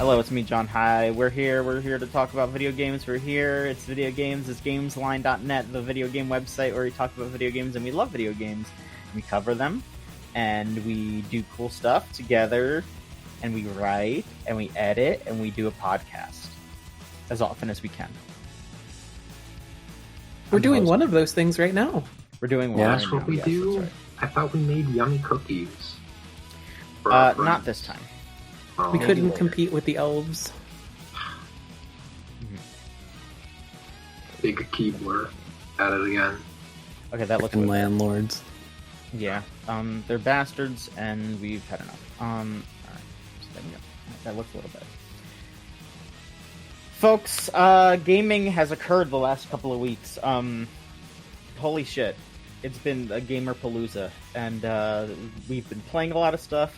Hello, it's me, John. Hi, we're here to talk about video games. We're here, it's video games, it's Gamesline.net, the video game website where we talk about video games, and we love video games. We cover them, and we do cool stuff together, and we write, and we edit, and we do a podcast as often as we can. We're doing one of those things right now. We're doing one. Yeah, that's what we do. Right. I thght we made yummy cookies. Not this time. Oh. We couldn't compete with the elves. Big Keebler at it again. Okay, that looks landlords. Yeah, they're bastards, and we've had enough. Alright, that looks a little better. Folks, gaming has occurred the last couple of weeks. Holy shit. It's been a gamer palooza, and we've been playing a lot of stuff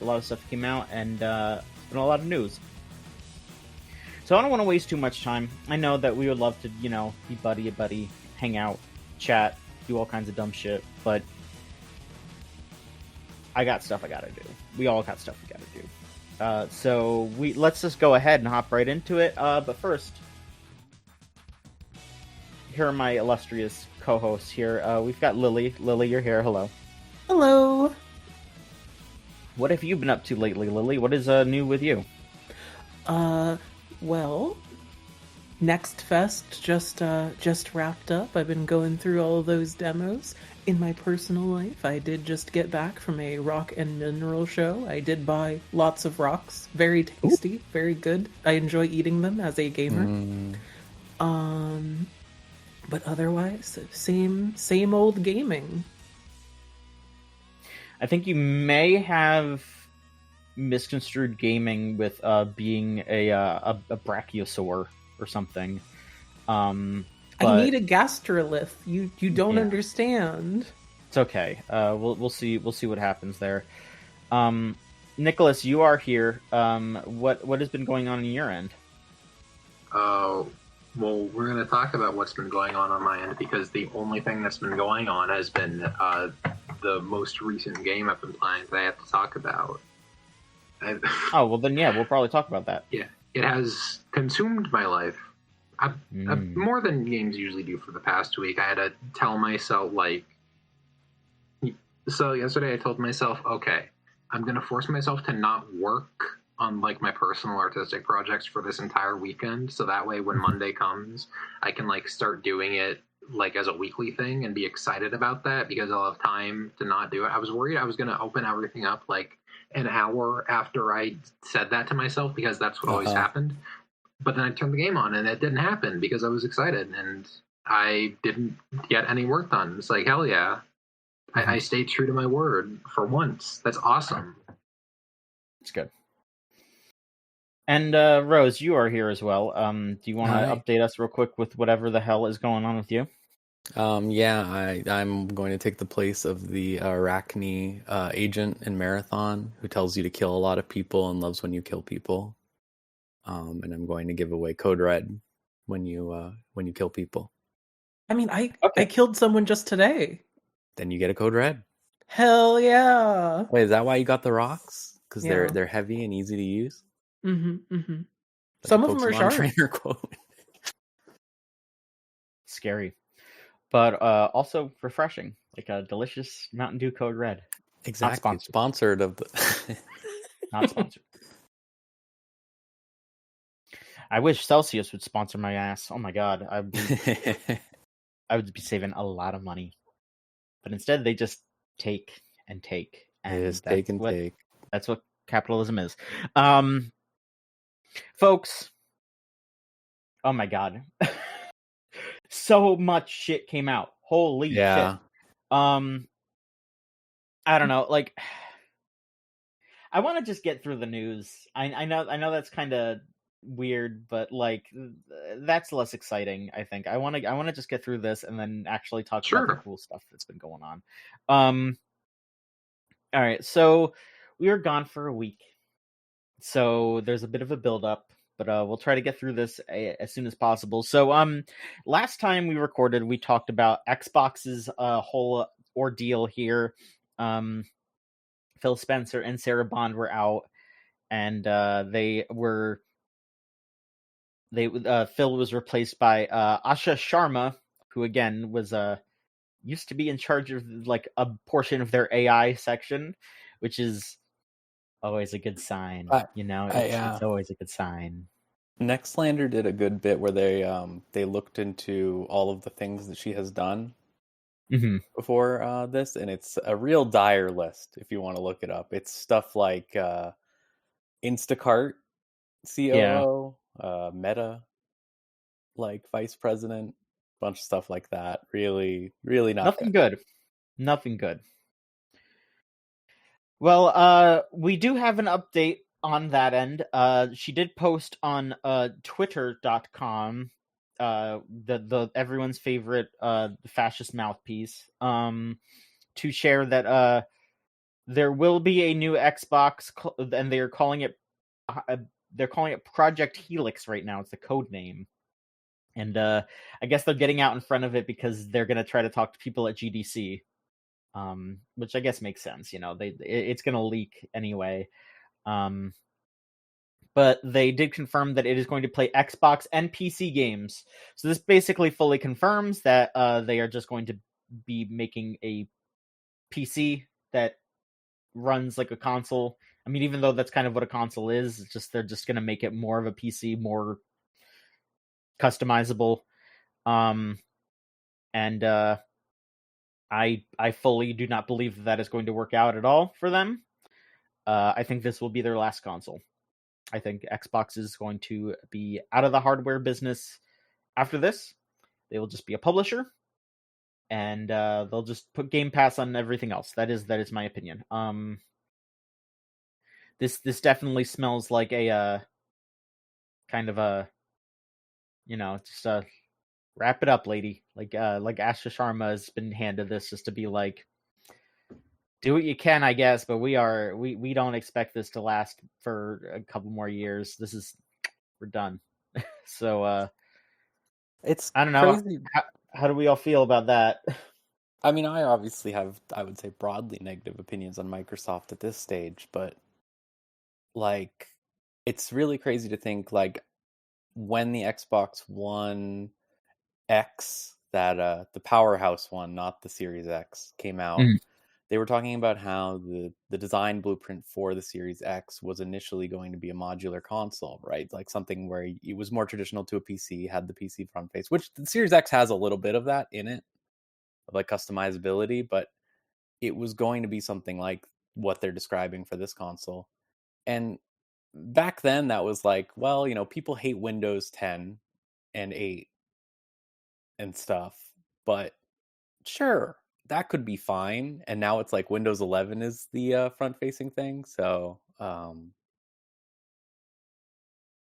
came out, and it's been a lot of news. So I don't want to waste too much time. I know that we would love to, be buddy, hang out, chat, do all kinds of dumb shit, but I got stuff I gotta do. We all got stuff we gotta do. So let's just go ahead and hop right into it. But first, here are my illustrious co-hosts here. We've got Lily. Lily, you're here. Hello. Hello. What have you been up to lately, Lily? What is new with you? Well, Next Fest just wrapped up. I've been going through all of those demos. In my personal life, I did just get back from a rock and mineral show. I did buy lots of rocks. Very tasty, very good. I enjoy eating them as a gamer. But otherwise, same old gaming. I think you may have misconstrued gaming with being a brachiosaur or something. I need a gastrolith. You don't understand. It's okay. We'll see what happens there. Nikolas, you are here. What has been going on your end? Well, we're going to talk about what's been going on my end, because the only thing that's been going on has been the most recent game I've been playing that I have to talk about. Oh, well then, yeah, we'll probably talk about that. Yeah, it has consumed my life. I've more than games usually do for the past week. I had to tell myself, so yesterday I told myself, okay, I'm going to force myself to not work on my personal artistic projects for this entire weekend, so that way when Monday comes, I can start doing it as a weekly thing and be excited about that, because I'll have time to not do it. I was worried I was going to open everything up an hour after I said that to myself, because that's what always happened. But then I turned the game on, and it didn't happen because I was excited, and I didn't get any work done. It's hell yeah. I stayed true to my word for once. That's awesome. It's good. And Rose, you are here as well. Do you want to update us real quick with whatever the hell is going on with you? I'm going to take the place of the Arachne agent in Marathon, who tells you to kill a lot of people and loves when you kill people. And I'm going to give away code red when you kill people. I mean, I killed someone just today. Then you get a code red. Hell yeah! Wait, is that why you got the rocks? Because they're heavy and easy to use. Mm-hmm. Some of them are sharp. Trainer quote. Scary, but also refreshing, like a delicious Mountain Dew Code Red. Exactly. Not sponsored of the. Not sponsored. I wish Celsius would sponsor my ass. Oh my god, I would be saving a lot of money. But instead, they just take and take. And take and take. That's what capitalism is. Folks, oh my god. So much shit came out. Holy shit. I don't know, I want to just get through the news. I know that's kind of weird, but that's less exciting. I think I want to just get through this and then actually talk about the cool stuff that's been going on. All right, so we were gone for a week, so there's a bit of a build up, but we'll try to get through this as soon as possible. So last time we recorded, we talked about Xbox's whole ordeal here. Phil Spencer and Sarah Bond were out, and they were Phil was replaced by Asha Sharma, who again was used to be in charge of like a portion of their AI section, which is always a good sign. It's always a good sign. Nextlander did a good bit where they looked into all of the things that she has done before this, and it's a real dire list if you want to look it up. It's stuff like Instacart COO, Meta like vice president, bunch of stuff like that. Really, really nothing good. Nothing good. Well, we do have an update on that end. She did post on twitter.com, the everyone's favorite fascist mouthpiece, to share that there will be a new Xbox, and they're calling it Project Helix right now. It's the code name. And I guess they're getting out in front of it because they're going to try to talk to people at GDC, which I guess makes sense. It's going to leak anyway. But they did confirm that it is going to play Xbox and PC games. So this basically fully confirms that they are just going to be making a PC that runs like a console. I mean, even though that's kind of what a console is, it's just they're just going to make it more of a PC, more customizable. And I fully do not believe that is going to work out at all for them. I think this will be their last console. I think Xbox is going to be out of the hardware business after this. They will just be a publisher, and they'll just put Game Pass on everything else. That is my opinion. This definitely smells like a kind of a, just wrap it up, lady. Like Asha Sharma has been handed this just to be like, do what you can, I guess, but we don't expect this to last for a couple more years. We're done. So it's I don't know. crazy. How do we all feel about that? I mean, I obviously have, I would say, broadly negative opinions on Microsoft at this stage, but like, it's really crazy to think like when the Xbox One X, that the powerhouse one, not the Series X, came out. They were talking about how the design blueprint for the Series X was initially going to be a modular console, right? Like something where it was more traditional to a PC, had the PC front face, which the Series X has a little bit of that in it, of like customizability, but it was going to be something like what they're describing for this console. And back then that was like, well, people hate Windows 10 and 8 and stuff, but sure, that could be fine. And now it's like Windows 11 is the front-facing thing. So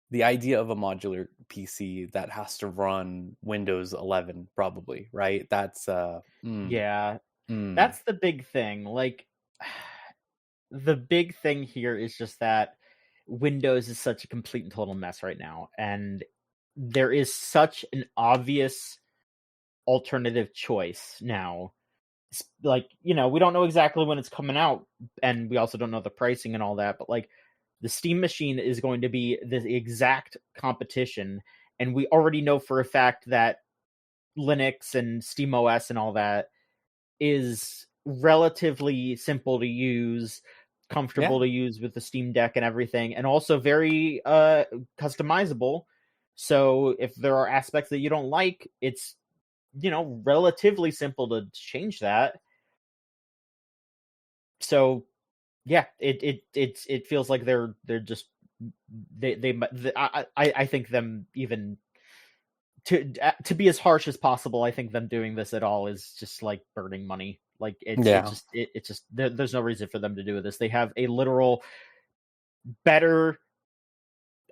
the idea of a modular PC that has to run Windows 11, probably, right? That's that's the big thing. Like, the big thing here is just that Windows is such a complete and total mess right now, and there is such an obvious alternative choice now. Like, we don't know exactly when it's coming out, and we also don't know the pricing and all that, but like, the Steam machine is going to be the exact competition, and we already know for a fact that Linux and SteamOS and all that is relatively simple to use, comfortable to use with the Steam Deck and everything, and also very customizable. So if there are aspects that you don't like, it's relatively simple to change that. So yeah, it feels like they're just I think them, even to be as harsh as possible, I think them doing this at all is just like burning money. Like it's just there's no reason for them to do this. They have a literal better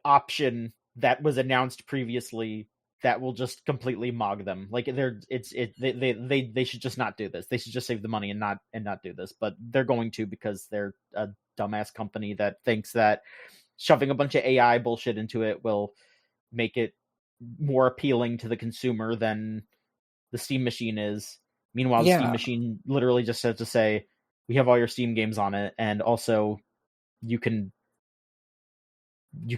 option that was announced previously that will just completely mog them. Like they should just not do this. They should just save the money and not do this. But they're going to, because they're a dumbass company that thinks that shoving a bunch of AI bullshit into it will make it more appealing to the consumer than the Steam machine is. Meanwhile, the Steam machine literally just has to say, we have all your Steam games on it, and also you can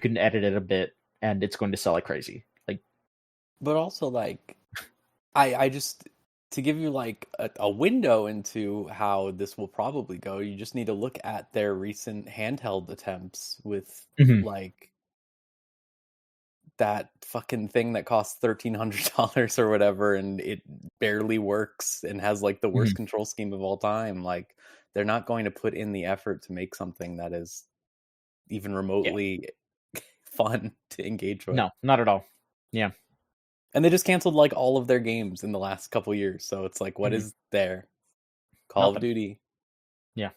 edit it a bit. and it's going to sell like crazy. Like, but also like, I just, to give you like a window into how this will probably go, you just need to look at their recent handheld attempts with like that fucking thing that costs $1,300 or whatever, and it barely works and has like the worst control scheme of all time. Like, they're not going to put in the effort to make something that is even remotely fun to engage with. No, not at all. Yeah. And they just canceled like all of their games in the last couple years, so it's like, what is there? Call of Duty. Yeah.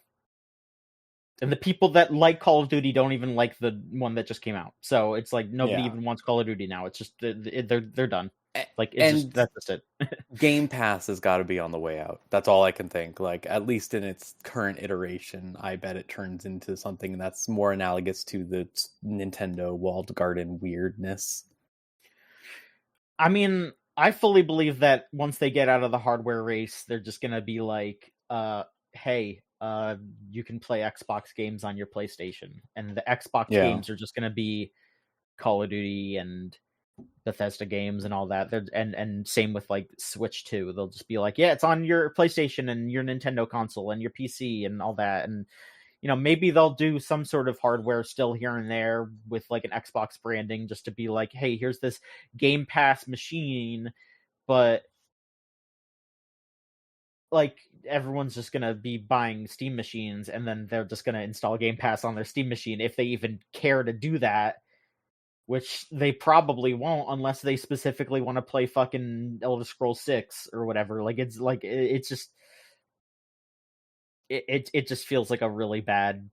And the people that like Call of Duty don't even like the one that just came out. So it's like nobody even wants Call of Duty now. It's just they're done. Like, it's just, that's just it. Game Pass has got to be on the way out. That's all I can think. Like, at least in its current iteration, I bet it turns into something that's more analogous to the Nintendo walled garden weirdness. I mean, I fully believe that once they get out of the hardware race, they're just gonna be like, hey, you can play Xbox games on your PlayStation, and the Xbox games are just gonna be Call of Duty and Bethesda games and all that. And same with like Switch 2. They'll just be like, yeah, it's on your PlayStation and your Nintendo console and your PC and all that. And maybe they'll do some sort of hardware still here and there with like an Xbox branding, just to be like, hey, here's this Game Pass machine, but like everyone's just gonna be buying Steam machines, and then they're just gonna install Game Pass on their Steam machine if they even care to do that, which they probably won't unless they specifically want to play fucking Elder Scrolls 6 or whatever. Like, it's just it just feels like a really bad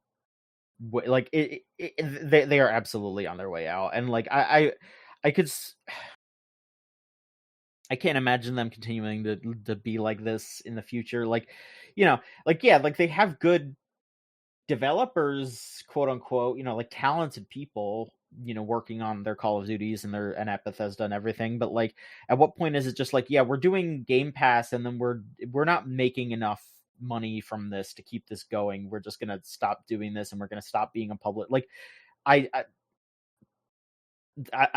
way. Like, they are absolutely on their way out, and like I can't imagine them continuing to be like this in the future. Like, like they have good developers, quote unquote, like talented people, working on their Call of Duties and at Bethesda and everything. But like, at what point is it just like, yeah, we're doing Game Pass, and then we're not making enough money from this to keep this going. We're just gonna stop doing this, and we're gonna stop being a public. Like, I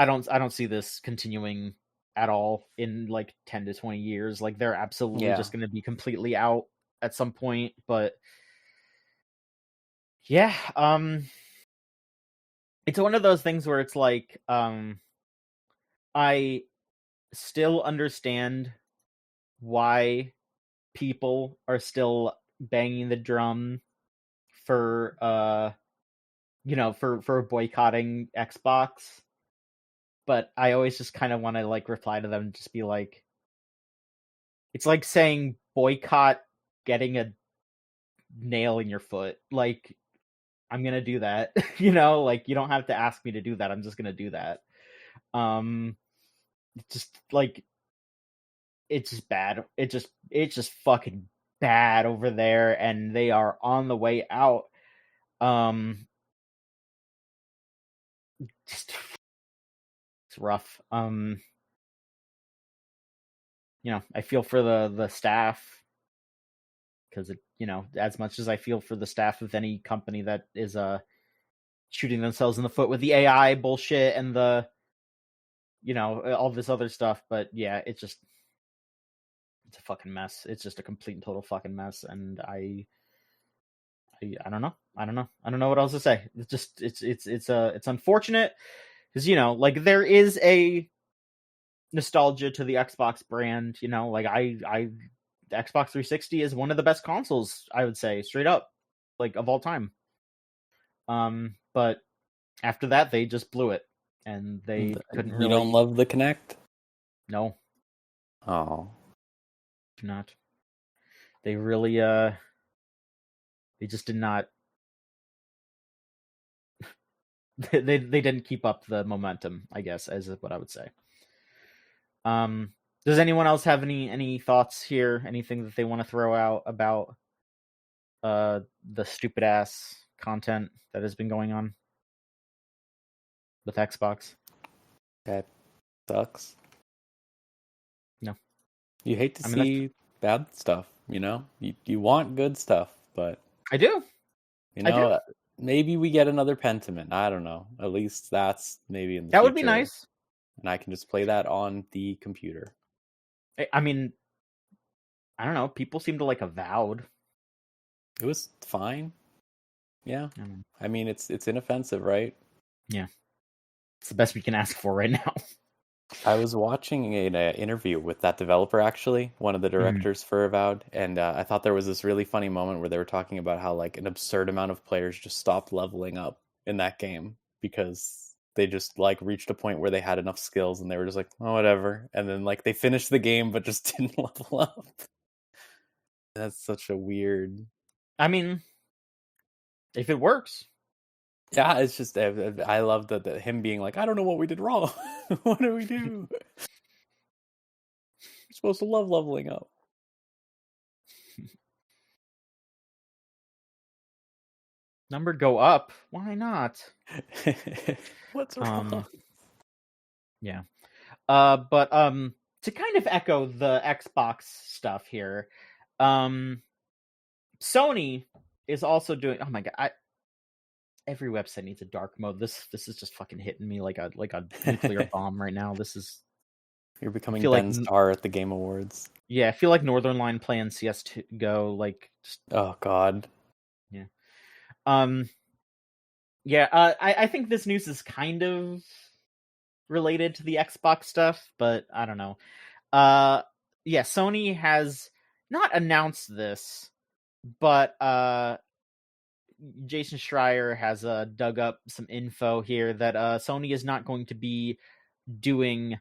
don't see this continuing at all in like 10 to 20 years. Like, they're absolutely just going to be completely out at some point. But yeah, it's one of those things where it's like, I still understand why people are still banging the drum for for boycotting Xbox. But I always just kind of want to like reply to them and just be like, it's like saying boycott getting a nail in your foot. Like, I'm gonna do that. Like, you don't have to ask me to do that. I'm just gonna do that. Just like, it's just bad. It's just fucking bad over there, and they are on the way out. Just, it's rough. I feel for the staff, because as much as I feel for the staff of any company that is shooting themselves in the foot with the AI bullshit and the all this other stuff. But yeah, it's a fucking mess. It's just a complete and total fucking mess, and I don't know. I don't know what else to say. It's just it's unfortunate, because like, there is a nostalgia to the Xbox brand. Like, the Xbox 360 is one of the best consoles, I would say, straight up, like, of all time. But after that, they just blew it, and they couldn't really... You don't love the Kinect? No. Oh. Do not. They really, they just did not... they didn't keep up the momentum, I guess, is what I would say. Does anyone else have any thoughts here? Anything that they want to throw out about the stupid ass content that has been going on with Xbox? That sucks. No. You hate to see bad stuff, You want good stuff, but I do. I maybe we get another Pentiment. I don't know. At least that's maybe in the That future. would be nice. And I can just play that on the computer. I mean, I don't know. People seem to like Avowed. It was fine. Yeah. I don't know. I mean, it's inoffensive, right? Yeah. It's the best we can ask for right now. I was watching an interview with that developer, actually, one of the directors for Avowed, and I thought there was this really funny moment where they were talking about how like an absurd amount of players just stopped leveling up in that game because they just like reached a point where they had enough skills and they were just like, oh, whatever, and then like they finished the game but just didn't level up. That's such a weird. I mean, if it works. Yeah, it's just I love that him being like, I don't know what we did wrong. What did we do? We're supposed to love leveling up. Number go up. Why not? What's wrong? Yeah. But to kind of echo the Xbox stuff here, Sony is also doing. Oh my god! Every website needs a dark mode. This is just fucking hitting me like a nuclear bomb right now. This is. You're becoming Ben Starr at the Game Awards. Yeah, I feel like Northernline playing CS:GO. Like, just, oh god. Yeah. Yeah. I think this news is kind of related to the Xbox stuff, but I don't know. Yeah, Sony has not announced this, but Jason Schreier has dug up some info here that Sony is not going to be doing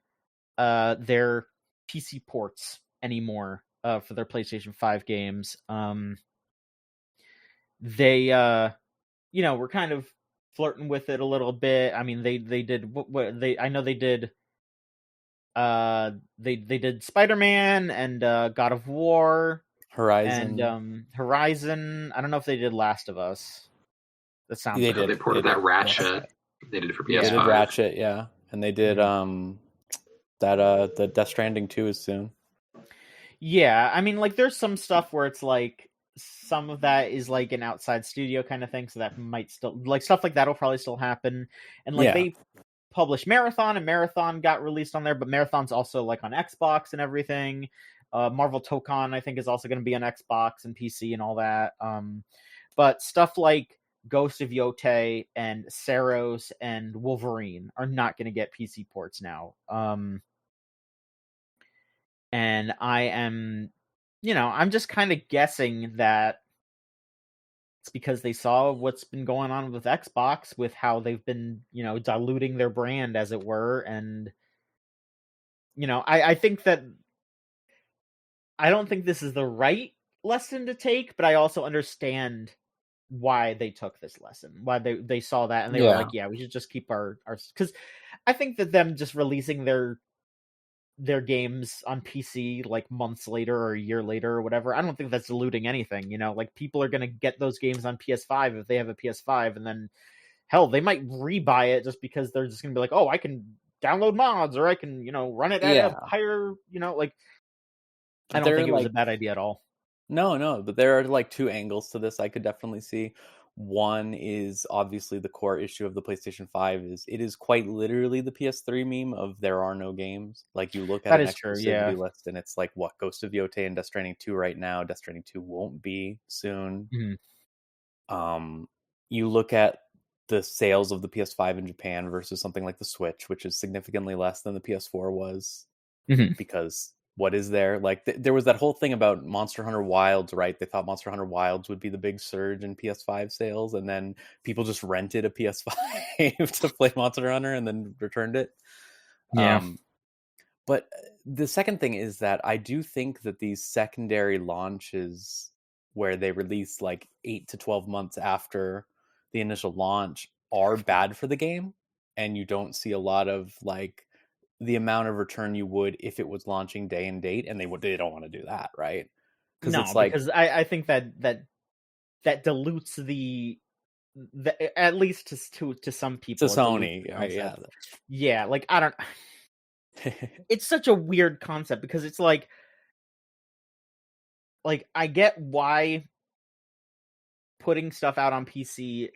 their PC ports anymore for their PlayStation 5 games. They were kind of flirting with it a little bit. I mean, they did I know they did they did Spider-Man and God of War, Horizon, and Horizon. I don't know if they did Last of Us. That sounds. They did. They ported that Ratchet. They did it for PS5. They did Ratchet, yeah, and they did the Death Stranding 2 is soon. Yeah, I mean, like, there's some stuff where it's like some of that is like an outside studio kind of thing, so that might still, like, stuff like that will probably still happen. And like they published Marathon, and Marathon got released on there, but Marathon's also like on Xbox and everything. Marvel Tokon, I think, is also going to be on Xbox and PC and all that. But stuff like Ghost of Yotei and Saros and Wolverine are not going to get PC ports now. And I am, I'm just kind of guessing that it's because they saw what's been going on with Xbox, with how they've been, diluting their brand, as it were. And, I think that I don't think this is the right lesson to take, but I also understand why they took this lesson, why they saw that, and they were like, yeah, we should just keep our, because I think that them just releasing their games on PC like months later or a year later or whatever, I don't think that's diluting anything. Like, people are going to get those games on PS5 if they have a PS5, and then hell, they might rebuy it just because they're just going to be like, oh, I can download mods, or I can, run it at a higher, like, I don't think it was a bad idea at all. No, but there are like two angles to this I could definitely see. One is obviously the core issue of the PlayStation 5 is it is quite literally the PS3 meme of there are no games. Like, you look at an exclusivity list and it's like, what, Ghost of Yotei and Death Stranding 2 right now. Death Stranding 2 won't be soon. Mm-hmm. You look at the sales of the PS5 in Japan versus something like the Switch, which is significantly less than the PS4 was, because what is there? Like, there was that whole thing about Monster Hunter Wilds, right? They thought Monster Hunter Wilds would be the big surge in PS5 sales, and then people just rented a PS5 to play Monster Hunter and then returned it. Yeah. But the second thing is that I do think that these secondary launches where they release like 8 to 12 months after the initial launch are bad for the game, and you don't see a lot of like the amount of return you would if it was launching day and date, and they don't want to do that, right? No, it's like, because I think that dilutes the at least to some people, to Sony, right? Yeah, like, I don't. It's such a weird concept, because it's like I get why putting stuff out on PC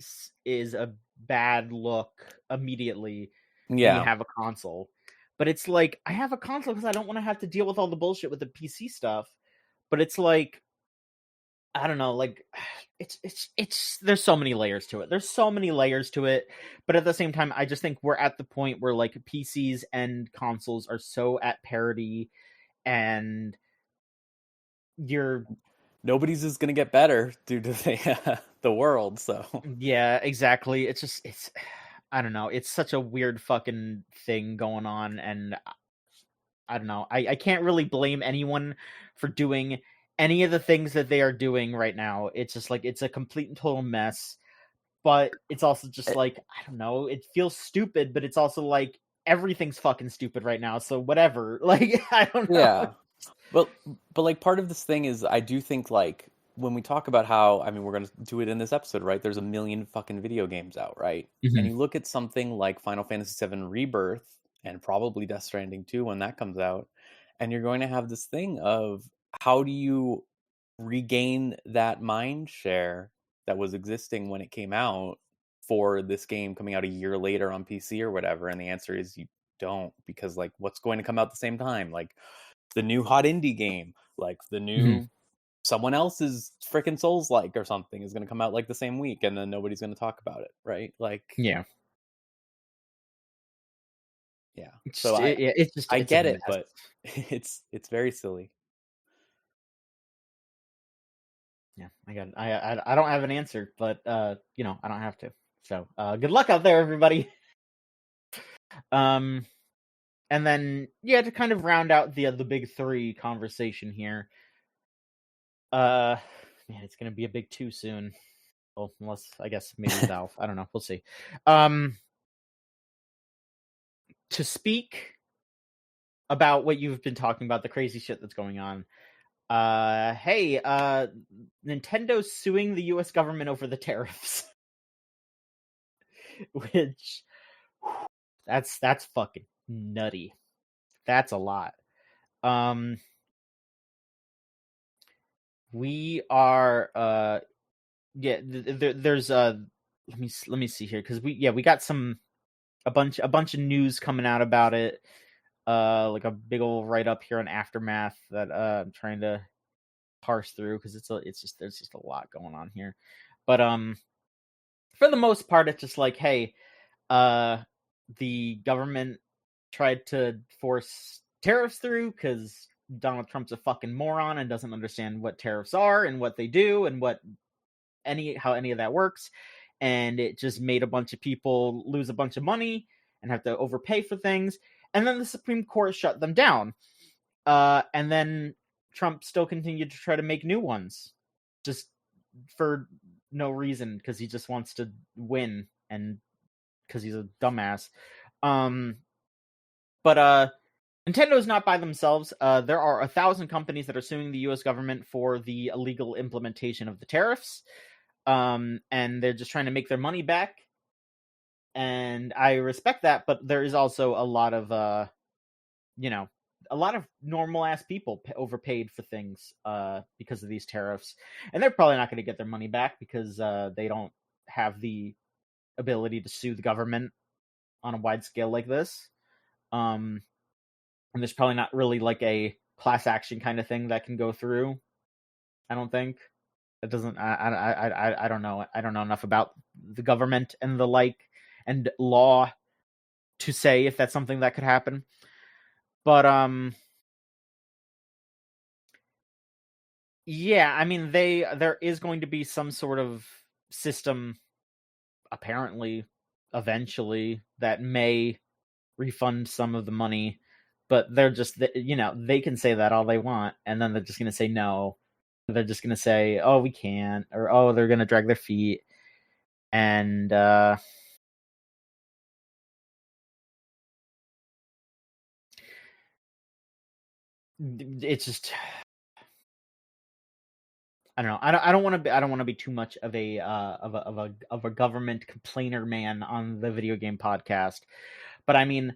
is a bad look immediately when you have a console. But it's like, I have a console because I don't want to have to deal with all the bullshit with the PC stuff. But it's like, I don't know, like, it's there's so many layers to it. There's so many layers to it. But at the same time, I just think we're at the point where, like, PCs and consoles are so at parity, and nobody's is going to get better due to the world, so. Yeah, exactly. It's I don't know. It's such a weird fucking thing going on, and I don't know. I can't really blame anyone for doing any of the things that they are doing right now. It's just like, it's a complete and total mess. But it's also just like, I don't know. It feels stupid, but it's also like, everything's fucking stupid right now. So whatever. Like, I don't know. Yeah. Well, but like, part of this thing is, I do think, like, when we talk about how, I mean, we're going to do it in this episode, right? There's a million fucking video games out, right? Mm-hmm. And you look at something like Final Fantasy VII Rebirth, and probably Death Stranding 2 when that comes out, and you're going to have this thing of, how do you regain that mind share that was existing when it came out for this game coming out a year later on PC or whatever? And the answer is, you don't, because, like, what's going to come out at the same time? Like, the new hot indie game, like the new someone else's freaking Souls-like or something is going to come out like the same week, and then nobody's going to talk about it, right? Like, yeah. So I get it, but it's very silly. Yeah, I don't have an answer, but I don't have to. So good luck out there, everybody. And then to kind of round out the big three conversation here. Man, it's gonna be a big two soon. Well, unless, I guess, maybe Valve. I don't know. We'll see. To speak about what you've been talking about, the crazy shit that's going on. Hey, Nintendo's suing the U.S. government over the tariffs, which that's fucking nutty. That's a lot. We are there's let me see here, because we got a bunch of news coming out about it, like a big old write up here on Aftermath that I'm trying to parse through, because there's just a lot going on here. But for the most part, it's just like, hey, the government tried to force tariffs through because Donald Trump's a fucking moron and doesn't understand what tariffs are and what they do and how any of that works. And it just made a bunch of people lose a bunch of money and have to overpay for things. And then the Supreme Court shut them down. And then Trump still continued to try to make new ones, just for no reason, because he just wants to win and because he's a dumbass. But Nintendo's not by themselves. There are 1,000 companies that are suing the U.S. government for the illegal implementation of the tariffs. And they're just trying to make their money back. And I respect that, but there is also a lot of, a lot of normal ass people overpaid for things because of these tariffs. And they're probably not going to get their money back because they don't have the ability to sue the government on a wide scale like this. And there's probably not really like a class action kind of thing that can go through. I don't think. It doesn't. I don't know. I don't know enough about the government and the like and law to say if that's something that could happen. But yeah, I mean, there is going to be some sort of system, apparently, eventually, that may refund some of the money, but they're just, they can say that all they want, and then they're just going to say no. They're just going to say, oh, we can't, or oh, they're going to drag their feet. And it's just, I don't know. I don't want to be too much of a government complainer man on the video game podcast, but I mean,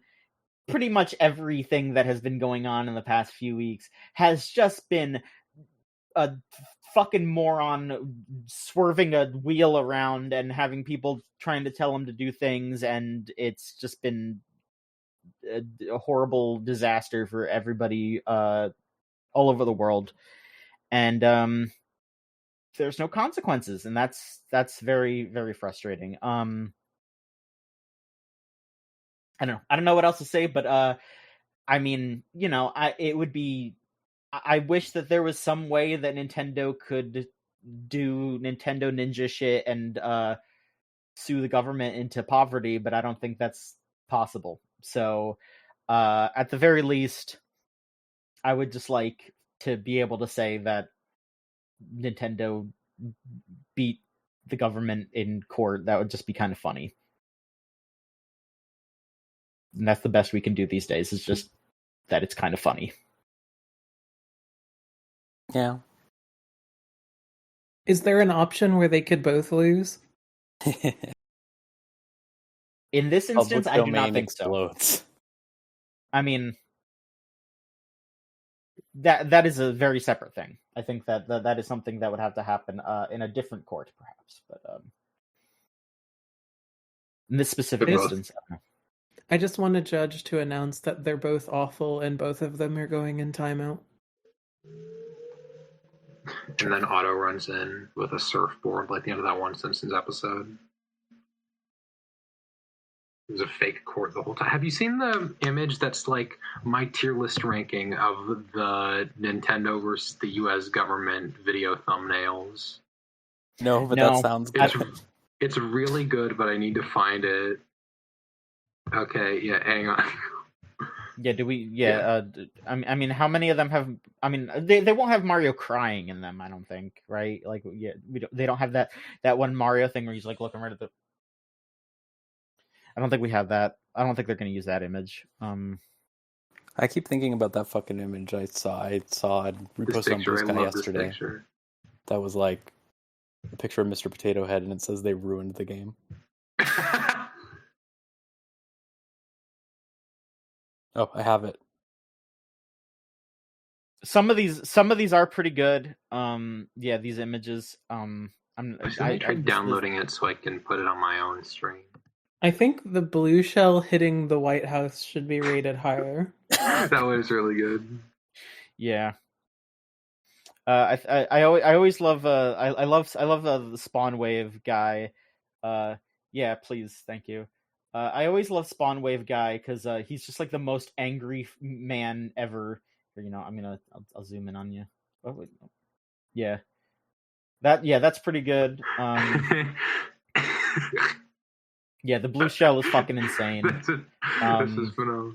pretty much everything that has been going on in the past few weeks has just been a fucking moron swerving a wheel around and having people trying to tell him to do things, and it's just been a horrible disaster for everybody all over the world. And there's no consequences, and that's very, very frustrating. I don't know what else to say, but I mean, I wish that there was some way that Nintendo could do Nintendo Ninja shit and sue the government into poverty, but I don't think that's possible. So at the very least, I would just like to be able to say that Nintendo beat the government in court. That would just be kind of funny. And that's the best we can do these days, is just that it's kind of funny. Yeah. Is there an option where they could both lose? In this instance, I do not think explodes. so. I mean, that is a very separate thing. I think that is something that would have to happen in a different court, perhaps. But in this specific instance, I don't know. I just want a judge to announce that they're both awful and both of them are going in timeout. And then Otto runs in with a surfboard like the end of that one Simpsons episode. It was a fake court the whole time. Have you seen the image that's like my tier list ranking of the Nintendo versus the US government video thumbnails? No, but that sounds good. It's really good, but I need to find it. Okay, yeah, hang on. Yeah, do we? Yeah, I mean, how many of them have? I mean, they won't have Mario crying in them, I don't think, right? Like, yeah, they don't have that one Mario thing where he's like looking right at the. I don't think we have that. I don't think they're going to use that image. I keep thinking about that fucking image I saw reposted on Blue Sky yesterday. That was like a picture of Mr. Potato Head, and it says they ruined the game. Oh, I have it. Some of these are pretty good. Yeah, these images. I tried downloading it so I can put it on my own stream. I think the blue shell hitting the White House should be rated higher. That was really good. Yeah. I always love I love the Spawn Wave guy. Yeah, please, thank you. I always love Spawn Wave guy because he's just like the most angry man ever. You know, I'll zoom in on you. Oh, wait. Yeah, that's pretty good. Yeah, the blue shell is fucking insane. This is phenomenal.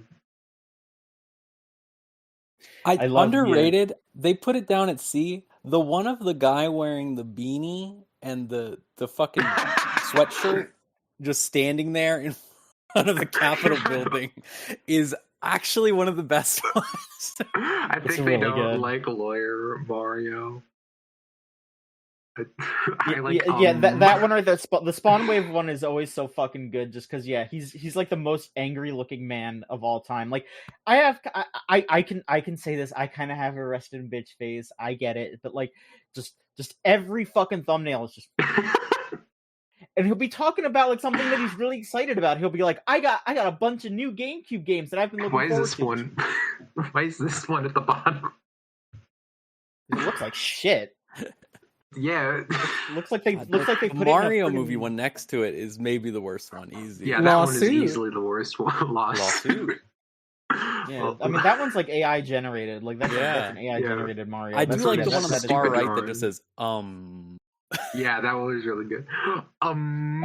I love underrated. Yeah. They put it down at C. The one of the guy wearing the beanie and the fucking sweatshirt just standing there in front of the Capitol building is actually one of the best ones. I think they really don't like Lawyer Mario. That one or the Spawn Wave one is always so fucking good just because he's like the most angry looking man of all time. Like I can say this, I kind of have a rested bitch face, I get it, but like just every fucking thumbnail is just and he'll be talking about like something that he's really excited about. He'll be like, I got a bunch of new GameCube games that I've been looking forward to. Why is this one at the bottom? It looks like shit. Yeah, looks like they put the Mario movie one next to it is maybe the worst one. Easy. Yeah, that one is easily the worst one. Lawsuit. Yeah, I mean that one's like AI generated. Like that's an AI generated Mario. I do like the one on the far right that just says Yeah, that one was really good. I mean,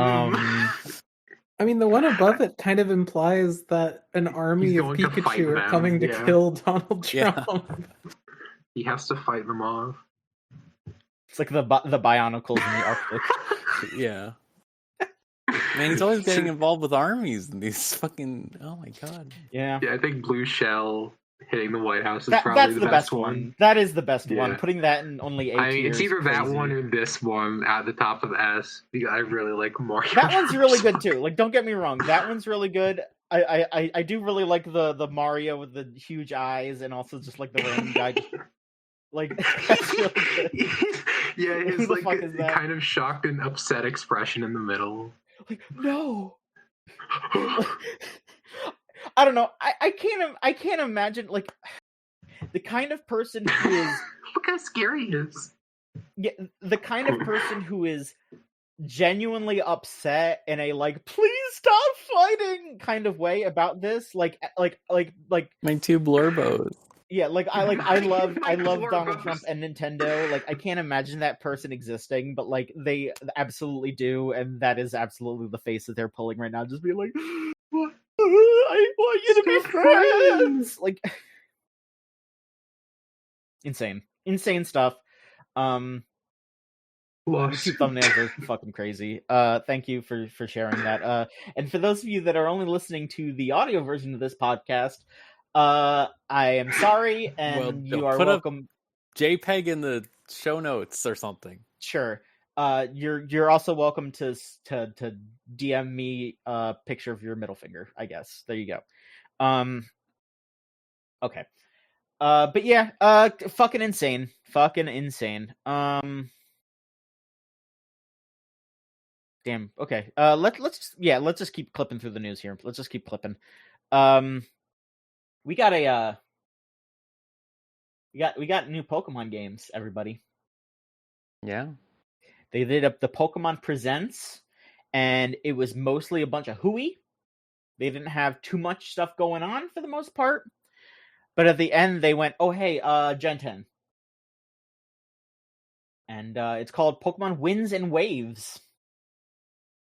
the one above it kind of implies that an army of Pikachu are coming to kill Donald Trump. Yeah. He has to fight them off. It's like the Bionicles in the Arctic. Yeah. Man, he's always getting involved with armies and these fucking... Oh my god. Yeah. Yeah, I think Blue Shell hitting the White House is probably the best one. That is the best one. Putting that in only 8 it's either that one or this one at the top of the S. Because I really like Mario. That one's really good too. Like, don't get me wrong. That one's really good. I do really like the Mario with the huge eyes and also just like the random guy just Like, that's really good. Yeah, Who his the like fuck is that? kind of shocked and upset expression in the middle. Like, no. I don't know. I can't imagine, like, the kind of person who is Look how scary he is. yeah, the kind of person who is genuinely upset in a like, please stop fighting kind of way about this. Like My two Blorbos. yeah, I love My Donald Blorbos. Trump and Nintendo. Like, I can't imagine that person existing, but like they absolutely do, and that is absolutely the face that they're pulling right now. Just being like, I want you to be friends. Like, insane stuff. Lost. YouTube thumbnails are fucking crazy. Thank you for sharing that. And for those of you that are only listening to the audio version of this podcast, I am sorry, and Well, you are put a welcome. JPEG in the show notes or something. Sure. You're also welcome to DM me a picture of your middle finger, I guess. There you go. Okay. But yeah, fucking insane. Damn. Okay. Let's just keep clipping through the news here. Let's just keep clipping. We got new Pokemon games, everybody. Yeah. They did up the Pokemon Presents, and it was mostly a bunch of hooey. They didn't have too much stuff going on for the most part. But at the end, they went, oh, hey, Gen 10. And it's called Pokemon Winds and Waves,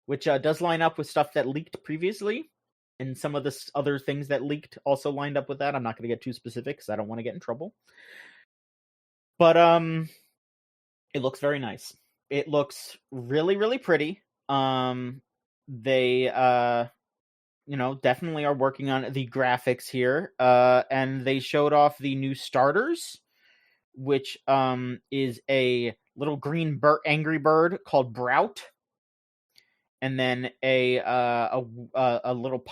which does line up with stuff that leaked previously. And some of the other things that leaked also lined up with that. I'm not going to get too specific because I don't want to get in trouble. But it looks very nice. It looks really, really pretty. They definitely are working on the graphics here. And they showed off the new starters, which is a little green angry bird called Brout. And then a little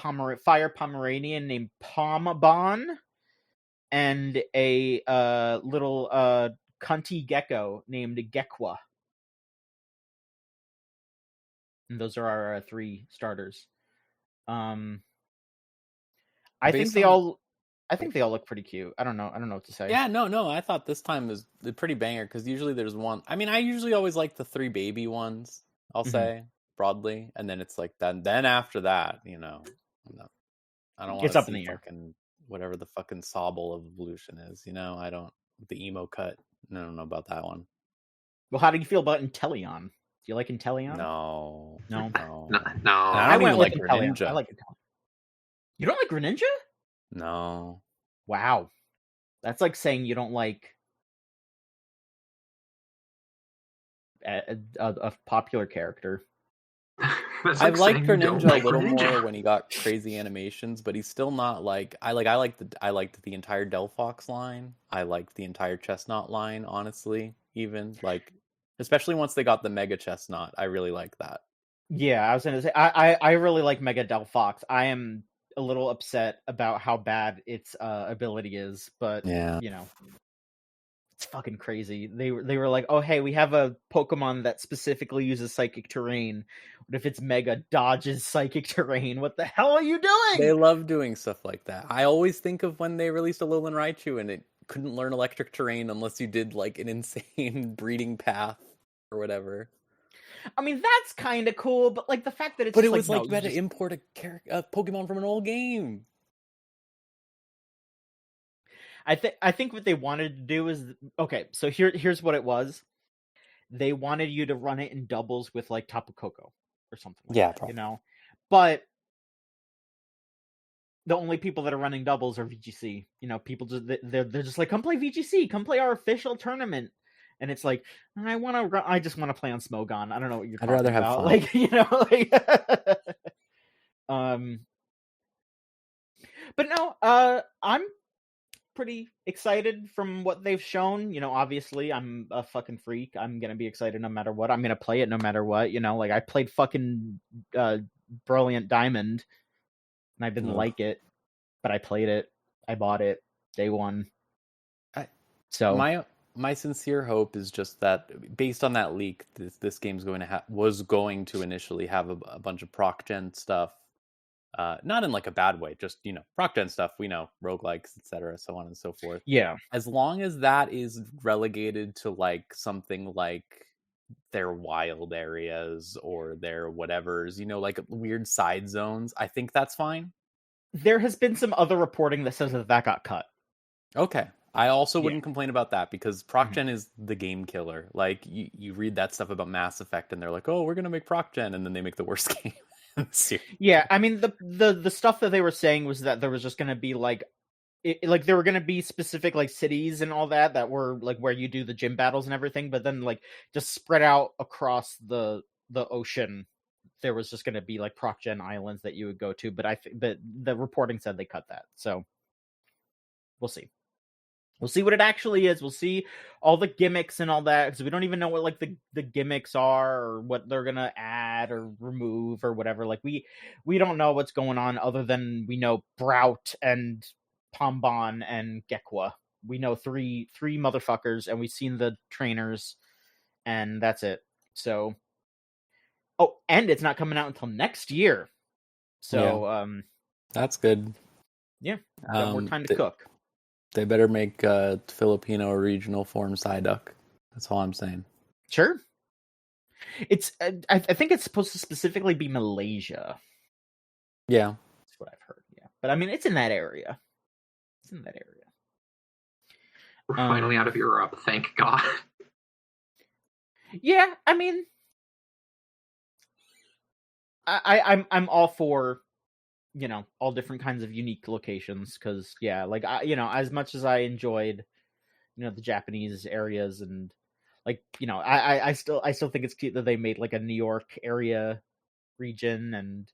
fire Pomeranian named Pombon, and a little cunty gecko named Gekwa. And those are our 3 starters. I think they all look pretty cute. I don't know what to say. Yeah, no. I thought this time was a pretty banger because usually there's one. I mean, I usually always like the 3 baby ones. I'll say broadly, and then it's like that. Then after that, I don't want It's to up in see the air. fucking whatever the fucking Sobble of evolution is. I don't the emo cut. I don't know about that one. Well, how do you feel about Inteleon? Do you like Inteleon? No. No. I don't even like Inteleon. Greninja. I like Inteleon. You don't like Greninja? No. Wow. That's like saying you don't like a popular character. I like Greninja a little more when he got crazy animations, but he's still not like I liked the entire Delphox line. I liked the entire Chestnut line, honestly. Even like, especially once they got the Mega Chestnut, I really like that. Yeah, I was gonna say I really like Mega Delphox. I am a little upset about how bad its ability is, but yeah, it's fucking crazy. They were like, oh hey, we have a Pokemon that specifically uses psychic terrain. What if its Mega dodges psychic terrain? What the hell are you doing? They love doing stuff like that. I always think of when they released Alolan Raichu and it couldn't learn electric terrain unless you did like an insane breeding path or whatever. I mean, that's kind of cool, but like the fact that it's but it was like you had to import a Pokemon from an old game. I think what they wanted to do is okay. So here's what it was. They wanted you to run it in doubles with like Tapu Koko or something. Like that, probably. But the only people that are running doubles are VGC. People just they're just like, come play VGC, come play our official tournament. And it's like, I just want to play on Smogon. I don't know what you're talking about. I'd rather have fun. But no, I'm pretty excited from what they've shown. Obviously I'm a fucking freak. I'm going to be excited no matter what. I'm going to play it no matter what. I played fucking Brilliant Diamond and I didn't like it, but I played it. I bought it day one. My sincere hope is just that, based on that leak, this game's was going to initially have a bunch of proc gen stuff, not in like a bad way, just proc gen stuff. We know roguelikes, etc., so on and so forth. Yeah, As long as that is relegated to like something like their wild areas or their whatevers, like weird side zones, I think that's fine. there has been some other reporting that says that got cut. Okay. I also wouldn't complain about that, because proc gen is the game killer. Like, you read that stuff about Mass Effect and they're like, oh, we're going to make proc gen, and then they make the worst game in the series. Yeah, I mean, the stuff that they were saying was that there was just going to be like there were going to be specific like cities and all that were like where you do the gym battles and everything, but then like just spread out across the ocean, there was just going to be like proc gen islands that you would go to. But but the reporting said they cut that, so we'll see. We'll see what it actually is. We'll see all the gimmicks and all that, because we don't even know what like the gimmicks are, or what they're gonna add or remove or whatever. Like we don't know what's going on, other than we know Brout and Pomban and Gekwa. We know three motherfuckers, and we've seen the trainers, and that's it. So, and it's not coming out until next year. So, that's good. Yeah, got more time to cook. They better make Filipino regional form Psyduck. That's all I'm saying. Sure. It's I think it's supposed to specifically be Malaysia. Yeah. That's what I've heard, yeah. But I mean, it's in that area. We're finally out of Europe, thank God. Yeah, I mean, I'm all for, all different kinds of unique locations, because like as much as I enjoyed, the Japanese areas, and like I still think it's cute that they made like a New York area region,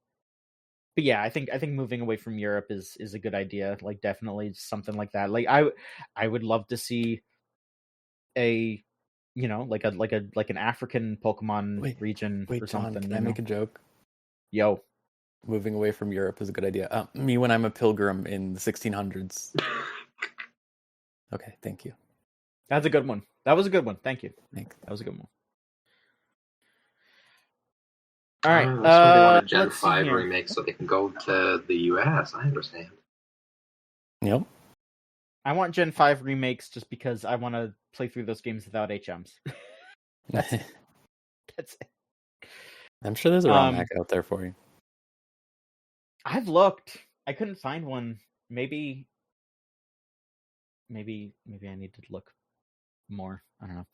but yeah, I think moving away from Europe is a good idea. Like, definitely something like that. Like I would love to see a like an African Pokemon region or something. Can I make a joke? Yo. Moving away from Europe is a good idea. Me when I'm a pilgrim in the 1600s. Okay, thank you. That's a good one. That was a good one. Thank you. Thanks. That was a good one. All right. So they want a Gen let's 5 remake so they can go to the US. I understand. Yep. I want Gen 5 remakes just because I want to play through those games without HMs. That's it. I'm sure there's a ROM hack out there for you. I've looked. I couldn't find one. Maybe I need to look more. I don't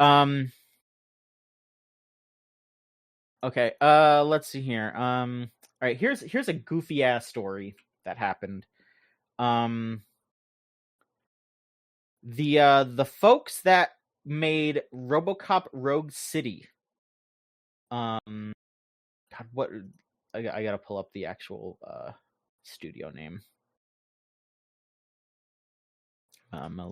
know. Okay. Let's see here. All right. Here's a goofy ass story that happened. The folks that made RoboCop Rogue City. God, what? I gotta pull up the actual studio name. Taeyon.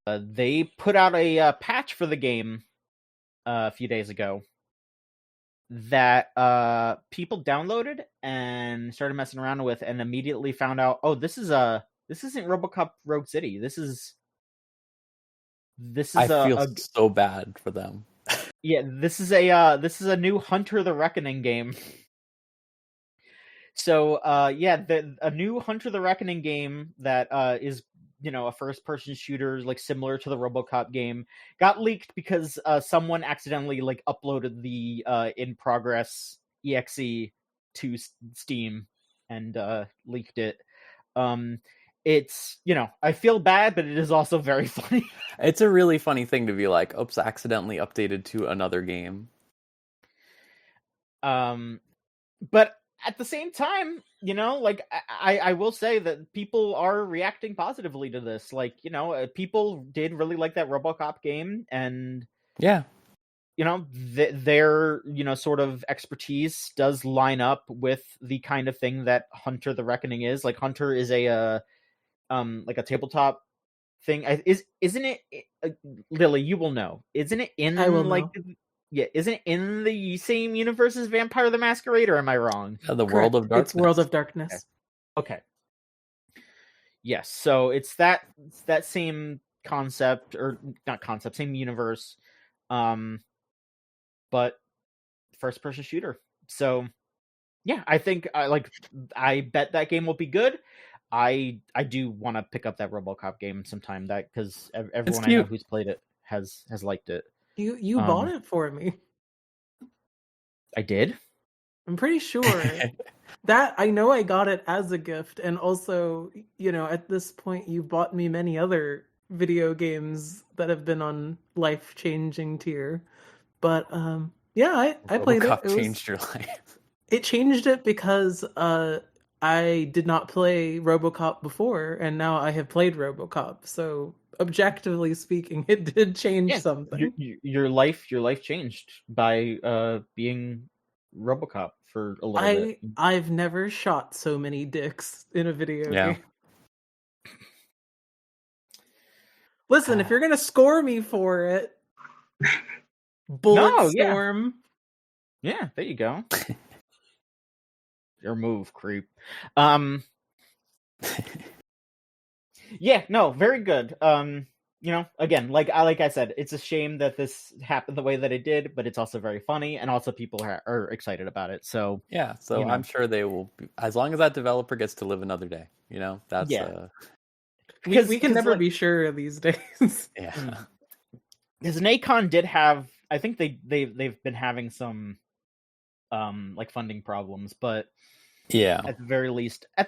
They put out a patch for the game a few days ago that people downloaded and started messing around with, and immediately found out, oh, this isn't RoboCop Rogue City. This is I feel so bad for them. Yeah, this is a new Hunter the Reckoning game. So a new Hunter the Reckoning game that is a first-person shooter, like similar to the RoboCop game, got leaked because someone accidentally like uploaded the in-progress exe to Steam and leaked it. It's I feel bad, but it is also very funny. It's a really funny thing to be like, oops, accidentally updated to another game. But at the same time, like I will say that people are reacting positively to this. Like, people did really like that RoboCop game, and yeah, their sort of expertise does line up with the kind of thing that Hunter the Reckoning is. Like, Hunter is a tabletop thing. Isn't it, Lily? You will know. Isn't it in? I will know. Yeah, isn't it in the same universe as Vampire the Masquerade, or am I wrong? The World of Darkness. It's World of Darkness. Okay. Yes, so it's that same concept, or not concept, same universe, but first person shooter. So yeah, I think I bet that game will be good. I do want to pick up that RoboCop game sometime, that because everyone I know who's played it has liked it. You bought it for me. I did? I'm pretty sure. That I know I got it as a gift, and also, at this point you've bought me many other video games that have been on life-changing tier. But yeah, I played it. RoboCop changed your life. It changed it because I did not play RoboCop before, and now I have played RoboCop. So objectively speaking, it did change something. Your life changed by being RoboCop for a little bit. I've never shot so many dicks in a video game. Listen, if you're gonna score me for it, Bulletstorm. Yeah, there you go. Your move, creep. Yeah, no, very good. Again, like I said, it's a shame that this happened the way that it did, but it's also very funny, and also people are excited about it. So yeah, I'm sure they will be, as long as that developer gets to live another day. That's we can never be sure these days. Yeah, because Nacon did have, I think they've been having some funding problems, but yeah, at the very least, I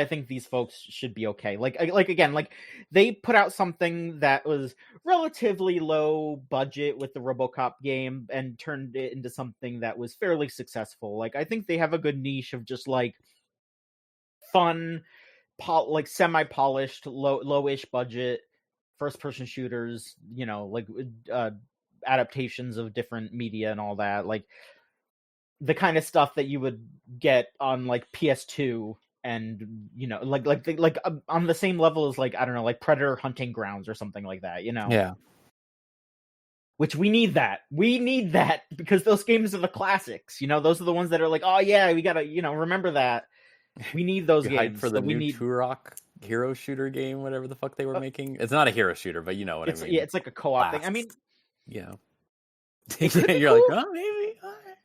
think these folks should be okay. Again, they put out something that was relatively low budget with the RoboCop game and turned it into something that was fairly successful. I think they have a good niche of just fun, semi-polished, low-ish budget first-person shooters. Adaptations of different media and all that. The kind of stuff that you would get on PS2 and on the same level as I don't know, Predator Hunting Grounds or something like that, Yeah. Which we need that because those games are the classics, those are the ones that are oh yeah, we gotta remember that. We need those games for the new Turok hero shooter game, whatever the fuck they were making. It's not a hero shooter, but you know what I mean. Yeah, it's like a co-op thing. I mean, yeah. You're cool. Oh, maybe.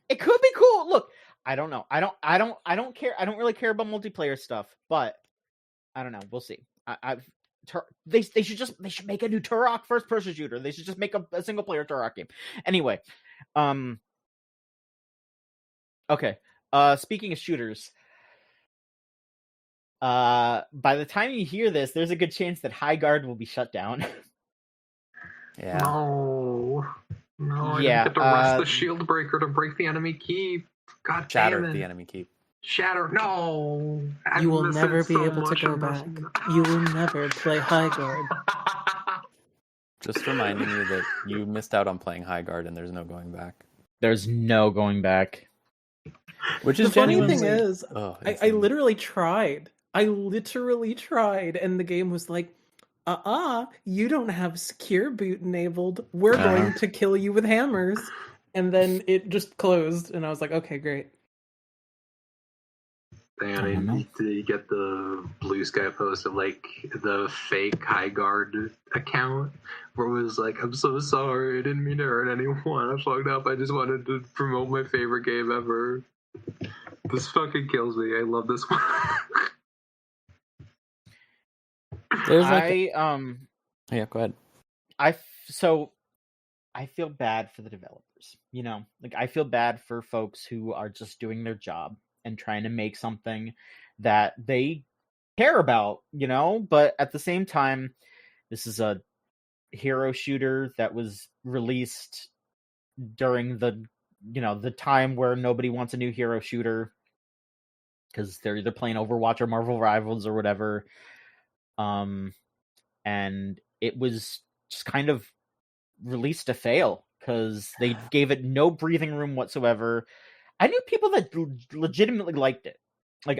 It could be cool. Look, I don't know. I don't care. I don't really care about multiplayer stuff, but I don't know. We'll see. They should make a new Turok first person shooter. They should just make a single player Turok game. Anyway, okay. Speaking of shooters, by the time you hear this, there's a good chance that High Guard will be shut down. Yeah. No, I didn't get to rest the shield breaker to break the enemy keep. God Shatter damn it. the enemy keep. Shatter. No. You will never be able to go back. You will never play High Guard. Just reminding you that you missed out on playing High Guard and there's no going back. There's no going back. Which is the funny thing is, I literally tried. And the game was you don't have secure boot enabled. We're going to kill you with hammers. And then it just closed, and I was like, okay, great. And I need to get the Blue Sky post of the fake High Guard account where it was I'm so sorry, I didn't mean to hurt anyone. I fucked up. I just wanted to promote my favorite game ever. This fucking kills me. I love this one. Yeah, go ahead. I feel bad for the developers. I feel bad for folks who are just doing their job and trying to make something that they care about, but at the same time, this is a hero shooter that was released during the time where nobody wants a new hero shooter because they're either playing Overwatch or Marvel Rivals or whatever. And it was just kind of released to fail because they gave it no breathing room whatsoever. I knew people that legitimately liked it.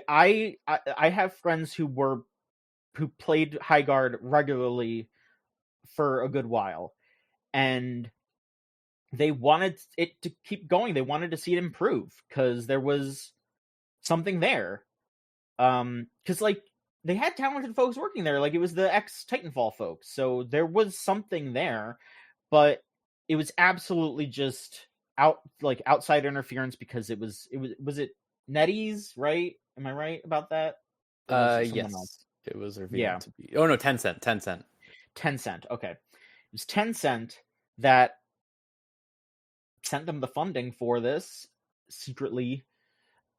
I have friends who played High Guard regularly for a good while, and they wanted it to keep going. They wanted to see it improve because there was something there. Because they had talented folks working there. Like, it was the ex-Titanfall folks, so there was something there, but it was absolutely just outside interference because it was it NetEase, right? Am I right about that? Or was it someone else? Yes. It was revealed to be. Oh no, Tencent. Tencent. Okay, it was Tencent that sent them the funding for this secretly,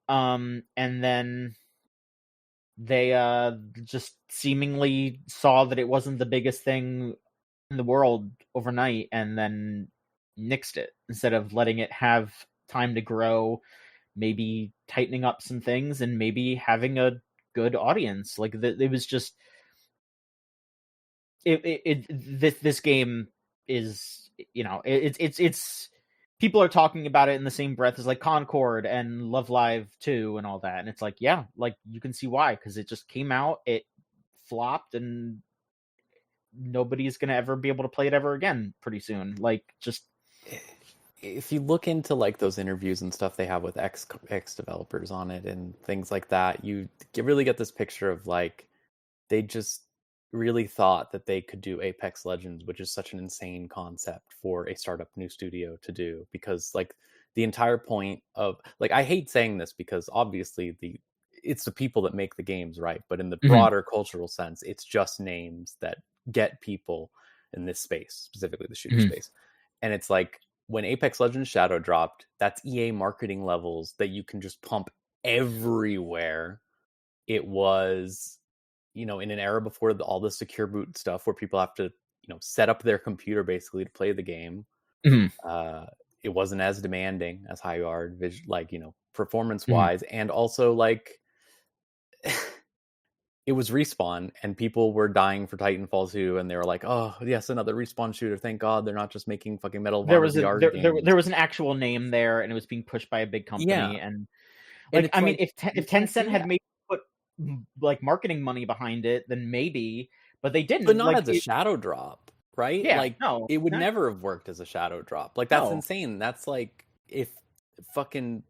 and then they just seemingly saw that it wasn't the biggest thing in the world overnight, and then nixed it instead of letting it have time to grow, maybe tightening up some things and maybe having a good audience. Like, it was just this game is, you know, it's people are talking about it in the same breath as like Concord and Love Live 2 and all that, and it's like, yeah, like, you can see why, because it just came out, it flopped, and nobody's gonna ever be able to play it ever again pretty soon. Like, just if you look into like those interviews and stuff they have with ex developers on it and things like that, you really get this picture of like they just really thought that they could do Apex Legends, which is such an insane concept for a startup new studio to do, because like the entire point of, like, I hate saying this because obviously it's the people that make the games, right? But in the broader cultural sense, it's just names that get people in this space, specifically the shooter space. And it's like, when Apex Legends Shadow dropped, that's EA marketing levels that you can just pump everywhere. It was, you know, in an era before all the secure boot stuff where people have to, you know, set up their computer basically to play the game. It wasn't as demanding as high-art, like, you know, performance-wise, and also like it was Respawn, and people were dying for Titanfall 2, and they were like, "Oh, yes, another Respawn shooter. Thank God they're not just making fucking Medal of Honor VR games." There was an actual name there, and it was being pushed by a big company. Yeah. And like, I mean, if Tencent had maybe put like marketing money behind it, then maybe, but they didn't. But not like, as a shadow drop, right? Yeah, like, no, it would never have worked as a shadow drop. Like, that's No. insane. That's like if fucking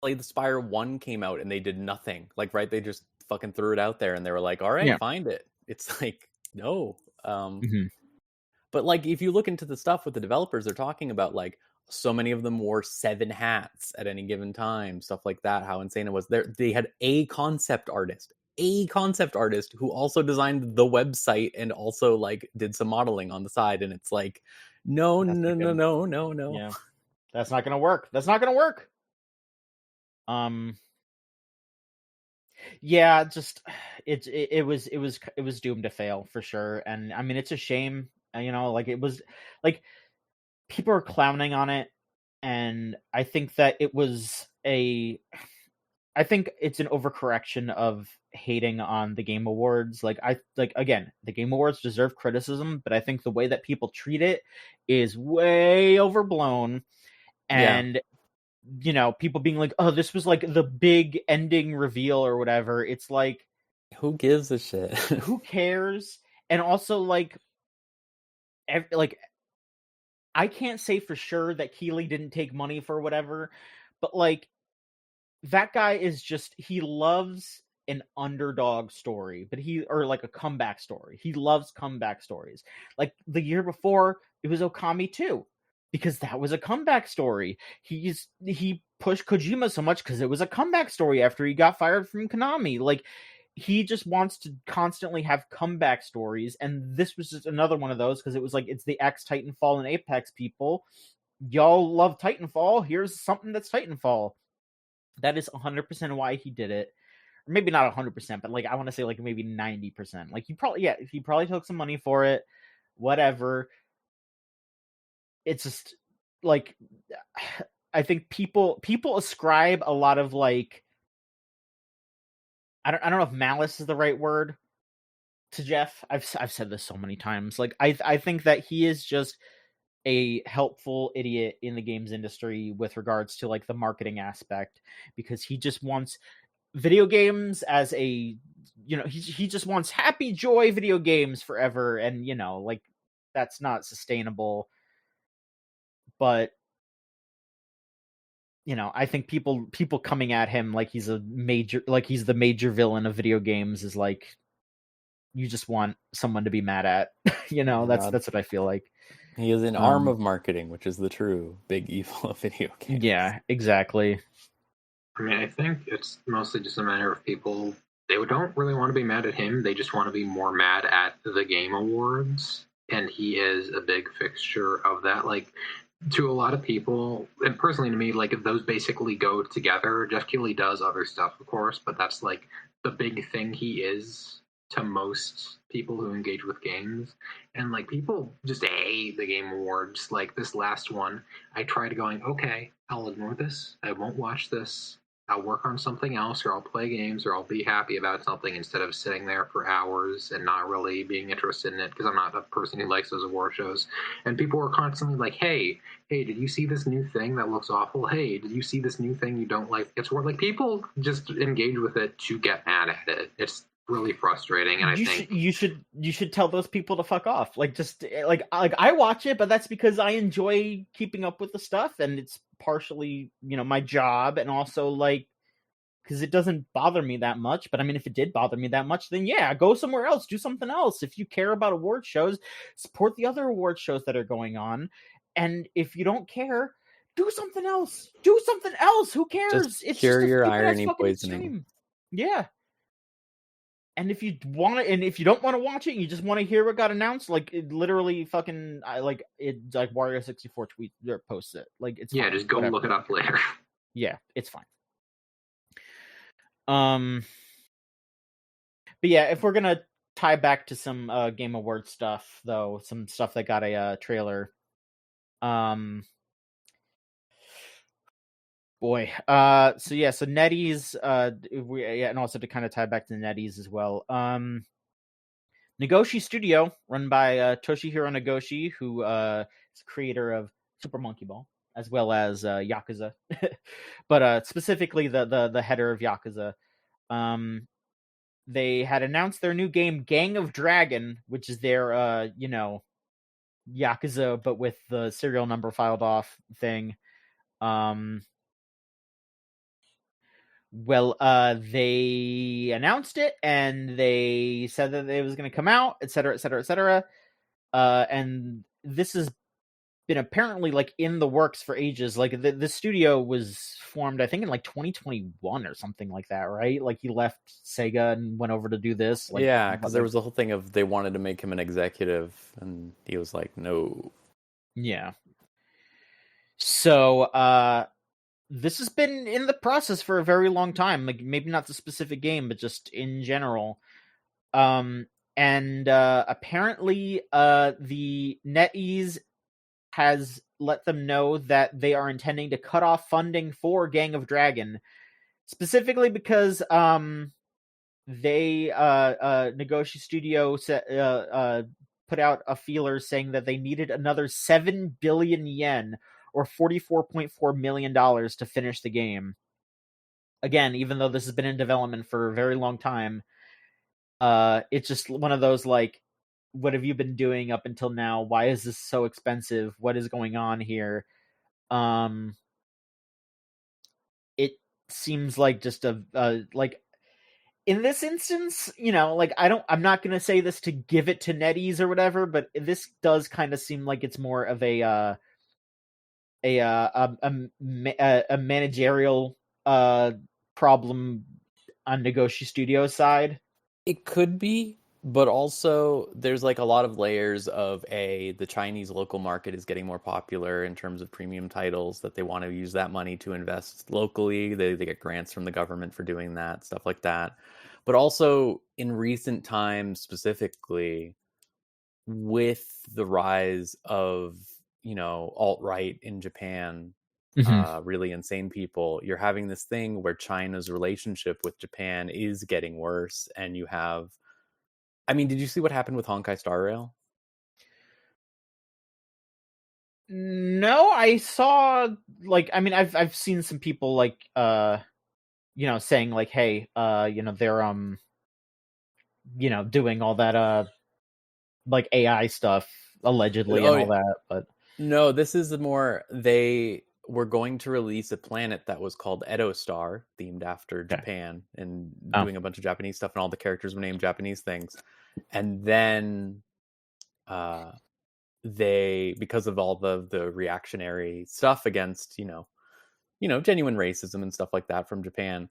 Play the Spire 1 came out and they did nothing. Like, right? They just fucking threw it out there and they were like, all right, find it. It's like, no. But like, if you look into the stuff with the developers, they're talking about like so many of them wore 7 hats at any given time, stuff like that, how insane it was. They had a concept artist who also designed the website and also like did some modeling on the side. And it's like, no. Yeah, that's not gonna work. Yeah, just it was doomed to fail for sure. And I mean, it's a shame, you know, like, it was like, people are clowning on it, and I think that I think it's an overcorrection of hating on the Game Awards. Like, again, the Game Awards deserve criticism, but I think the way that people treat it is way overblown. And you know, people being like, "Oh, this was like the big ending reveal or whatever." It's like, who gives a shit? Who cares? And also, like, I can't say for sure that Keighley didn't take money for whatever, but like, that guy is just, he loves an underdog story, or like a comeback story. He loves comeback stories. Like, the year before, it was Okami 2. Because that was a comeback story. He pushed Kojima so much because it was a comeback story after he got fired from Konami. Like, he just wants to constantly have comeback stories, and this was just another one of those, because it was like, it's the ex-Titanfall and Apex people. Y'all love Titanfall. Here's something that's Titanfall. That is 100% why he did it. Or maybe not 100%, but like, I want to say like maybe 90%. Like, he probably took some money for it. Whatever. It's just like, I think people ascribe a lot of like, I don't know if malice is the right word to Jeff. I've said this so many times. Like, I think that he is just a helpful idiot in the games industry with regards to like the marketing aspect, because he just wants video games as a, you know, he just wants happy joy video games forever, and you know, like, that's not sustainable. But, you know, I think people coming at him like he's the major villain of video games is like, you just want someone to be mad at. That's what I feel like. He is an arm of marketing, which is the true big evil of video games. Yeah, exactly. I mean, I think it's mostly just a matter of people, they don't really want to be mad at him. They just want to be more mad at the Game Awards. And he is a big fixture of that. Like, to a lot of people, and personally to me, like, if those basically go together, Jeff Keighley does other stuff, of course, but that's, like, the big thing he is to most people who engage with games. And, like, people just hate the Game Awards. Like, this last one, I tried going, okay, I'll ignore this. I won't watch this. I'll work on something else, or I'll play games, or I'll be happy about something instead of sitting there for hours and not really being interested in it, because I'm not a person who likes those award shows. And people were constantly like, hey, did you see this new thing that looks awful? Hey, did you see this new thing you don't like? It's where, like, people just engage with it to get mad at it. It's really frustrating, and I think you should tell those people to fuck off. Like, just like I watch it, but that's because I enjoy keeping up with the stuff, and it's partially my job, and also like because it doesn't bother me that much. But I mean, if it did bother me that much, then yeah, go somewhere else, do something else. If you care about award shows, support the other award shows that are going on. And if you don't care, do something else. Who cares? Just cure your irony poisoning. Extreme. Yeah. And if you want to, and if you don't want to watch it, you just want to hear what got announced. Like, it literally fucking, like Wario64 tweet or posts it. Like, it's yeah, fine, just go look it up later. Yeah, it's fine. But yeah, if we're gonna tie back to some Game Awards stuff, though, some stuff that got a trailer. Boy. So NetEase, and also to kind of tie back to the NetEase as well. Nagoshi Studio, run by Toshihiro Nagoshi, who is creator of Super Monkey Ball, as well as Yakuza, but specifically the header of Yakuza. They had announced their new game, Gang of Dragon, which is their Yakuza, but with the serial number filed off thing. They announced it, and they said that it was going to come out, etc., etc., etc. And this has been apparently like in the works for ages. Like the studio was formed, I think, in like 2021 or something like that, right? Like he left Sega and went over to do this. Like, yeah, because there was the whole thing of they wanted to make him an executive, and he was like, no. Yeah. So, this has been in the process for a very long time. Like, maybe not the specific game, but just in general. And apparently, the NetEase has let them know that they are intending to cut off funding for Gang of Dragon, specifically because Nagoshi Studio put out a feeler saying that they needed another 7 billion yen, or $44.4 million, to finish the game. Again, even though this has been in development for a very long time, it's just one of those, like, what have you been doing up until now? Why is this so expensive? What is going on here? It seems like just like, in this instance, like, I'm not going to say this to give it to NetEase or whatever, but this does kind of seem like it's more of a managerial problem on Nagoshi Studio's side. It could be, but also there's like a lot of layers of the Chinese local market is getting more popular in terms of premium titles, that they want to use that money to invest locally. They get grants from the government for doing that, stuff like that. But also in recent times, specifically with the rise of alt-right in Japan, really insane people, you're having this thing where China's relationship with Japan is getting worse, and you have, I mean, did you see what happened with Honkai Star Rail? No, I saw, like, I mean, I've seen some people, like, saying, like, hey, they're doing all that like AI stuff allegedly and all that, but no, this is more, they were going to release a planet that was called Edo Star, themed after Japan, and doing a bunch of Japanese stuff, and all the characters were named Japanese things. And then they, because of all the reactionary stuff against, genuine racism and stuff like that from Japan,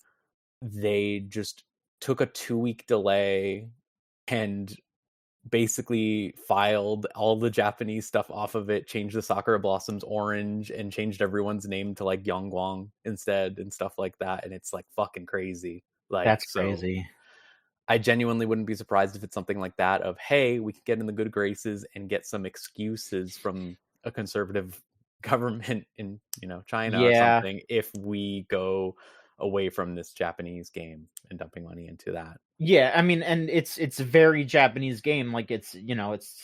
they just took a 2-week delay and basically filed all the Japanese stuff off of it, changed the Sakura Blossoms orange, and changed everyone's name to like Yongguang instead and stuff like that. And it's like fucking crazy. Like, That's so crazy. I genuinely wouldn't be surprised if it's something like that of, hey, we could get in the good graces and get some excuses from a conservative government in, China or Yeah. something if we go away from this Japanese game and dumping money into that. Yeah, I mean, and it's a very Japanese game. Like it's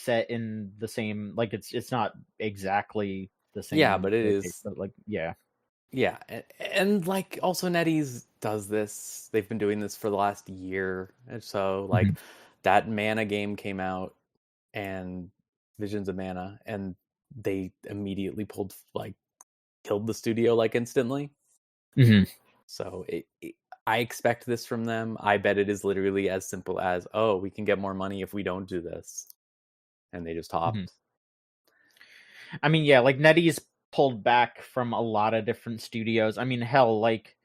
set in the same, like it's not exactly the same. Yeah, but it is. But like, yeah. Yeah, and like also NetEase does this. They've been doing this for the last year, and so like that Mana game came out, and Visions of Mana, and they immediately killed the studio like instantly. So I expect this from them. I bet it is literally as simple as, oh, we can get more money if we don't do this, and they just hopped. I mean, yeah, like NetEase pulled back from a lot of different studios. I mean, hell, like,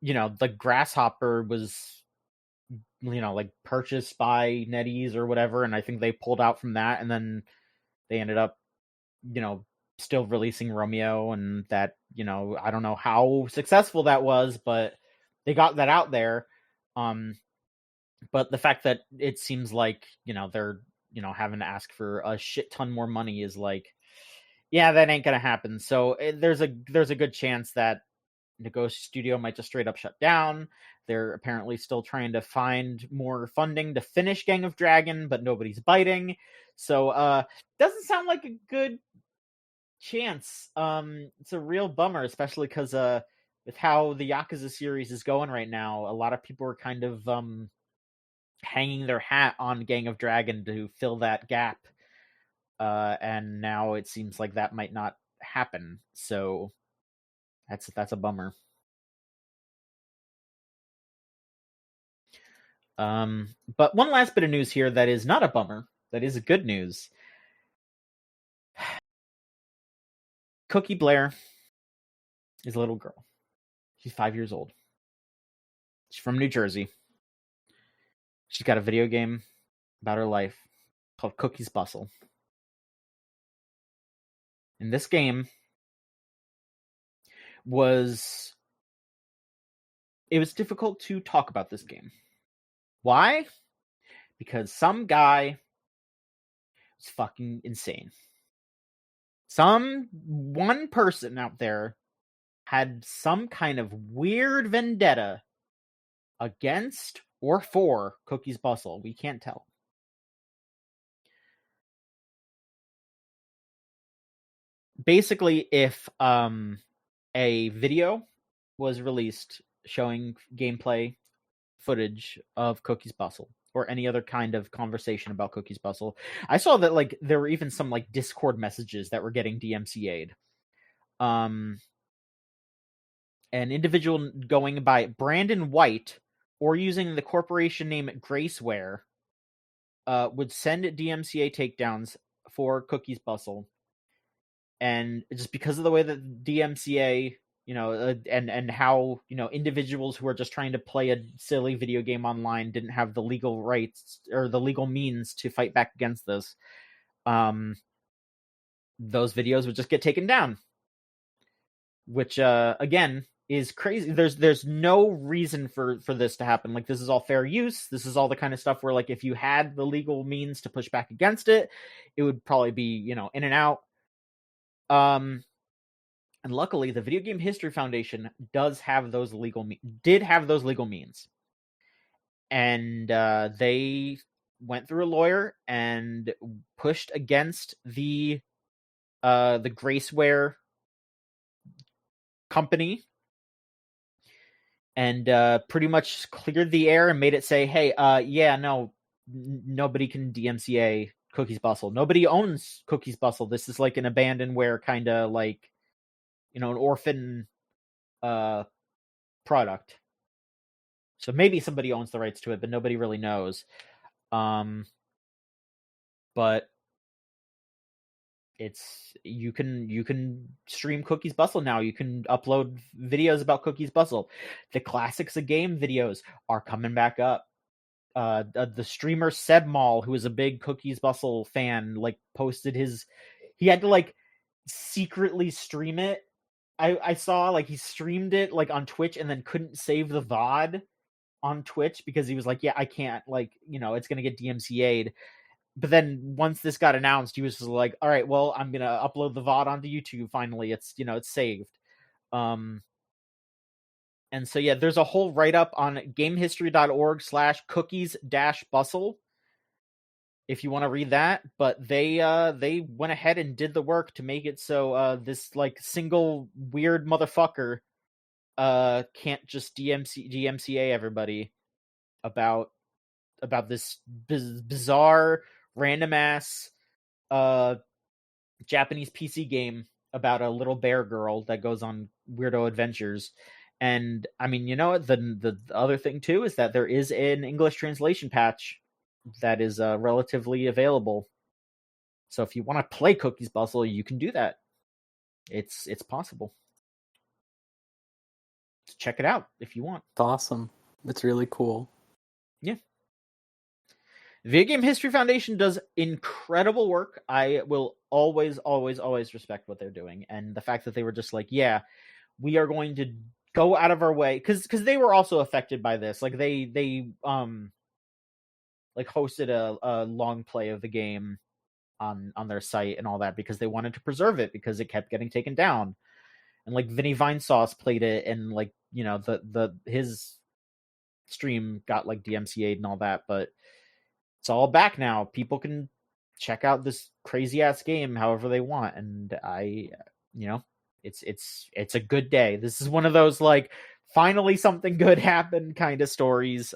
the Grasshopper was, like purchased by NetEase or whatever, and I think they pulled out from that, and then they ended up, still releasing Romeo, and that, I don't know how successful that was, but they got that out there. But the fact that it seems like, they're, having to ask for a shit ton more money is like, yeah, that ain't gonna happen. So there's a good chance that the Ghost Studio might just straight up shut down. They're apparently still trying to find more funding to finish Gang of Dragon, but nobody's biting. So doesn't sound like a good chance. It's a real bummer, especially because with how the Yakuza series is going right now, a lot of people are kind of hanging their hat on Gang of Dragon to fill that gap. And now it seems like that might not happen. So that's a bummer. But one last bit of news here that is not a bummer, that is good news. Cookie Blair is a little girl. She's 5 years old. She's from New Jersey. She's got a video game about her life called Cookie's Bustle. And this game was difficult to talk about this game. Why? Because some guy was fucking insane. One person out there had some kind of weird vendetta against or for Cookie's Bustle. We can't tell. Basically, if a video was released showing gameplay footage of Cookie's Bustle or any other kind of conversation about Cookie's Bustle, I saw that like there were even some like Discord messages that were getting DMCA'd. An individual going by Brandon White or using the corporation name Graceware would send DMCA takedowns for Cookie's Bustle. And just because of the way that DMCA, and how, individuals who are just trying to play a silly video game online didn't have the legal rights or the legal means to fight back against this, those videos would just get taken down. Which, again, is crazy. There's no reason for this to happen. Like, this is all fair use. This is all the kind of stuff where, like, if you had the legal means to push back against it, it would probably be, in and out. And luckily, the Video Game History Foundation did have those legal means, and they went through a lawyer and pushed against the Graceware company, and pretty much cleared the air and made it say, "Hey, nobody can DMCA Cookie's Bustle. Nobody owns Cookie's Bustle. This is like an abandonware kind of like, an orphan product. So maybe somebody owns the rights to it, but nobody really knows." But you can stream Cookies Bustle now. You can upload videos about Cookies Bustle. The classics of game videos are coming back up. The streamer Seb Mall, who is a big Cookies Bustle fan, like posted he had to like secretly stream it. I saw like he streamed it like on Twitch and then couldn't save the VOD on Twitch because he was like, yeah, I can't, like, it's gonna get DMCA'd. But then once this got announced, he was just like, all right, well, I'm gonna upload the VOD onto YouTube finally. It's it's saved. And so yeah, there's a whole write-up on gamehistory.org/cookies-bustle if you want to read that. But they went ahead and did the work to make it so this like single weird motherfucker can't just DMCA everybody about this bizarre random ass Japanese PC game about a little bear girl that goes on weirdo adventures. And I mean, the other thing too is that there is an English translation patch that is relatively available. So if you want to play Cookies Bustle, you can do that. It's possible. So check it out if you want. It's awesome. It's really cool. Yeah. Video Game History Foundation does incredible work. I will always, always, always respect what they're doing. And the fact that they were just like, yeah, we are going to go out of our way. Because they were also affected by this. Like, they hosted a long play of the game on their site and all that because they wanted to preserve it because it kept getting taken down. And, like, Vinny Vinesauce played it and, like, his stream got, like, DMCA'd and all that. But it's all back now. People can check out this crazy ass game however they want, and it's a good day. This is one of those like finally something good happened kind of stories.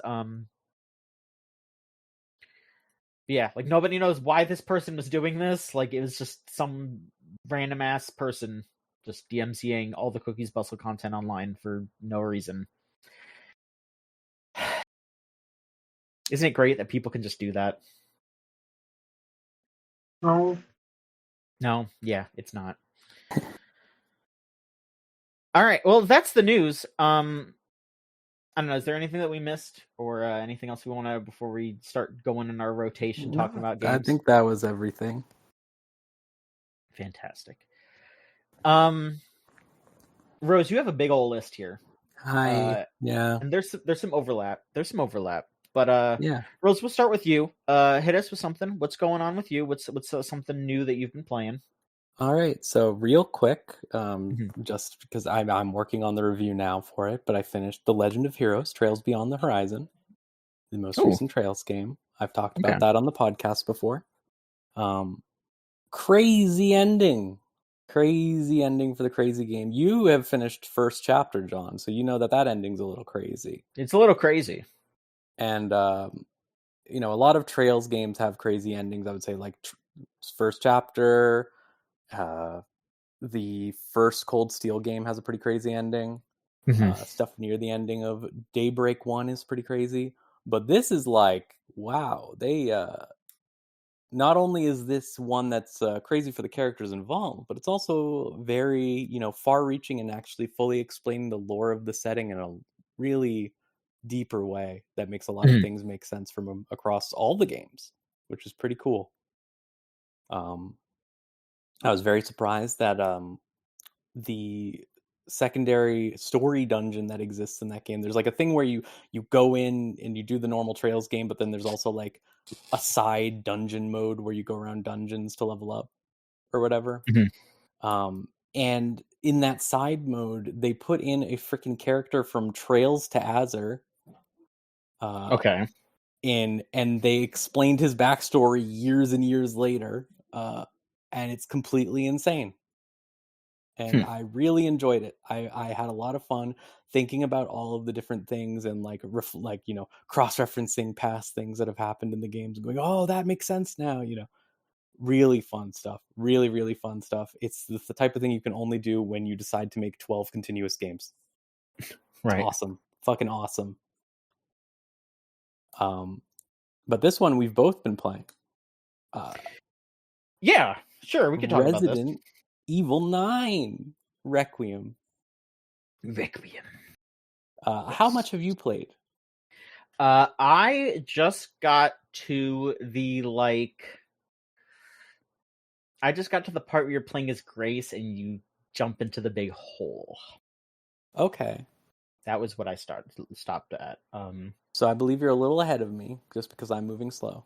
Yeah, like nobody knows why this person was doing this. Like it was just some random ass person just DMCAing all the Cookies Bustle content online for no reason. Isn't it great that people can just do that? No. No, yeah, it's not. All right, well, that's the news. I don't know, is there anything that we missed or anything else we want to before we start going in our rotation talking about games? I think that was everything. Fantastic. Rose, you have a big old list here. Hi. Yeah. And there's some overlap. But yeah, Rose, we'll start with you. Hit us with something. What's going on with you? What's something new that you've been playing? All right. So real quick, just because I'm working on the review now for it, but I finished The Legend of Heroes: Trails Beyond the Horizon, the most recent Trails game. I've talked about that on the podcast before. Crazy ending for the crazy game. You have finished first chapter, John, so you know that ending's a little crazy. It's a little crazy. And, a lot of Trails games have crazy endings. I would say, like, first chapter, the first Cold Steel game has a pretty crazy ending. Stuff near the ending of Daybreak 1 is pretty crazy. But this is like, wow, they... not only is this one that's crazy for the characters involved, but it's also very, far-reaching and actually fully explaining the lore of the setting in a really deeper way that makes a lot of things make sense from across all the games, which is pretty cool. I was very surprised that the secondary story dungeon that exists in that game, there's like a thing where you go in and you do the normal Trails game, but then there's also like a side dungeon mode where you go around dungeons to level up or whatever. And in that side mode, they put in a freaking character from Trails to Azure. And they explained his backstory years and years later, and it's completely insane. And I really enjoyed it. I had a lot of fun thinking about all of the different things and cross-referencing past things that have happened in the games and going, oh, that makes sense now. Really fun stuff. Really, really fun stuff. It's the type of thing you can only do when you decide to make 12 continuous games. Right. It's awesome. Fucking awesome. But this one we've both been playing. Yeah, sure, we can talk about this. Resident Evil 9 Requiem. Requiem. How much have you played? I just got to the part where you're playing as Grace and you jump into the big hole. Okay. That was what I stopped at. So I believe you're a little ahead of me, just because I'm moving slow.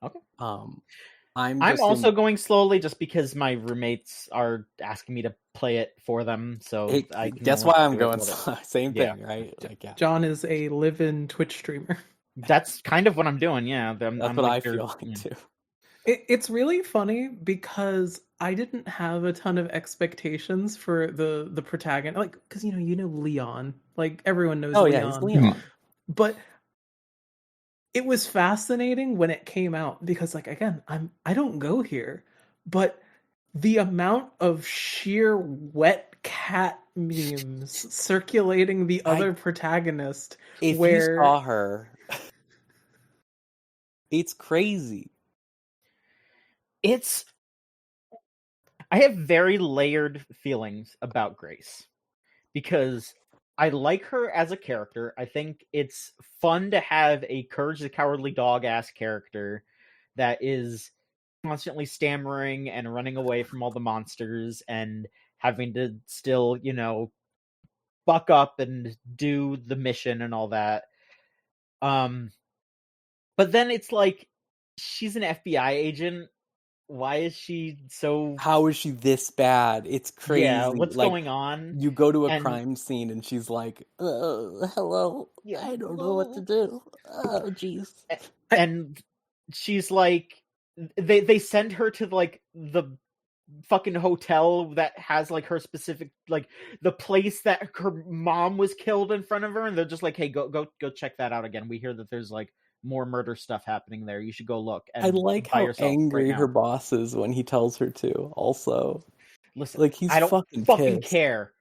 Okay. I'm also going slowly, just because my roommates are asking me to play it for them. So I can guess why I'm going slow. Same thing, right? Like, yeah. John is a live-in Twitch streamer. That's kind of what I'm doing. Yeah, that's what I feel like too. It's really funny because I didn't have a ton of expectations for the protagonist, like, because you know Leon, like everyone knows. Leon. Yeah, he's Leon. But it was fascinating when it came out because, like, again, I don't go here, but the amount of sheer wet cat memes circulating the other protagonist. If you saw her, it's crazy. I have very layered feelings about Grace because I like her as a character. I think it's fun to have a Courage the Cowardly Dog ass character that is constantly stammering and running away from all the monsters and having to still, buck up and do the mission and all that. But then it's like, she's an FBI agent. Why is she so... How is she this bad? It's crazy. Yeah, what's going on? You go to a crime scene and she's like, hello, I don't know what to do. Oh, jeez. And she's like... They send her to, like, the fucking hotel that has, like, her specific... Like, the place that her mom was killed in front of her, and they're just like, hey, go check that out again. We hear that there's, like, more murder stuff happening there. You should go look. And I like how angry her boss is when he tells her to. Also, listen, like, he's I don't fucking care.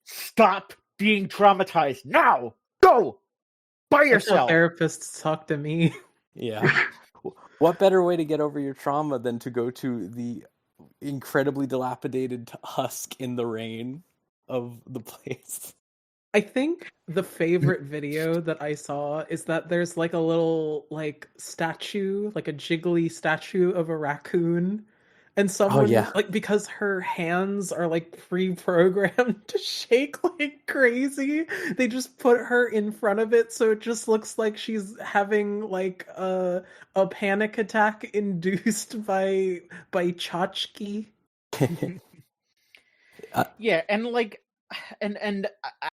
Stop being traumatized now. Go by yourself. Therapists talk to me. Yeah. What better way to get over your trauma than to go to the incredibly dilapidated husk in the rain of the place? I think the favorite video that I saw is that there's like a little like statue, like a jiggly statue of a raccoon. And someone, like, because her hands are like pre-programmed to shake like crazy, they just put her in front of it so it just looks like she's having like a panic attack induced by tchotchke. Yeah, and like, and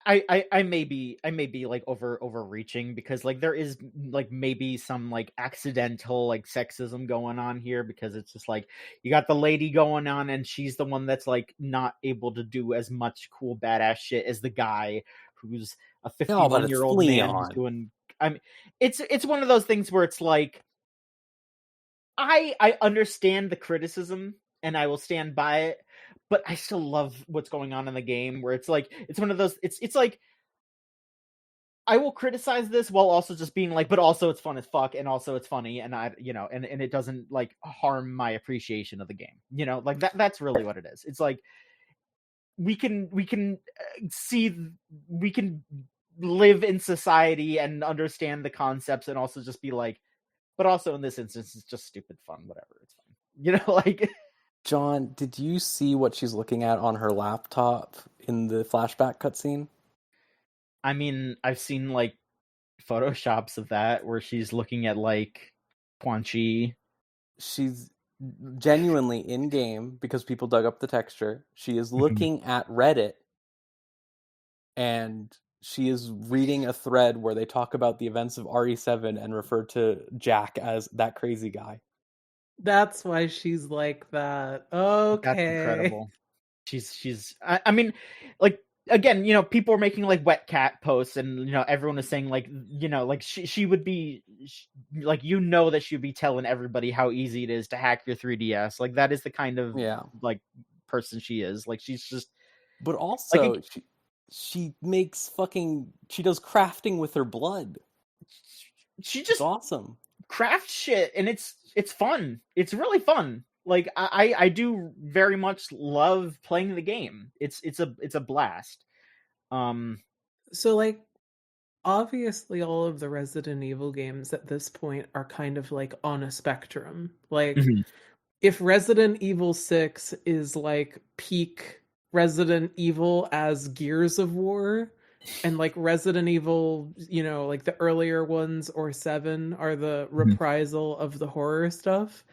I may be like overreaching because like there is like maybe some like accidental like sexism going on here, because it's just like you got the lady going on and she's the one that's like not able to do as much cool badass shit as the guy who's a 51-year-old man who's doing. I mean, it's one of those things where it's like I understand the criticism and I will stand by it, but I still love what's going on in the game, where it's like, it's one of those, it's like, I will criticize this while also just being like, but also it's fun as fuck, and also it's funny, and I, and it doesn't like harm my appreciation of the game, like that's really what it is. It's like, we can live in society and understand the concepts and also just be like, but also in this instance, it's just stupid fun, whatever, it's fun, like... John, did you see what she's looking at on her laptop in the flashback cutscene? I mean, I've seen like photoshops of that where she's looking at like Quan Chi. She's genuinely in game, because people dug up the texture. She is looking at Reddit, and she is reading a thread where they talk about the events of RE7 and refer to Jack as that crazy guy. That's why she's like that. Okay. That's incredible. She's I mean, like, again, people are making like wet cat posts, and everyone is saying like, like she would be like, that she would be telling everybody how easy it is to hack your 3DS. Like, that is the kind of like person she is. Like, she's just... But also, like, she makes she does crafting with her blood. she It's just awesome. crafts shit, and it's fun. It's really fun. Like I do very much love playing the game. It's a blast. So, like, obviously, all of the Resident Evil games at this point are kind of like on a spectrum. Like, if Resident Evil 6 is like peak Resident Evil as Gears of War, and like Resident Evil, like the earlier ones or 7 are the reprisal of the horror stuff.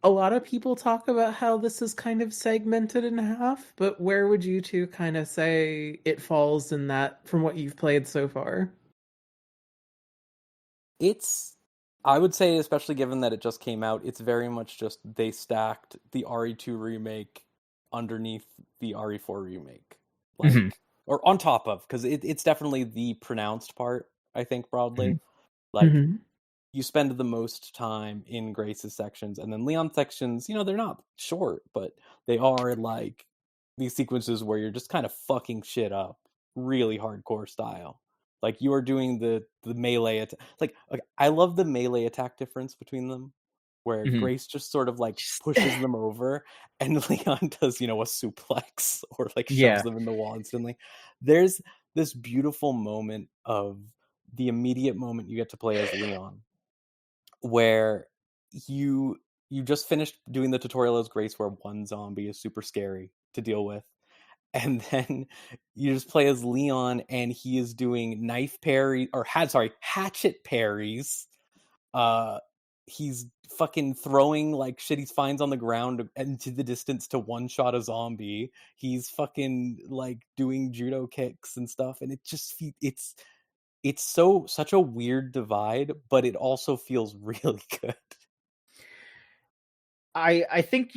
A lot of people talk about how this is kind of segmented in half, but where would you two kind of say it falls in that from what you've played so far? I would say, especially given that it just came out, it's very much just they stacked the RE2 remake underneath the RE4 remake. Like, or on top of, because it's definitely the pronounced part, I think, broadly. Like, you spend the most time in Grace's sections, and then Leon's sections, they're not short, but they are like these sequences where you're just kind of fucking shit up really hardcore style. Like, you are doing the melee attack. Like, I love the melee attack difference between them, where Grace just sort of like pushes them over, and Leon does, a suplex or like shoves them in the wall instantly. There's this beautiful moment of the immediate moment you get to play as Leon, where you just finished doing the tutorial as Grace, where one zombie is super scary to deal with. And then you just play as Leon, and he is doing hatchet parries. He's fucking throwing like shit he finds on the ground into the distance to one-shot a zombie. He's fucking like doing judo kicks and stuff, and it's such a weird divide, but it also feels really good. I think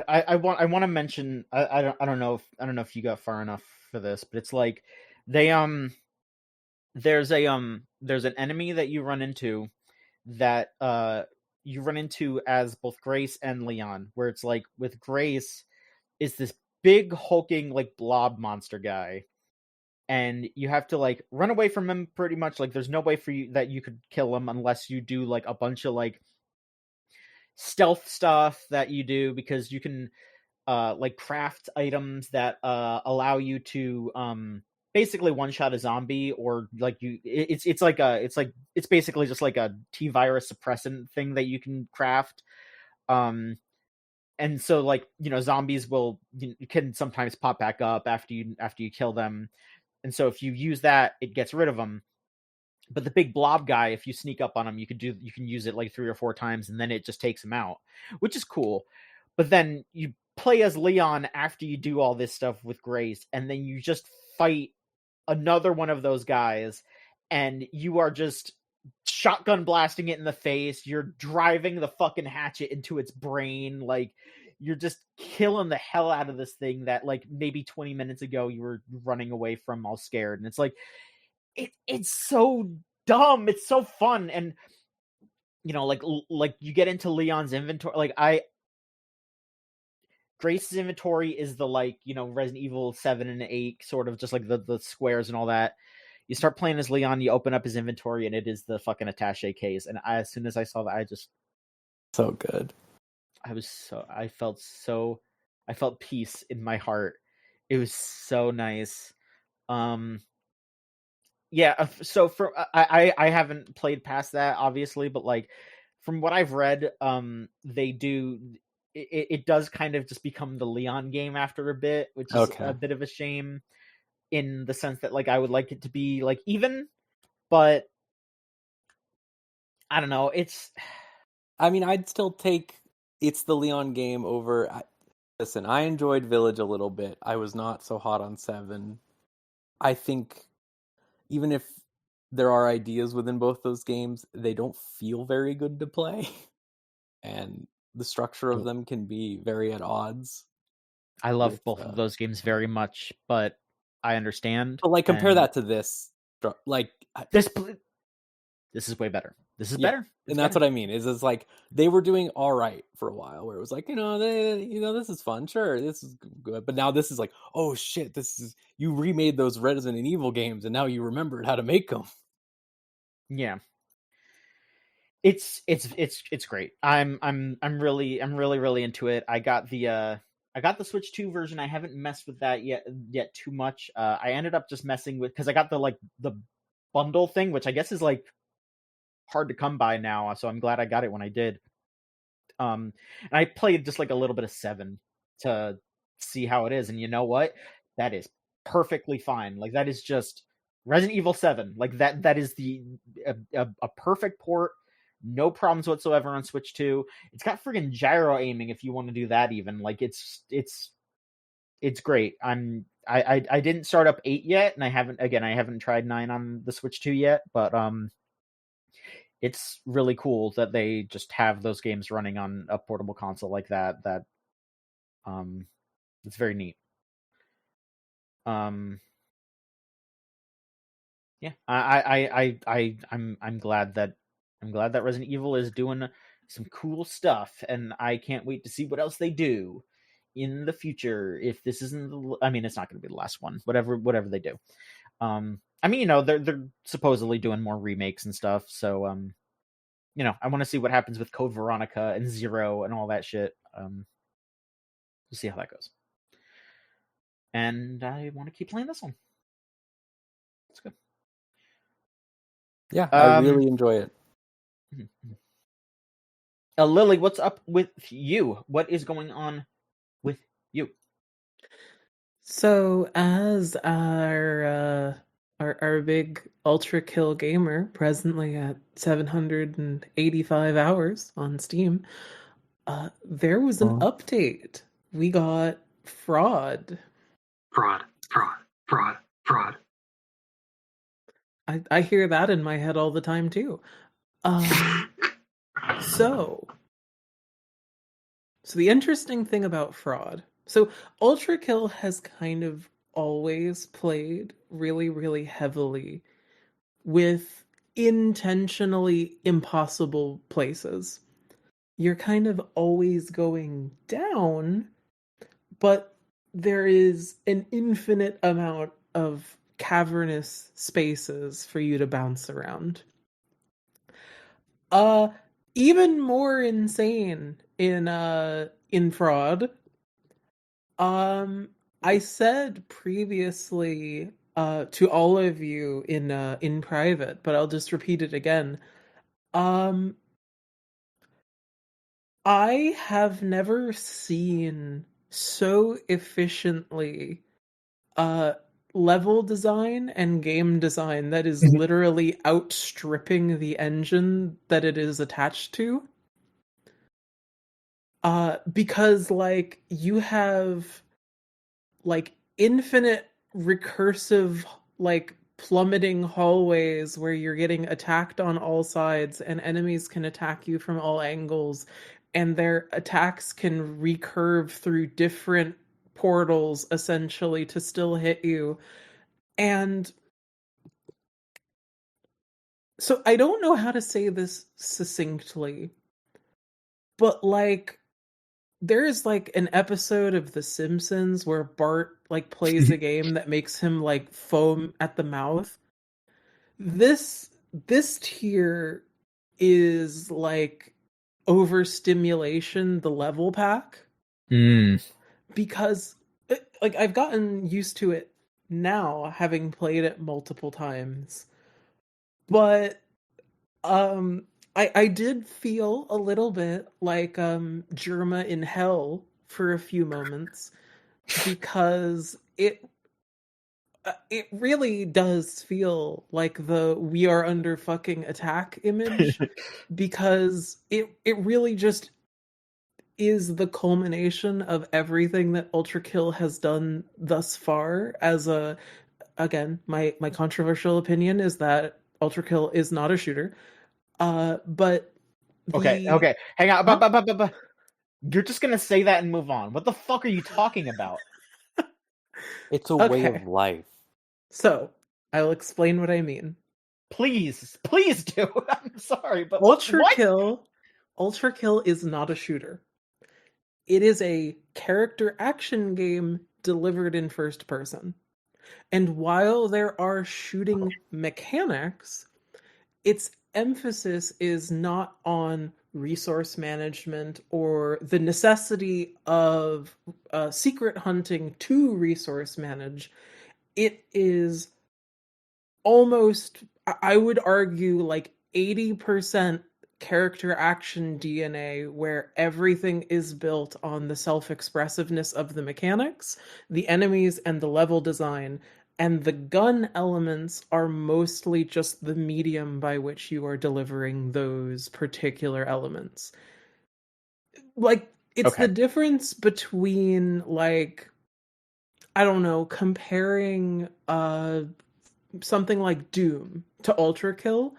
I want to mention, I don't know if you got far enough for this, but it's like they there's an enemy that you run into that you run into as both Grace and Leon, where it's like with Grace is this big hulking like blob monster guy, and you have to like run away from him pretty much. Like, there's no way for you that you could kill him unless you do like a bunch of like stealth stuff that you do, because you can like craft items that allow you to basically one shot a zombie, or like it's basically just like a T-virus suppressant thing that you can craft. And so like, zombies can sometimes pop back up after you kill them, and so if you use that, it gets rid of them. But the big blob guy, if you sneak up on him, you can use it like 3 or 4 times, and then it just takes him out, which is cool. But then you play as Leon after you do all this stuff with Grace, and then you just fight another one of those guys, and you are just shotgun blasting it in the face. You're driving the fucking hatchet into its brain. Like, you're just killing the hell out of this thing that like maybe 20 minutes ago you were running away from all scared. And it's like, it's so dumb. It's so fun. And like you get into Leon's inventory. Like, Grace's inventory is the like, Resident Evil 7 and 8 sort of just like the squares and all that. You start playing as Leon, you open up his inventory, and it is the fucking attaché case. And as soon as I saw that, so good. I felt peace in my heart. It was so nice. Yeah, so I haven't played past that, obviously, but like from what I've read, it does kind of just become the Leon game after a bit, which is a bit of a shame, in the sense that like I would like it to be like even, but I don't know. I'd still take it's the Leon game over. Listen, I enjoyed Village a little bit. I was not so hot on 7. I think even if there are ideas within both those games, they don't feel very good to play. And the structure of them can be very at odds. I love both of those games very much, but I understand. But like, compare that to this. Like, this is way better. This is better. And that's what I mean. Is like they were doing all right for a while, where it was like, this is fun, sure, this is good. But now this is like, oh shit, you remade those Resident Evil games, and now you remembered how to make them. Yeah, It's great. I'm really into it. I got the Switch 2 version. I haven't messed with that yet too much. I ended up just messing with, because I got the bundle thing, which I guess is like hard to come by now, so I'm glad I got it when I did. And I played just like a little bit of 7 to see how it is, and you know what? That is perfectly fine. Like, that is just Resident Evil 7. Like, that is a perfect port. No problems whatsoever on Switch 2. It's got friggin' gyro aiming if you want to do that even. Like, it's great. I didn't start up 8 yet, and I haven't tried 9 on the Switch 2 yet, but it's really cool that they just have those games running on a portable console like that. It's very neat. Yeah, I'm glad that Resident Evil is doing some cool stuff, and I can't wait to see what else they do in the future. If this isn't, I mean, it's not going to be the last one. Whatever they do. I mean, they're supposedly doing more remakes and stuff, so I want to see what happens with Code Veronica and Zero and all that shit. We'll see how that goes. And I want to keep playing this one. It's good. Yeah, I really enjoy it. Lily, what's up with you? What is going on with you? So, as our big ULTRAKILL gamer, presently at 785 hours on Steam, there was an update. We got fraud. Fraud. I hear that in my head all the time too. So the interesting thing about fraud. So ULTRAKILL has kind of always played really, really heavily with intentionally impossible places. You're kind of always going down, but there is an infinite amount of cavernous spaces for you to bounce around. Even more insane in fraud. I said previously to all of you in private, but I'll just repeat it again. I have never seen so efficiently level design and game design that is literally outstripping the engine that it is attached to. Because like you have like infinite recursive like plummeting hallways where you're getting attacked on all sides and enemies can attack you from all angles, and their attacks can recurve through different portals essentially to still hit you. And so I don't know how to say this succinctly, but like there's like an episode of The Simpsons where Bart like plays a game that makes him like foam at the mouth. This tier is like overstimulation, the level pack. Because like I've gotten used to it now, having played it multiple times. But I did feel a little bit like Germa in Hell for a few moments, because it really does feel like the "we are under fucking attack" image, because it really just is the culmination of everything that ULTRAKILL has done thus far. As again, my controversial opinion is that ULTRAKILL is not a shooter. But okay, hang on. You're just gonna say that and move on. What the fuck are you talking about? It's a way of life. So I'll explain what I mean. Please do. I'm sorry, but ULTRAKILL is not a shooter. It is a character action game delivered in first person. And while there are shooting mechanics, it's emphasis is not on resource management or the necessity of secret hunting to resource manage. It is almost, I would argue, like 80% character action DNA, where everything is built on the self-expressiveness of the mechanics, the enemies, and the level design. And the gun elements are mostly just the medium by which you are delivering those particular elements. Like, it's Okay. the difference between, like, I don't know, comparing something like Doom to ULTRAKILL.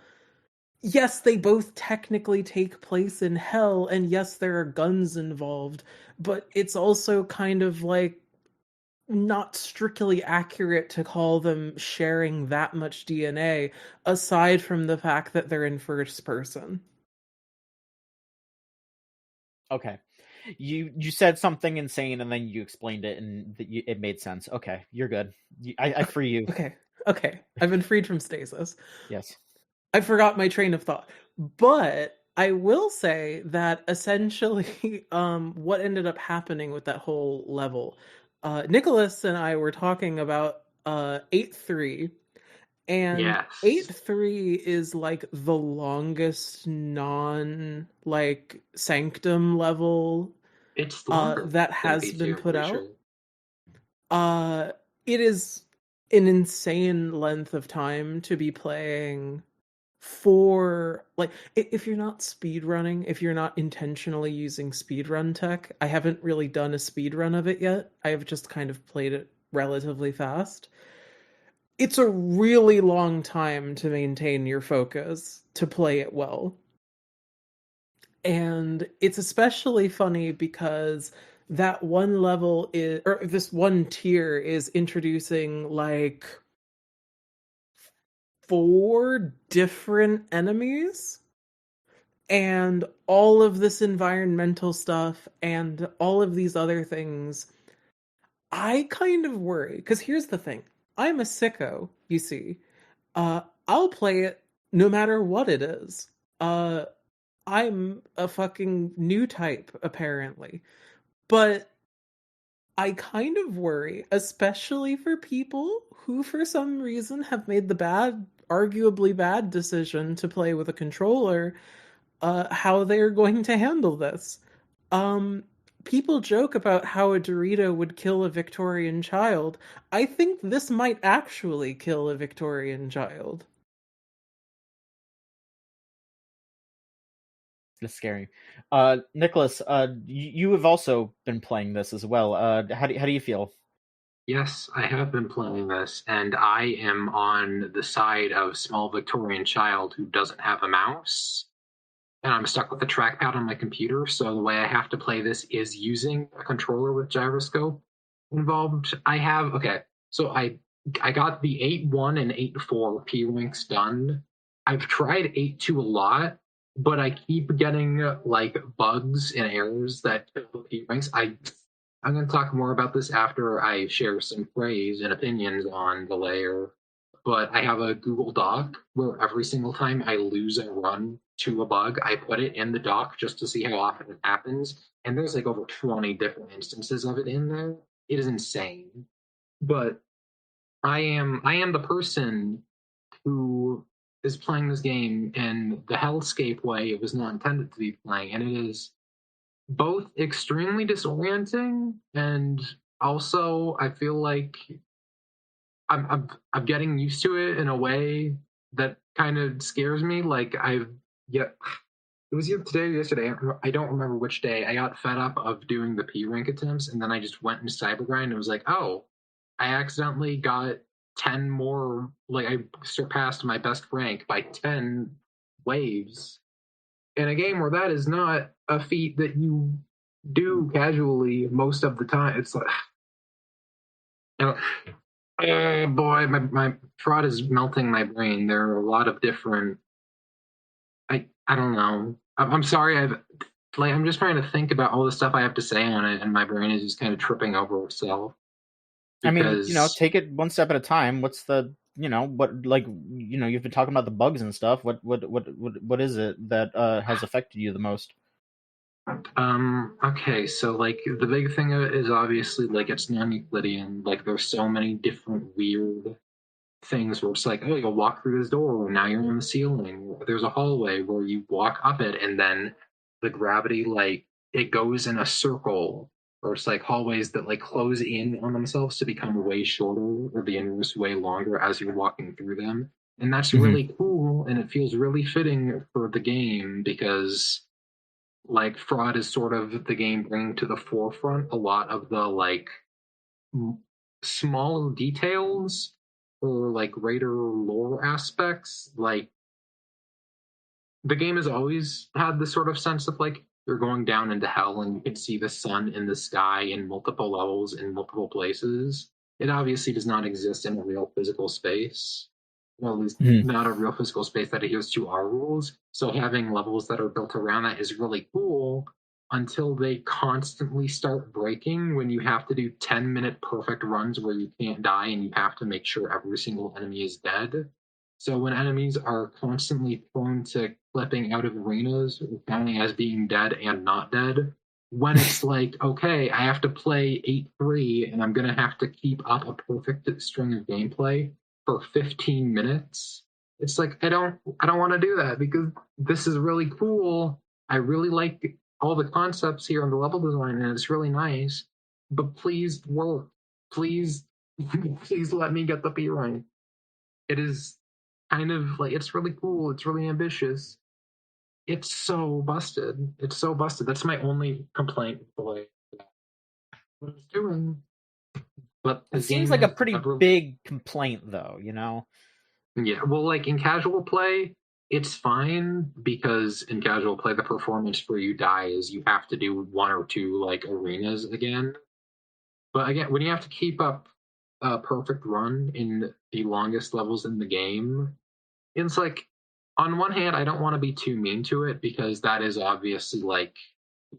Yes, they both technically take place in hell, and yes, there are guns involved, but it's also kind of like not strictly accurate to call them sharing that much DNA, aside from the fact that they're in first person. Okay. You said something insane and then you explained it and it made sense. Okay, you're good. I free you. Okay. I've been freed from stasis. Yes. I forgot my train of thought. But I will say that essentially what ended up happening with that whole level, Nikolas and I were talking about 8-3, and Yes. 8-3 is like the longest like sanctum level It's longer that than has P2, been I'm put pretty out. sure. It is an insane length of time to be playing for, like, if you're not speedrunning, if you're not intentionally using speedrun tech. I haven't really done a speedrun of it yet. I have just kind of played it relatively fast. It's a really long time to maintain your focus, to play it well. And it's especially funny because that one level is, or this one tier is introducing like 4 different enemies, and all of this environmental stuff and all of these other things. I kind of worry, because here's the thing. I'm a sicko, you see. I'll play it no matter what it is. I'm a fucking new type, apparently. But I kind of worry, especially for people who for some reason have made the arguably bad decision to play with a controller, how they're going to handle this. People joke about how a Dorito would kill a Victorian child. I think this might actually kill a Victorian child. It's scary. Nikolas, you have also been playing this as well. How do you feel? Yes, I have been playing this, and I am on the side of small Victorian child who doesn't have a mouse. And I'm stuck with the trackpad on my computer, so the way I have to play this is using a controller with gyroscope involved. So I got the 8-1 and 8-4 P ranks done. I've tried 8-2 a lot, but I keep getting like bugs and errors that kill the P ranks. I'm going to talk more about this after I share some praise and opinions on the layer. But I have a Google Doc where every single time I lose a run to a bug, I put it in the doc just to see how often it happens. And there's like over 20 different instances of it in there. It is insane. But I am the person who is playing this game in the hellscape way it was not intended to be playing, and it is both extremely disorienting and also I feel like I'm getting used to it in a way that kind of scares me. Like it was either today or yesterday. I don't remember which day. I got fed up of doing the P rank attempts, and then I just went into Cybergrind and was like, oh, I accidentally got 10 more. Like I surpassed my best rank by 10 waves in a game where that is not a feat that you do casually most of the time. It's like, boy, my fraud is melting my brain. There are a lot of different. I don't know. I'm sorry. I'm just trying to think about all the stuff I have to say on it, and my brain is just kind of tripping over itself. I mean, take it one step at a time. What's the you've been talking about the bugs and stuff. What is it that has affected you the most? Okay, so like the big thing of it is obviously like it's non-Euclidean. Like there's so many different weird things where it's like, oh, you'll walk through this door, now you're on the ceiling. There's a hallway where you walk up it, and then the gravity, like, it goes in a circle, or it's like hallways that like close in on themselves to become way shorter, or the inverse way longer as you're walking through them. And that's really cool, and it feels really fitting for the game because like fraud is sort of the game bringing to the forefront a lot of the like smaller details or like greater lore aspects. Like the game has always had this sort of sense of like you're going down into hell and you can see the sun in the sky in multiple levels in multiple places. It obviously does not exist in a real physical space. Well, at least not a real physical space that adheres to our rules. So having levels that are built around that is really cool until they constantly start breaking when you have to do 10-minute perfect runs where you can't die and you have to make sure every single enemy is dead. So when enemies are constantly prone to flipping out of arenas, counting as being dead and not dead, when it's like, okay, I have to play 8-3 and I'm going to have to keep up a perfect string of gameplay for 15 minutes, it's like I don't want to do that because this is really cool. I really like all the concepts here on the level design and it's really nice, but please work. Please let me get the P rank. It is kind of like, it's really cool, it's really ambitious. It's so busted. That's my only complaint with what it's doing. But it seems like a pretty big complaint, though, Yeah, well, like in casual play, it's fine because in casual play, the performance for you die is you have to do 1 or 2 like arenas again. But again, when you have to keep up a perfect run in the longest levels in the game, it's like, on one hand, I don't want to be too mean to it because that is obviously like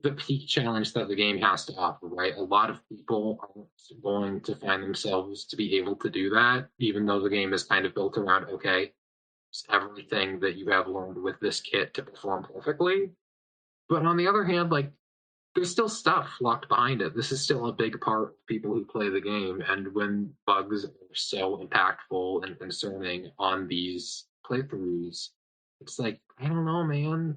the peak challenge that the game has to offer, right? A lot of people aren't going to find themselves to be able to do that, even though the game is kind of built around, okay, it's everything that you have learned with this kit to perform perfectly. But on the other hand, like, there's still stuff locked behind it. This is still a big part of people who play the game, and when bugs are so impactful and concerning on these playthroughs, it's like, I don't know, man.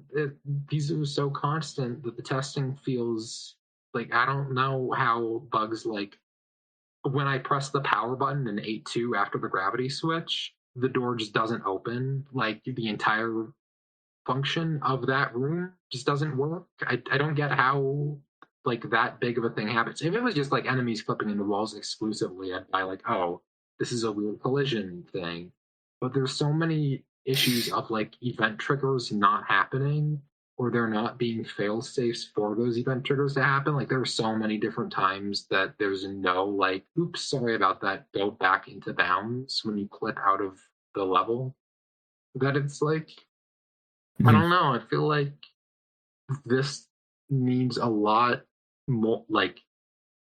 These are so constant that the testing feels like, I don't know how bugs, like, when I press the power button in 8.2 after the gravity switch, the door just doesn't open. Like, the entire function of that room just doesn't work. I don't get how like that big of a thing happens. If it was just like enemies flipping into walls exclusively, I'd be like, oh, this is a weird collision thing. But there's so many issues of like event triggers not happening, or there not being fail safes for those event triggers to happen. Like there are so many different times that there's no like, oops, sorry about that, go back into bounds when you clip out of the level. That it's like, I don't know. I feel like this needs a lot more, like,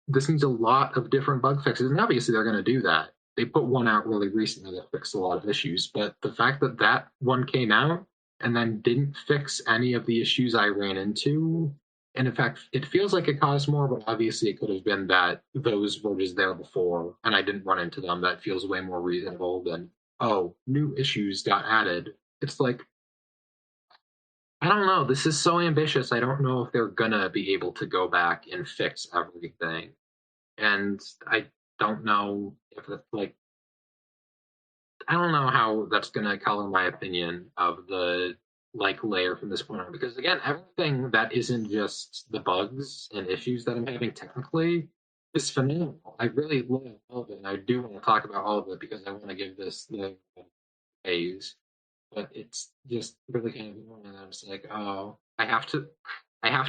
this needs a lot of different bug fixes. And obviously they're going to do that. They put one out really recently that fixed a lot of issues. But the fact that that one came out and then didn't fix any of the issues I ran into, and in fact, it feels like it caused more, but obviously it could have been that those were just there before and I didn't run into them. That feels way more reasonable than, oh, new issues got added. It's like, I don't know. This is so ambitious. I don't know if they're gonna be able to go back and fix everything. And I don't know if it's like, I don't know how that's gonna color my opinion of the like layer from this point on. Because again, everything that isn't just the bugs and issues that I'm having technically is phenomenal. I really love all of it, and I do want to talk about all of it because I want to give this the A's. But it's just really kind of annoying. And I was like, oh, I have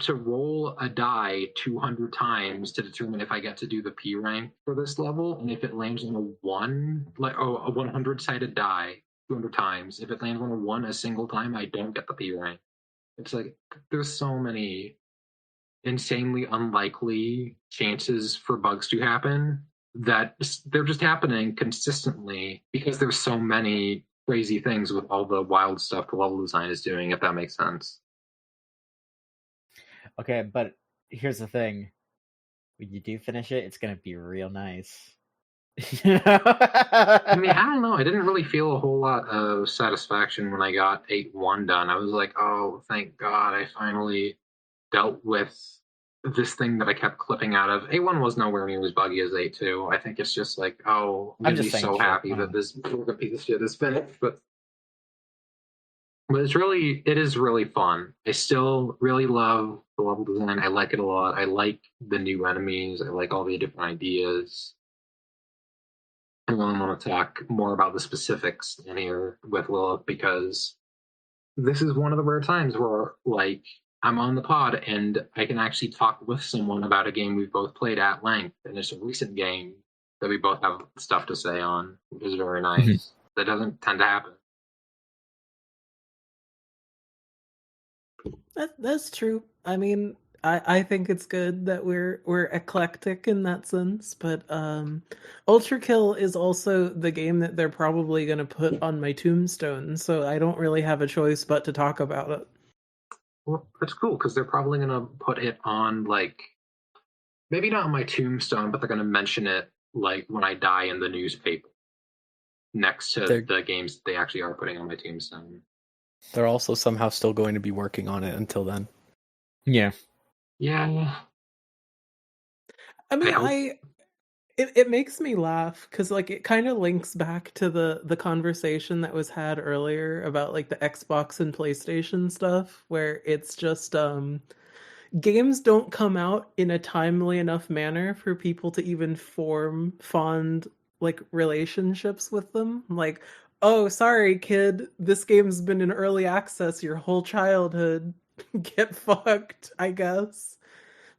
to roll a die 200 times to determine if I get to do the P rank for this level, and if it lands on a 1, like a 100-sided die 200 times, if it lands on a 1 a single time, I don't get the P rank. It's like there's so many insanely unlikely chances for bugs to happen that they're just happening consistently because there's so many crazy things with all the wild stuff the level design is doing, if that makes sense. Okay, but here's the thing. When you do finish it, it's going to be real nice. I mean, I don't know. I didn't really feel a whole lot of satisfaction when I got 8-1 done. I was like, oh, thank God I finally dealt with this thing that I kept clipping out of. 8-1 was nowhere near as buggy as 8-2. I think it's just like, oh, I'm just be saying so shit. happy that this piece of shit is finished. But it is really fun. I still really love the level design. I like it a lot. I like the new enemies. I like all the different ideas. I want to talk more about the specifics in here with Lilith because this is one of the rare times where, like, I'm on the pod and I can actually talk with someone about a game we've both played at length, and it's a recent game that we both have stuff to say on, which is very nice. That doesn't tend to happen. That's true. I mean, I think it's good that we're eclectic in that sense, but ULTRAKILL is also the game that they're probably going to put on my tombstone, so I don't really have a choice but to talk about it. Well, that's cool because they're probably going to put it on, like, maybe not on my tombstone, but they're going to mention it like when I die in the newspaper next to the games they actually are putting on my tombstone. They're also somehow still going to be working on it until then. Yeah. Yeah. I mean, it makes me laugh because, like, it kind of links back to the conversation that was had earlier about, like, the Xbox and PlayStation stuff, where it's just games don't come out in a timely enough manner for people to even form fond, like, relationships with them. Like, oh, sorry, kid, this game's been in early access your whole childhood. Get fucked, I guess.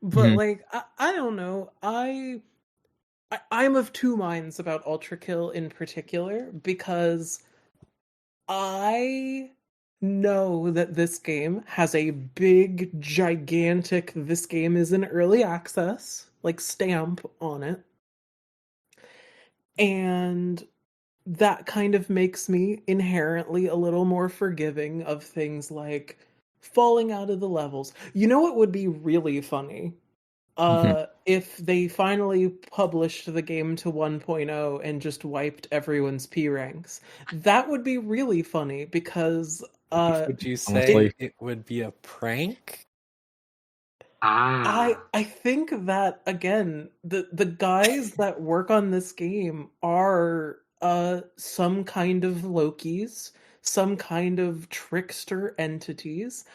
But like, I don't know. I'm of two minds about ULTRAKILL in particular because I know that this game has a big, gigantic, this game is in early access, like, stamp on it. And that kind of makes me inherently a little more forgiving of things like falling out of the levels. You know what would be really funny? If they finally published the game to 1.0 and just wiped everyone's P ranks. That would be really funny because would you say it would be a prank? I think that, again, the guys that work on this game are some kind of Lokis, some kind of trickster entities.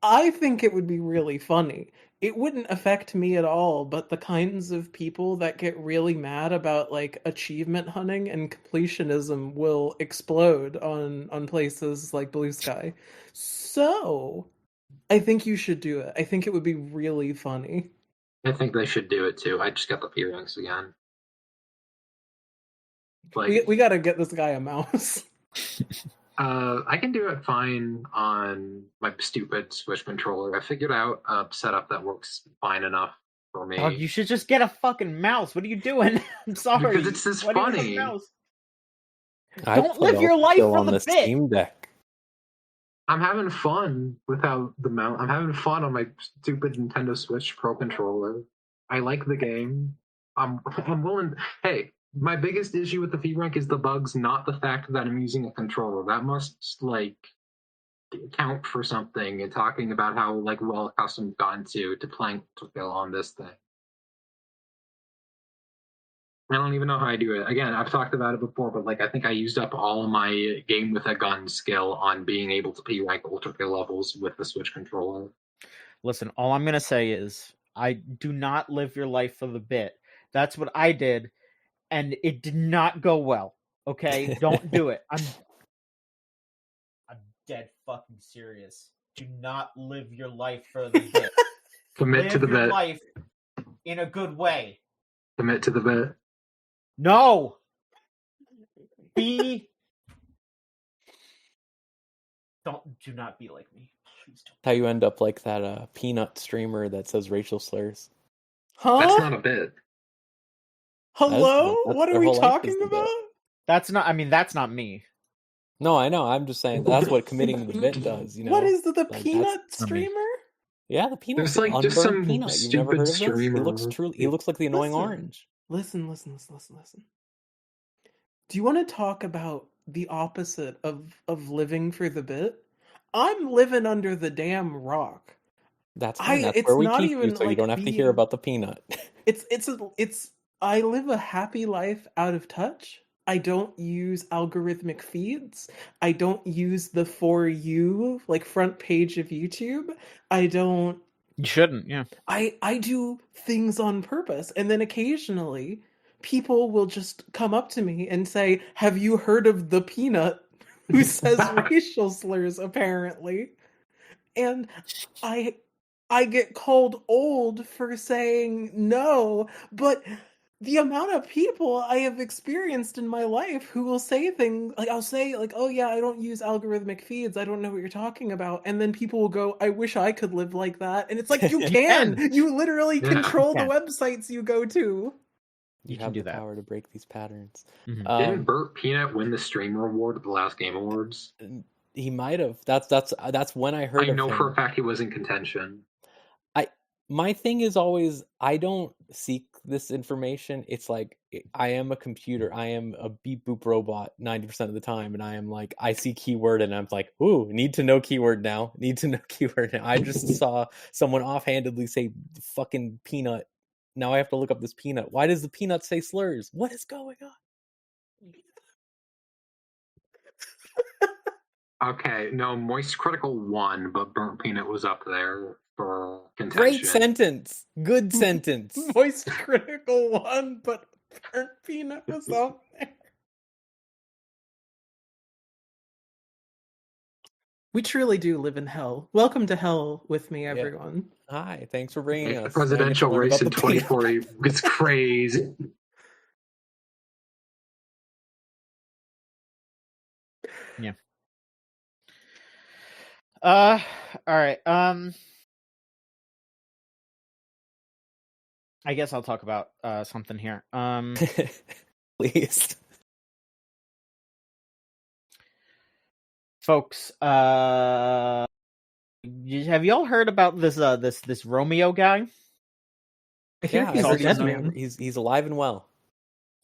I think it would be really funny. It wouldn't affect me at all, but the kinds of people that get really mad about, like, achievement hunting and completionism will explode on places like Blue Sky. So, I think you should do it. I think it would be really funny. I think they should do it too. I just got the P ranks again. Like, we gotta get this guy a mouse. I can do it fine on my stupid Switch controller. I figured out a setup that works fine enough for me. Dog, you should just get a fucking mouse. What are you doing? I'm sorry. Because it's this funny. Don't live your life for the bit. Steam Deck. I'm having fun without the mount. I'm having fun on my stupid Nintendo Switch Pro controller. I like the game. I'm willing. Hey, my biggest issue with the V rank is the bugs, not the fact that I'm using a controller. That must, like, count for something. And talking about how, like, well accustomed I've gotten to playing ULTRAKILL on this thing. I don't even know how I do it. Again, I've talked about it before, but, like, I think I used up all of my game with a gun skill on being able to P-rank ULTRAKILL levels with the Switch controller. Listen, all I'm going to say is I do not live your life for the bit. That's what I did, and it did not go well. Okay? Don't do it. I'm dead fucking serious. Do not live your life for the bit. Commit to the bit. Life in a good way. Commit to the bit. No. Do not be like me. Please don't. How you end up like that peanut streamer that says racial slurs. Huh? That's not a bit. Hello? That's What are their we whole life is talking the bit. about? That's not. I mean, that's not me. No, I know. I'm just saying that's what committing to the bit does. You know, What is the Like, peanut that's for me. streamer? yeah, the peanut, There's like just unburned some peanut. You've never stupid heard of this? streamer. He looks like the annoying Listen. orange. Listen. Do you want to talk about the opposite of living for the bit? I'm living under the damn rock. That's fine. That's It's where we not keep you, even so you like don't have to hear being. about the peanut. It's I live a happy life out of touch. I don't use algorithmic feeds. I don't use the For You, like, front page of YouTube. I don't. You shouldn't. Yeah. I do things on purpose, and then occasionally people will just come up to me and say, "Have you heard of the peanut who says racial slurs apparently?" And I get called old for saying no, but the amount of people I have experienced in my life who will say things like, I'll say like, "Oh yeah, I don't use algorithmic feeds. I don't know what you're talking about." And then people will go, "I wish I could live like that." And it's like, you can. You literally Yeah. control the You websites you go to. You can have do the that. power to break these patterns. Mhm. Didn't Burt Peanut win the Streamer Award at the last Game Awards? He might have. That's when I heard I of know him. for a fact he was in contention. My thing is always, I don't seek this information. It's like, I am a computer. I am a beep boop robot 90% of the time. And I am like, I see keyword and I'm like, ooh, need to know keyword now. Need to know keyword now. I just saw someone offhandedly say fucking peanut. Now I have to look up this peanut. Why does the peanut say slurs? What is going on? Okay, no, Moist Critical won, but Burnt Peanut was up there for contention. Great sentence. Good sentence. Moist Critical one, but Burnt Peanut was up there. We truly do live in hell. Welcome to hell with me, everyone. Hi, thanks for bringing us. The presidential Now I get race to in learn about the peanut. 2040 was crazy. Yeah. All right. I guess I'll talk about something here. Please. Folks, have y'all heard about this this Romeo guy? I hear Yeah, he's I a heard dead man. he's alive and well.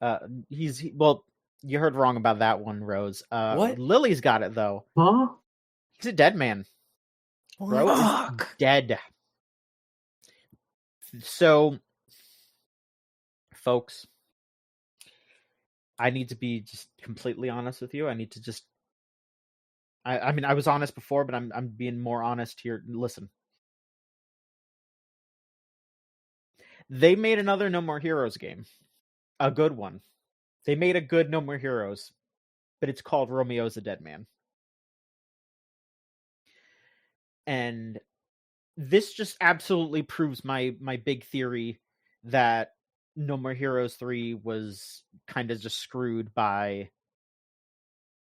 Well, you heard wrong about that one, Rose. What? Lily's got it though. Huh? He's a dead man. Rose is Fuck. dead. So, folks, I need to be just completely honest with you. I need to just. I mean, I was honest before, but I'm being more honest here. Listen. They made another No More Heroes game. A good one. They made a good No More Heroes, but it's called Romeo's a Dead Man. And this just absolutely proves my big theory that No More Heroes 3 was kind of just screwed by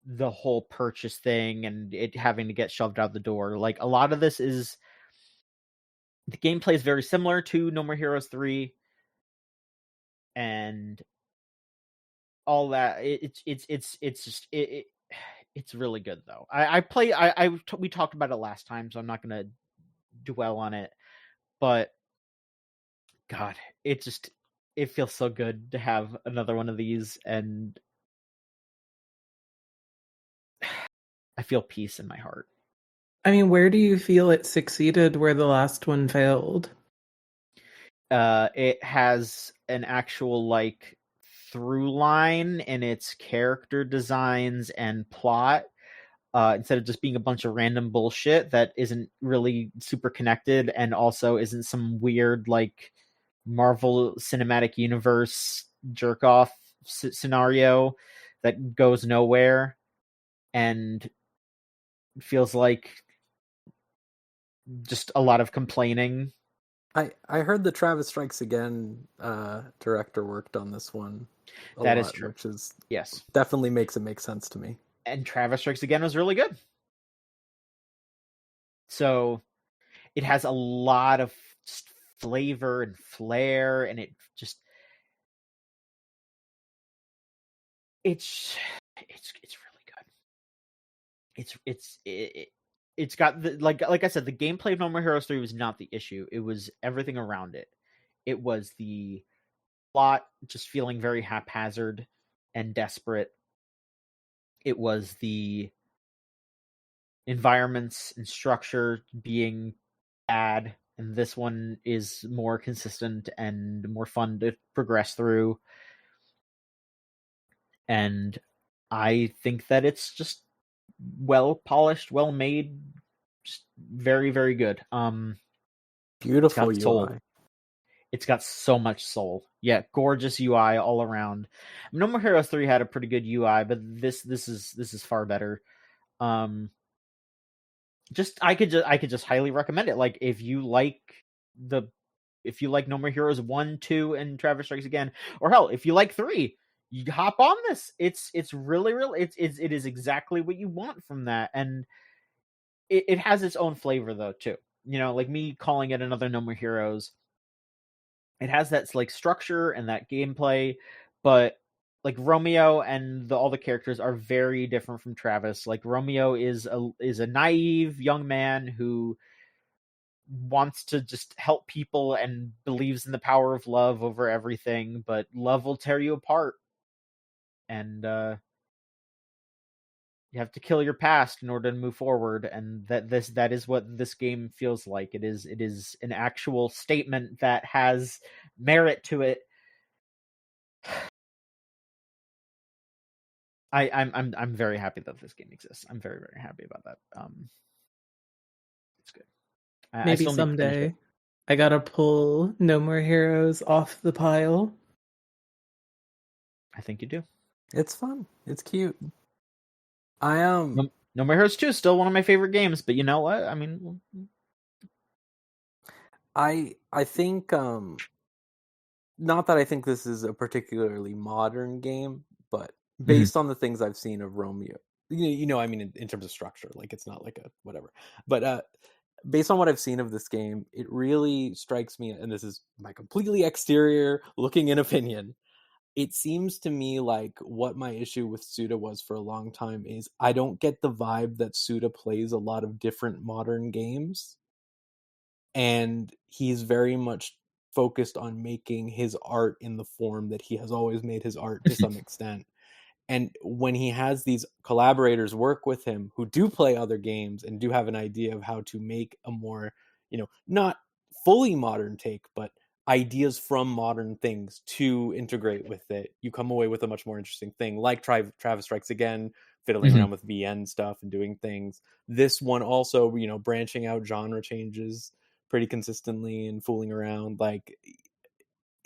the whole purchase thing and it having to get shoved out the door. Like, a lot of this is the gameplay is very similar to No More Heroes 3 and all that. It's just it's really good though. We talked about it last time, so I'm not going to dwell on it, but God, it feels so good to have another one of these, and I feel peace in my heart. I mean, where do you feel it succeeded where the last one failed? It has an actual like through line in its character designs and plot. Instead of just being a bunch of random bullshit that isn't really super connected and also isn't some weird like Marvel Cinematic Universe jerk off scenario that goes nowhere and feels like just a lot of complaining. I heard the Travis Strikes Again director worked on this one. That is true. Which is Yes, definitely makes it make sense to me. and Travis Strikes Again was really good. So it has a lot of flavor and flair, and it just It's really good. It's got the like I said, the gameplay of No More Heroes 3 was not the issue. It was everything around it. It was the plot just feeling very haphazard and desperate. It was the environments and structure being bad, and this one is more consistent and more fun to progress through. And I think that it's just well polished, well made, just very, very good. Beautiful it's got UI. soul. It's got so much soul. Yeah, gorgeous UI all around. No More Heroes 3 had a pretty good UI, but this is far better. I could just highly recommend it. Like if you like No More Heroes 1, 2, and Travis Strikes Again, or hell, if you like 3, you hop on this. It's really it is exactly what you want from that, and it has its own flavor though too. You know, like me calling it another No More Heroes. It has that like structure and that gameplay, but like Romeo and all the characters are very different from Travis. Like Romeo is a naive young man who wants to just help people and believes in the power of love over everything, but love will tear you apart. And you have to kill your past in order to move forward, and that is what this game feels like. It is an actual statement that has merit to it. I'm very happy that this game exists. I'm very, very happy about that. It's good. Maybe someday I gotta pull No More Heroes off the pile. I think you do. It's fun. It's cute. No More Heroes 2 is still one of my favorite games, but you know what? I mean, I think not that I think this is a particularly modern game, but based on the things I've seen of Romeo, I mean, in terms of structure, like it's not like a whatever, but based on what I've seen of this game, it really strikes me, and this is my completely exterior looking in opinion, it seems to me like what my issue with Suda was for a long time is I don't get the vibe that Suda plays a lot of different modern games. And he's very much focused on making his art in the form that he has always made his art to some extent. And when he has these collaborators work with him who do play other games and do have an idea of how to make a more, not fully modern take, but ideas from modern things to integrate with it, you come away with a much more interesting thing, like Travis Strikes Again, fiddling around with VN stuff and doing things. This one also, branching out genre changes pretty consistently and fooling around. Like,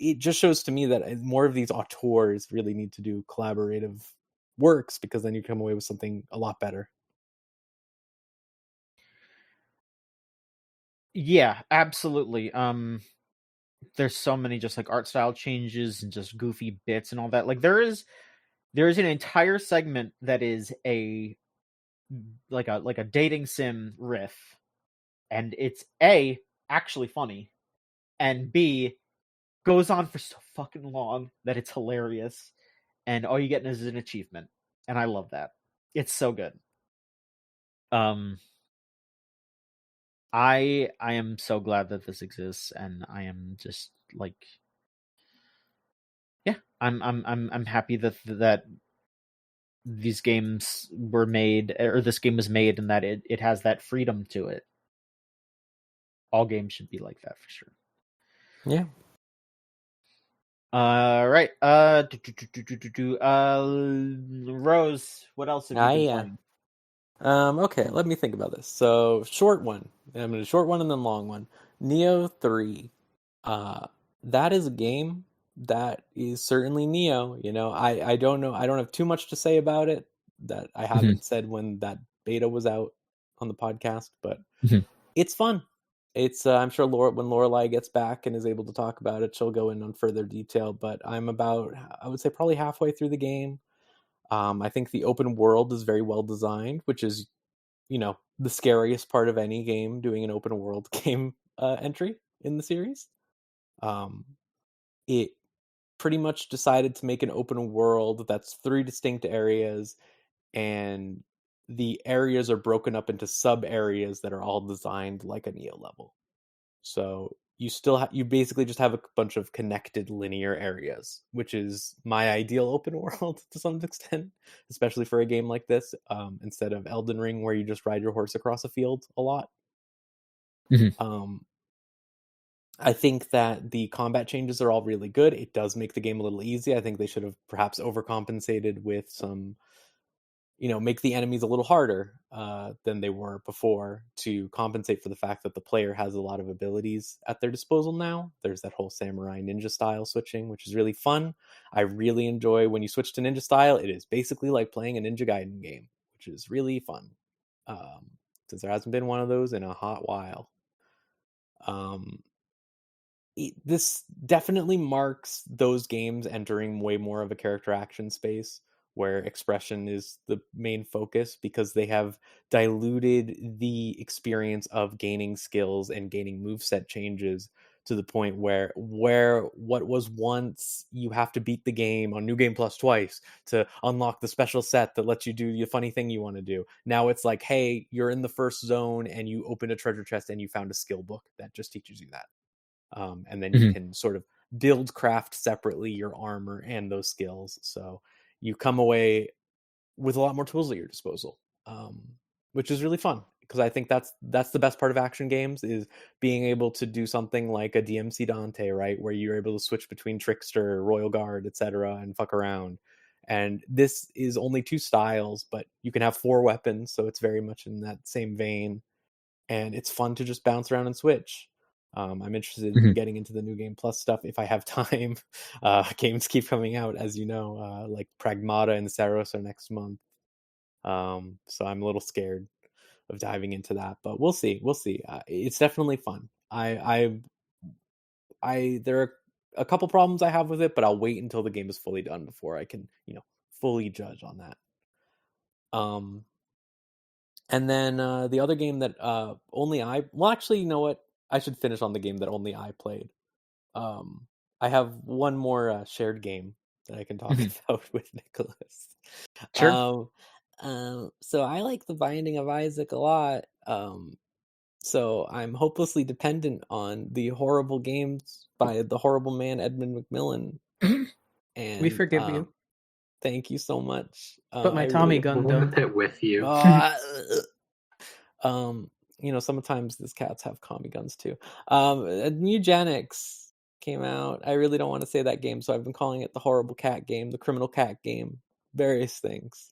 it just shows to me that more of these auteurs really need to do collaborative works, because then you come away with something a lot better. Yeah, absolutely. There's so many just like art style changes and just goofy bits and all that. Like there is an entire segment that is a dating sim riff, and it's A, actually funny, and B, goes on for so fucking long that it's hilarious, and all you get is an achievement, and I love that. It's so good. I am so glad that this exists, and I am just like, yeah, I'm happy that these games were made, or this game was made, and that it has that freedom to it. All games should be like that for sure. Yeah. Right. Rose, what else have you been playing? Okay, let me think about this. So, short one. I'm going to short one and then long one. Nioh 3. That is a game that is certainly Nioh. I don't know. I don't have too much to say about it that I haven't said when that beta was out on the podcast, but it's fun. It's I'm sure when Lorelai gets back and is able to talk about it, she'll go in on further detail, but I'm about, I would say, probably halfway through the game. I think the open world is very well designed, which is, the scariest part of any game, doing an open world game entry in the series. It pretty much decided to make an open world that's 3 distinct areas, and the areas are broken up into sub areas that are all designed like a Nioh level. So you still you basically just have a bunch of connected linear areas, which is my ideal open world to some extent, especially for a game like this, instead of Elden Ring where you just ride your horse across a field a lot. I think that the combat changes are all really good. It does make the game a little easy. I think they should have perhaps overcompensated with some, make the enemies a little harder than they were before to compensate for the fact that the player has a lot of abilities at their disposal now. There's that whole samurai ninja style switching, which is really fun. I really enjoy when you switch to ninja style. It is basically like playing a Ninja Gaiden game, which is really fun. Since there hasn't been one of those in a hot while. This definitely marks those games entering way more of a character action space where expression is the main focus, because they have diluted the experience of gaining skills and gaining moveset changes to the point where what was once you have to beat the game on New Game Plus twice to unlock the special set that lets you do the funny thing you want to do. Now it's like, hey, you're in the first zone and you open a treasure chest and you found a skill book that just teaches you that. And then you can sort of build craft separately your armor and those skills. So you come away with a lot more tools at your disposal, which is really fun, because I think that's the best part of action games, is being able to do something like a DMC Dante, right, where you're able to switch between Trickster, Royal Guard, etc., and fuck around. And this is only 2 styles, but you can have 4 weapons, so it's very much in that same vein. And it's fun to just bounce around and switch. I'm interested in getting into the New Game Plus stuff if I have time. Games keep coming out, as you know, like Pragmata and Saros are next month. So I'm a little scared of diving into that, but we'll see. It's definitely fun. There are a couple problems I have with it, but I'll wait until the game is fully done before I can, fully judge on that. And then the other game that actually, you know what? I should finish on the game that only I played. I have one more shared game that I can talk about with Nikolas. Sure. So I like The Binding of Isaac a lot. So I'm hopelessly dependent on the horrible games by the horrible man Edmund McMillan. And We forgive you. Thank you so much. But my Tommy gun We're in the don't. pit with you. Sometimes these cats have Tommy guns too. Mewgenics came out. I really don't want to say that game, so I've been calling it the horrible cat game, the criminal cat game, various things.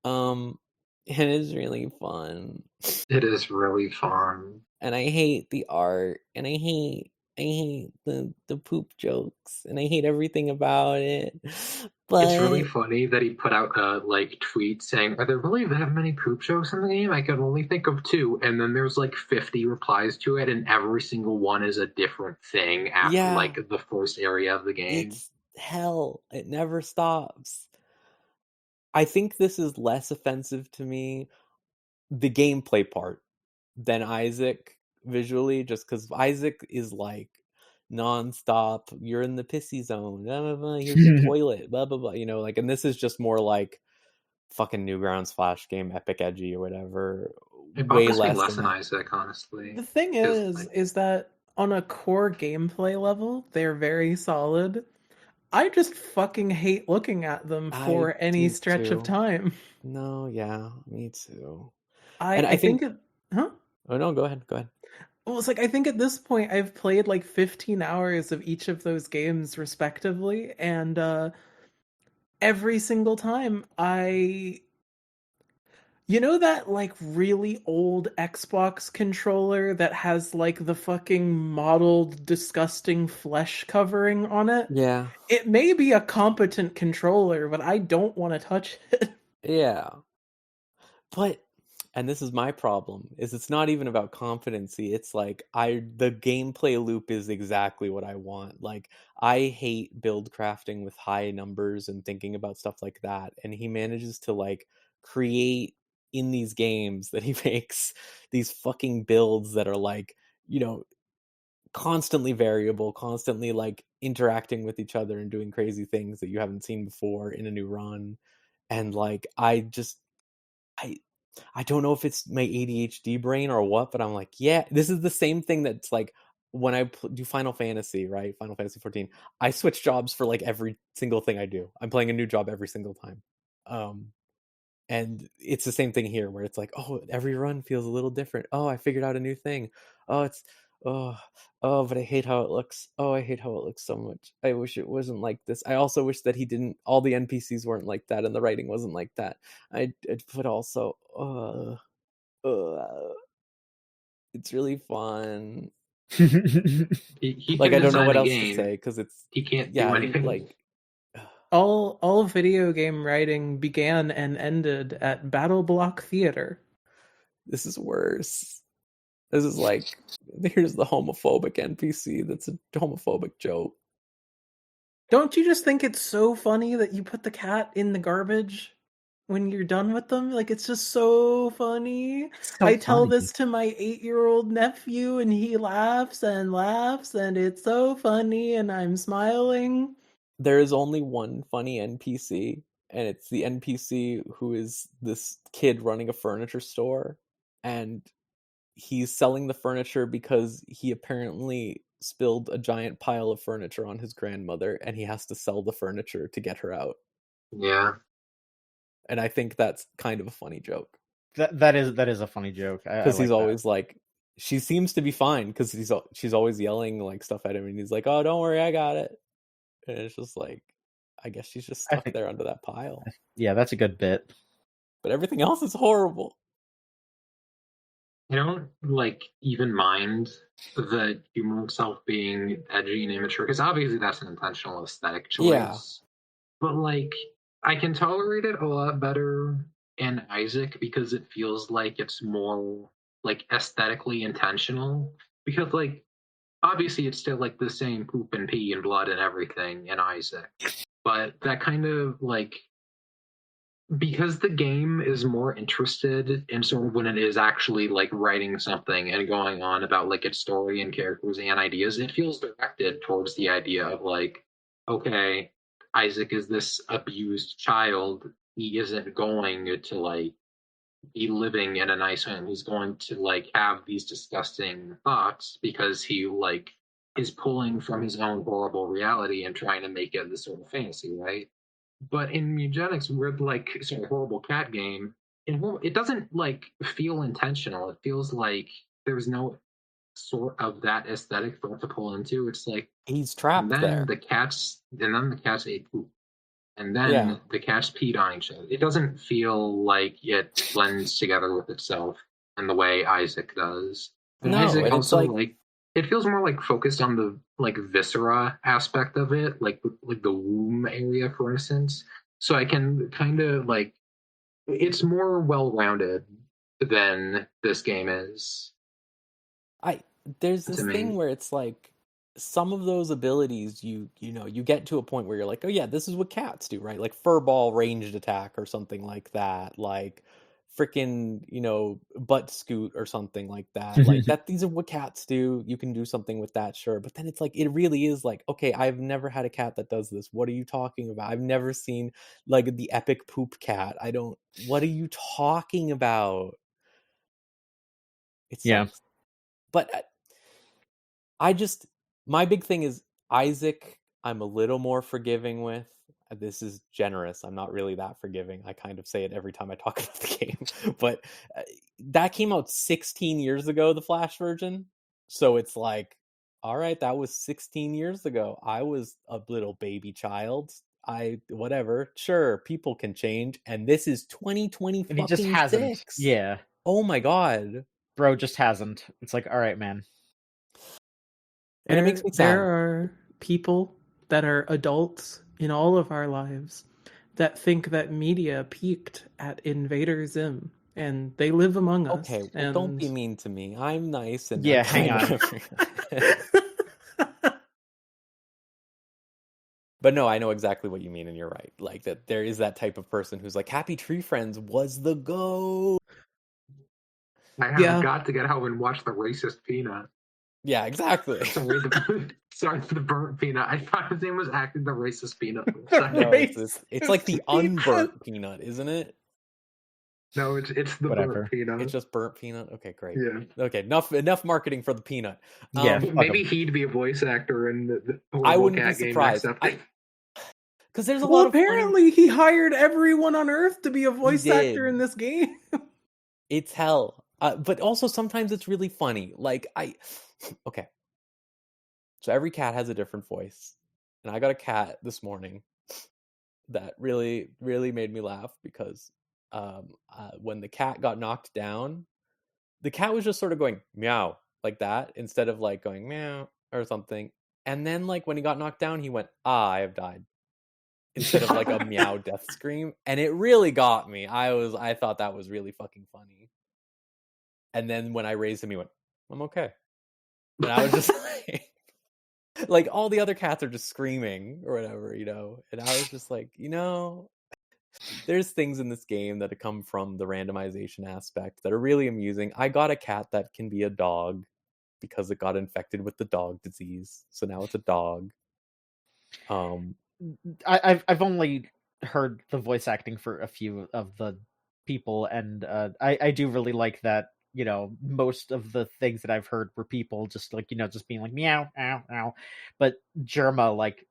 And it's really fun. It is really fun. And I hate the art, and I hate the poop jokes, and I hate everything about it. But it's really funny that he put out a tweet saying, "Are there really that many poop jokes in the game? I can only think of 2." And then there's 50 replies to it, and every single one is a different thing after the first area of the game. It's hell. It never stops. I think this is less offensive to me, the gameplay part, than Isaac visually, just because Isaac is non-stop, you're in the pissy zone, blah, blah, blah, here's the toilet, blah blah blah, and this is just more like fucking Newgrounds Flash game, epic edgy or whatever. It way bothers me less less than than Isaac, honestly. The thing is that on a core gameplay level, they're very solid. I just fucking hate looking at them for any stretch of time. No, yeah, me too. I think huh? Oh no, go ahead. Well, it's I think at this point I've played 15 hours of each of those games respectively, and every single time that really old Xbox controller that has the fucking mottled disgusting flesh covering on it? Yeah. It may be a competent controller, but I don't want to touch it. Yeah. And this is my problem, is it's not even about competency. It's the gameplay loop is exactly what I want. I hate build crafting with high numbers and thinking about stuff like that. And he manages to create in these games that he makes these fucking builds that are constantly variable, constantly interacting with each other and doing crazy things that you haven't seen before in a new run. And like I don't know if it's my ADHD brain or what, but I'm like, yeah, this is the same thing that's like when I do Final Fantasy, right? Final Fantasy 14, I switch jobs for like every single thing I do. I'm playing a new job every single time. And it's the same thing here where it's like, oh, every run feels a little different. Oh, I figured out a new thing. Oh, it's but I hate how it looks. Oh, I hate how it looks so much. I wish it wasn't like this. I also wish that all the NPCs weren't like that and the writing wasn't like that. But also, it's really fun. He Like, I don't know what else game. to say because he can't do anything. like all video game writing began and ended at Battle Block Theater. This is worse. This is like, here's the homophobic NPC that's a homophobic joke. Don't you just think it's so funny that you put the cat in the garbage when you're done with them? Like, it's just so funny. So I tell funny. this to my 8-year-old nephew and he laughs and laughs and it's so funny and I'm smiling. There is only one funny NPC, and it's the NPC who is this kid running a furniture store, and he's selling the furniture because he apparently spilled a giant pile of furniture on his grandmother, and he has to sell the furniture to get her out. Yeah. And I think that's kind of a funny joke. That is a funny joke. Because he's always like, she seems to be fine because she's always yelling like stuff at him, and he's like, oh, don't worry, I got it. And it's just like, I guess she's just stuck there under that pile. Yeah, that's a good bit. But everything else is horrible. I don't like even mind the humor itself being edgy and immature, because obviously that's an intentional aesthetic choice. Yeah. But like, I can tolerate it a lot better in Isaac because it feels like it's more like aesthetically intentional. Because like, obviously it's still like the same poop and pee and blood and everything in Isaac, but that kind of like, because the game is more interested in sort of when it is actually like writing something and going on about like its story and characters and ideas, it feels directed towards the idea of like, okay, Isaac is this abused child. He isn't going to like be living in a nice home. He's going to like have these disgusting thoughts because he like is pulling from his own horrible reality and trying to make it this sort of fantasy, right? But in Mewgenics, we're like sort of horrible cat game. It doesn't like feel intentional. It feels like there's no sort of that aesthetic for it to pull into. It's like he's trapped there. The cats ate poop. And then the cats peed on each other. It doesn't feel like it blends together with itself in the way Isaac does. And no, Isaac and also it's like it feels more like focused on the like viscera aspect of it, like the womb area, for instance. So I can kind of like, it's more well-rounded than this game is. There's this thing where it's like, some of those abilities you get to a point where you're like, oh yeah, this is what cats do, right? Like furball ranged attack or something like that, like freaking butt scoot or something like that. Like that, these are what cats do. You can do something with that, sure. But then it's like, it really is like, okay, I've never had a cat that does this. What are you talking about? I've never seen like the epic poop cat. What are you talking about? It sucks. Yeah. But my big thing is Isaac, I'm a little more forgiving with. This is generous. I'm not really that forgiving. I kind of say it every time I talk about the game. But that came out 16 years ago, the Flash version. So it's like, all right, that was 16 years ago. I was a little baby child. Whatever. Sure, people can change. And this is 2020 and he just hasn't. Yeah. Oh my God. Bro just hasn't. It's like, all right, man. And it makes me sad. There are people that are adults in all of our lives that think that media peaked at Invader Zim, and they live among us. Okay, well, don't be mean to me. I'm nice and yeah, hang on. But no, I know exactly what you mean, and you're right. Like that, there is that type of person who's like, Happy Tree Friends was the go. I have got to get home and watch the racist Peanut. Yeah, exactly. Sorry for the burnt peanut. I thought his name was acting the racist peanut. For a second. No, it's like the unburnt peanut, isn't it? No, it's the Whatever. burnt peanut. It's just burnt peanut. Okay, great. Yeah. Okay, enough marketing for the peanut. Yeah. Maybe he'd be a voice actor in the I wouldn't cat be game surprised. next update. Because there's a Well, lot of funny... apparently he hired everyone on Earth to be a voice did. actor in this game. It's hell. But also sometimes it's really funny. Like okay. So every cat has a different voice. And I got a cat this morning that really, really made me laugh because when the cat got knocked down, the cat was just sort of going meow like that instead of like going meow or something. And then like when he got knocked down, he went, I have died. Instead of like a meow death scream. And it really got me. I thought that was really fucking funny. And then when I raised him, he went, I'm okay. And I was just like all the other cats are just screaming or whatever, you know? And I was just like, you know, there's things in this game that come from the randomization aspect that are really amusing. I got a cat that can be a dog because it got infected with the dog disease. So now it's a dog. I've only heard the voice acting for a few of the people, and I do really like that. You know, most of the things that I've heard were people just like, you know, just being like meow, ow, ow. But Germa like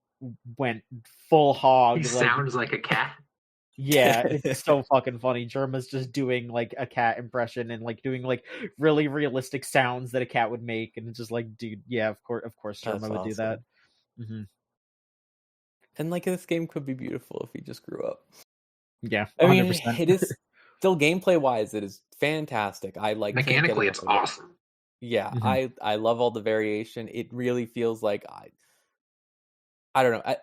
went full hog. He sounds like a cat. Yeah, it's so fucking funny. Germa's just doing like a cat impression and like doing like really realistic sounds that a cat would make, and it's just like, dude, yeah, of course, Germa would do that. Mm-hmm. And like this game could be beautiful if he just grew up. Yeah, 100%. I mean, it is still gameplay wise, it is fantastic. I like mechanically, it's awesome. Yeah, Mm-hmm. I love all the variation. It really feels like I don't know.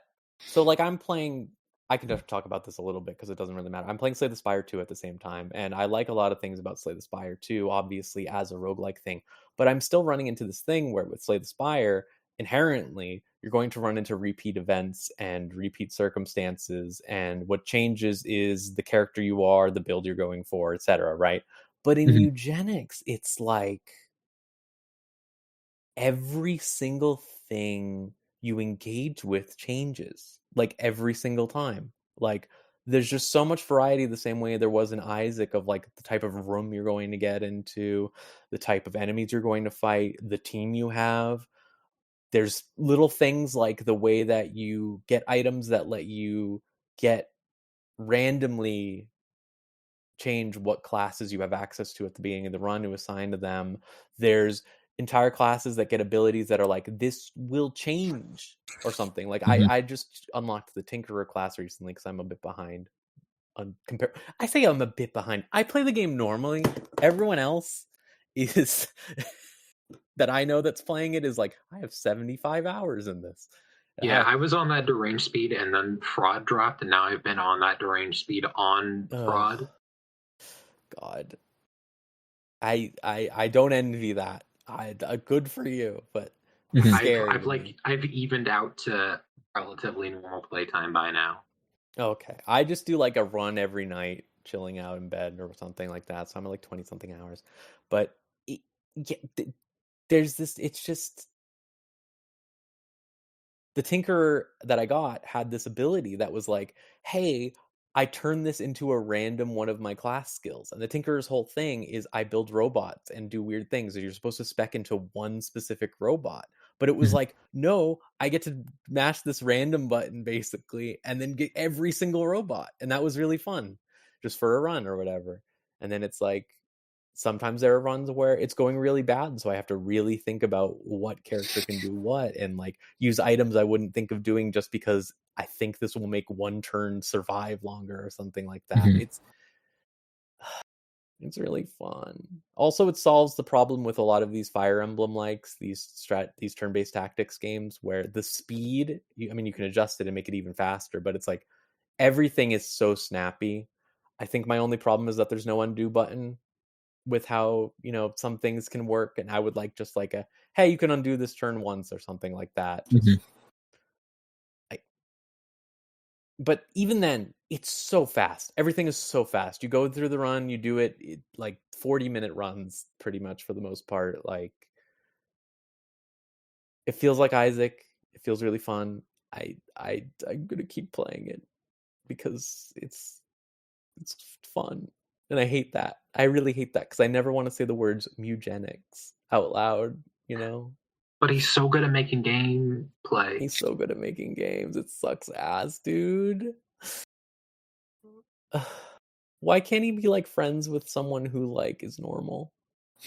So like I'm playing. I can just talk about this a little bit because it doesn't really matter. I'm playing Slay the Spire 2 at the same time, and I like a lot of things about Slay the Spire 2, obviously as a roguelike thing. But I'm still running into this thing where with Slay the Spire, inherently, you're going to run into repeat events and repeat circumstances, and what changes is the character you are, the build you're going for, etc. Right? But in Mewgenics, it's like every single thing you engage with changes, like every single time. Like there's just so much variety, the same way there was in Isaac, of like the type of room you're going to get into, the type of enemies you're going to fight, the team you have. There's little things like the way that you get items that let you get randomly change what classes you have access to at the beginning of the run to assign to them. There's entire classes that get abilities that are like, this will change or something. Like I just unlocked the Tinkerer class recently because I'm a bit behind. I say I'm a bit behind. I play the game normally. Everyone else is that I know that's playing it is like, I have 75 hours in this. Yeah, I was on that deranged speed and then fraud dropped, and now I've been on that deranged speed on fraud. God. I don't envy that. Good for you, but scary. I've evened out to relatively normal playtime by now. Okay, I just do like a run every night, chilling out in bed or something like that. So I'm at like 20 something hours. But there's this. It's just the Tinkerer that I got had this ability that was like, hey, I turn this into a random one of my class skills. And the Tinkerer's whole thing is I build robots and do weird things. And you're supposed to spec into one specific robot. But it was like, no, I get to mash this random button basically and then get every single robot. And that was really fun just for a run or whatever. And then it's like, sometimes there are runs where it's going really bad. So I have to really think about what character can do what and like use items I wouldn't think of doing just because I think this will make one turn survive longer or something like that. It's really fun. Also, it solves the problem with a lot of these Fire Emblem likes, these turn-based tactics games where the speed, you can adjust it and make it even faster, but it's like everything is so snappy. I think my only problem is that there's no undo button with how, some things can work, and I would like just like a, hey, you can undo this turn once or something like that. But even then, it's so fast. Everything is so fast. You go through the run, you do it like 40-minute runs pretty much for the most part. Like It feels like Isaac. It feels really fun. I'm gonna keep playing it because it's fun, and I hate that. I really hate that because I never want to say the words Mewgenics out loud. You know. But he's so good at making gameplay. He's so good at making games. It sucks ass, dude. Why can't he be like friends with someone who like is normal?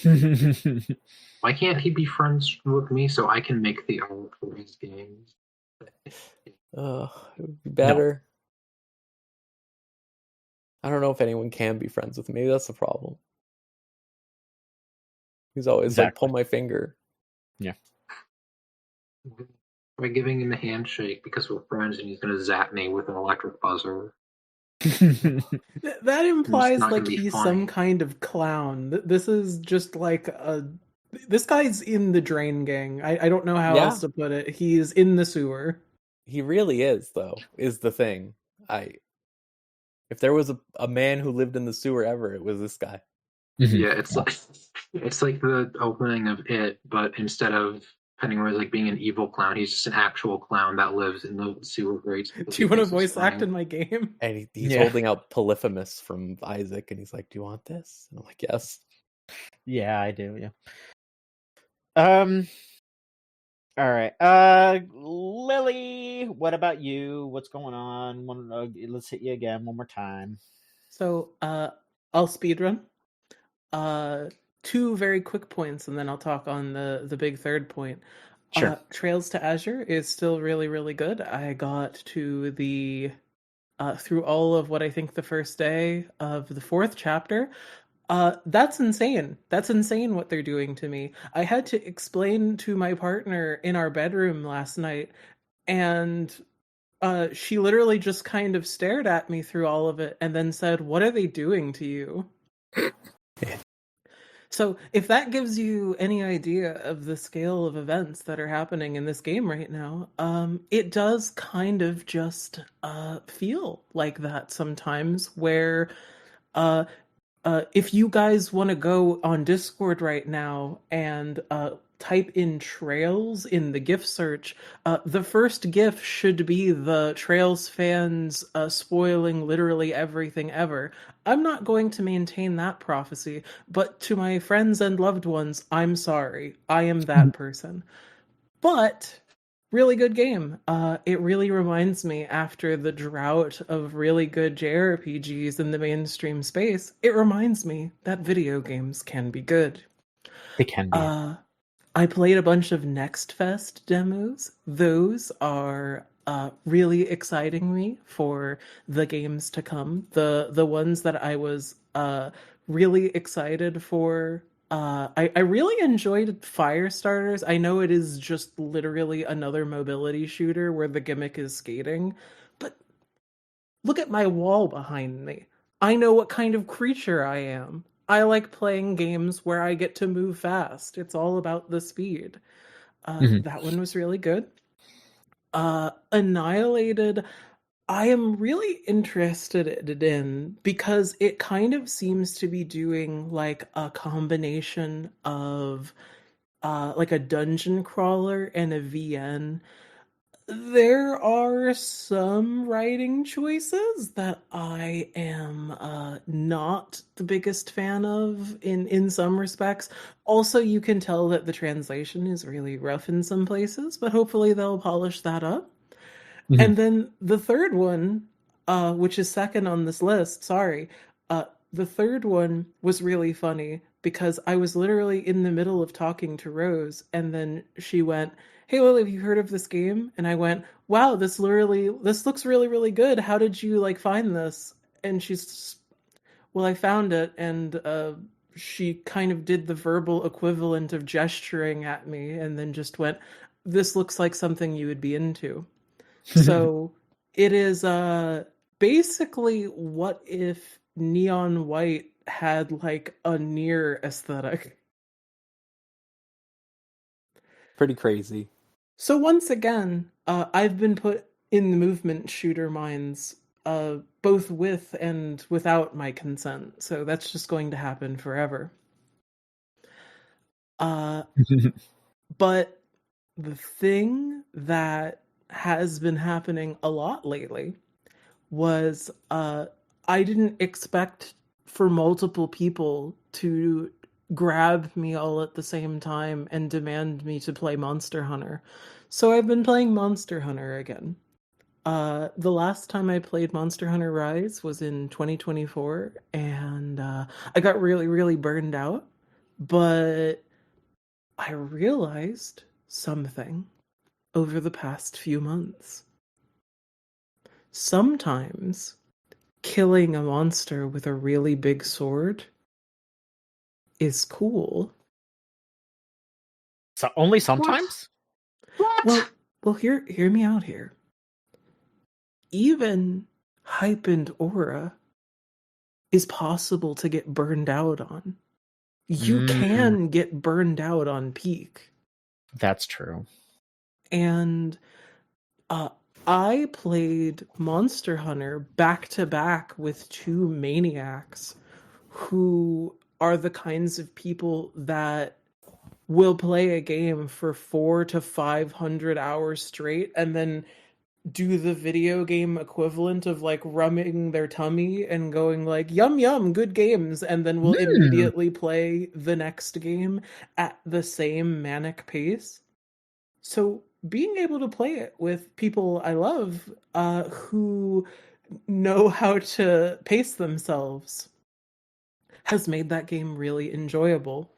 Why can't he be friends with me so I can make the art for his games? It would be better. No. I don't know if anyone can be friends with me. Maybe that's the problem. He's always like, pull my finger. Yeah. By giving him a handshake because we're friends and he's going to zap me with an electric buzzer. That implies like he's funny. some kind of clown. This is just like this guy's in the drain gang. I don't know how else to put it. He's in the sewer. He really is, though, is the thing. If there was a man who lived in the sewer ever, it was this guy. Yeah, it's like the opening of It, but instead of Pennywise like being an evil clown, he's just an actual clown that lives in the sewer grates. Do you want to voice act in my game? And he's holding out Polyphemus from Isaac, and he's like, "Do you want this?" And I'm like, "Yes." Yeah, I do. Yeah. All right. Lily, what about you? What's going on? Let's hit you again one more time. So, I'll speedrun. 2 very quick points, and then I'll talk on the big third point. Sure. Trails to Azure is still really, really good. I got to the through all of what I think the first day of the 4th chapter. That's insane. That's insane what they're doing to me. I had to explain to my partner in our bedroom last night, and she literally just kind of stared at me through all of it and then said, "What are they doing to you?" So if that gives you any idea of the scale of events that are happening in this game right now, it does kind of just feel like that sometimes, where if you guys want to go on Discord right now and type in Trails in the GIF search, the first GIF should be the Trails fans spoiling literally everything ever. I'm not going to maintain that prophecy, but to my friends and loved ones, I'm sorry. I am that person. But really good game. It really reminds me, after the drought of really good JRPGs in the mainstream space, it reminds me that video games can be good. They can be. I played a bunch of Next Fest demos. Those are really exciting me for the games to come. The ones that I was really excited for. I really enjoyed Firestarters. I know it is just literally another mobility shooter where the gimmick is skating, but look at my wall behind me. I know what kind of creature I am. I like playing games where I get to move fast. It's all about the speed. That one was really good. Annihilated, I am really interested in, because it kind of seems to be doing like a combination of like a dungeon crawler and a VN. There are some writing choices that I am not the biggest fan of in some respects. Also, you can tell that the translation is really rough in some places, but hopefully they'll polish that up. And then the third one, which is second on this list, the third one was really funny because I was literally in the middle of talking to Rose, and then she went, "Hey Lily, have you heard of this game?" And I went, "Wow, this looks really, really good. How did you like find this?" And she's, "Well, I found it," and she kind of did the verbal equivalent of gesturing at me, and then just went, "This looks like something you would be into." So it is basically what if Neon White had like a Nier aesthetic. Pretty crazy. So once again, I've been put in the movement shooter minds, both with and without my consent. So that's just going to happen forever. But The thing that has been happening a lot lately was I didn't expect for multiple people to grab me all at the same time and demand me to play Monster Hunter. So I've been playing Monster Hunter again. The last time I played Monster Hunter Rise was in 2024, and I got really, really burned out. But I realized something over the past few months. Sometimes killing a monster with a really big sword is cool. So only sometimes? What? Well, hear me out here. Even heightened aura is possible to get burned out on. You can get burned out on peak. That's true. And I played Monster Hunter back to back with two maniacs who are the kinds of people that will play a game for 400 to 500 hours straight and then do the video game equivalent of like rubbing their tummy and going like yum yum good games, and then will immediately play the next game at the same manic pace. So being able to play it with people I love who know how to pace themselves has made that game really enjoyable.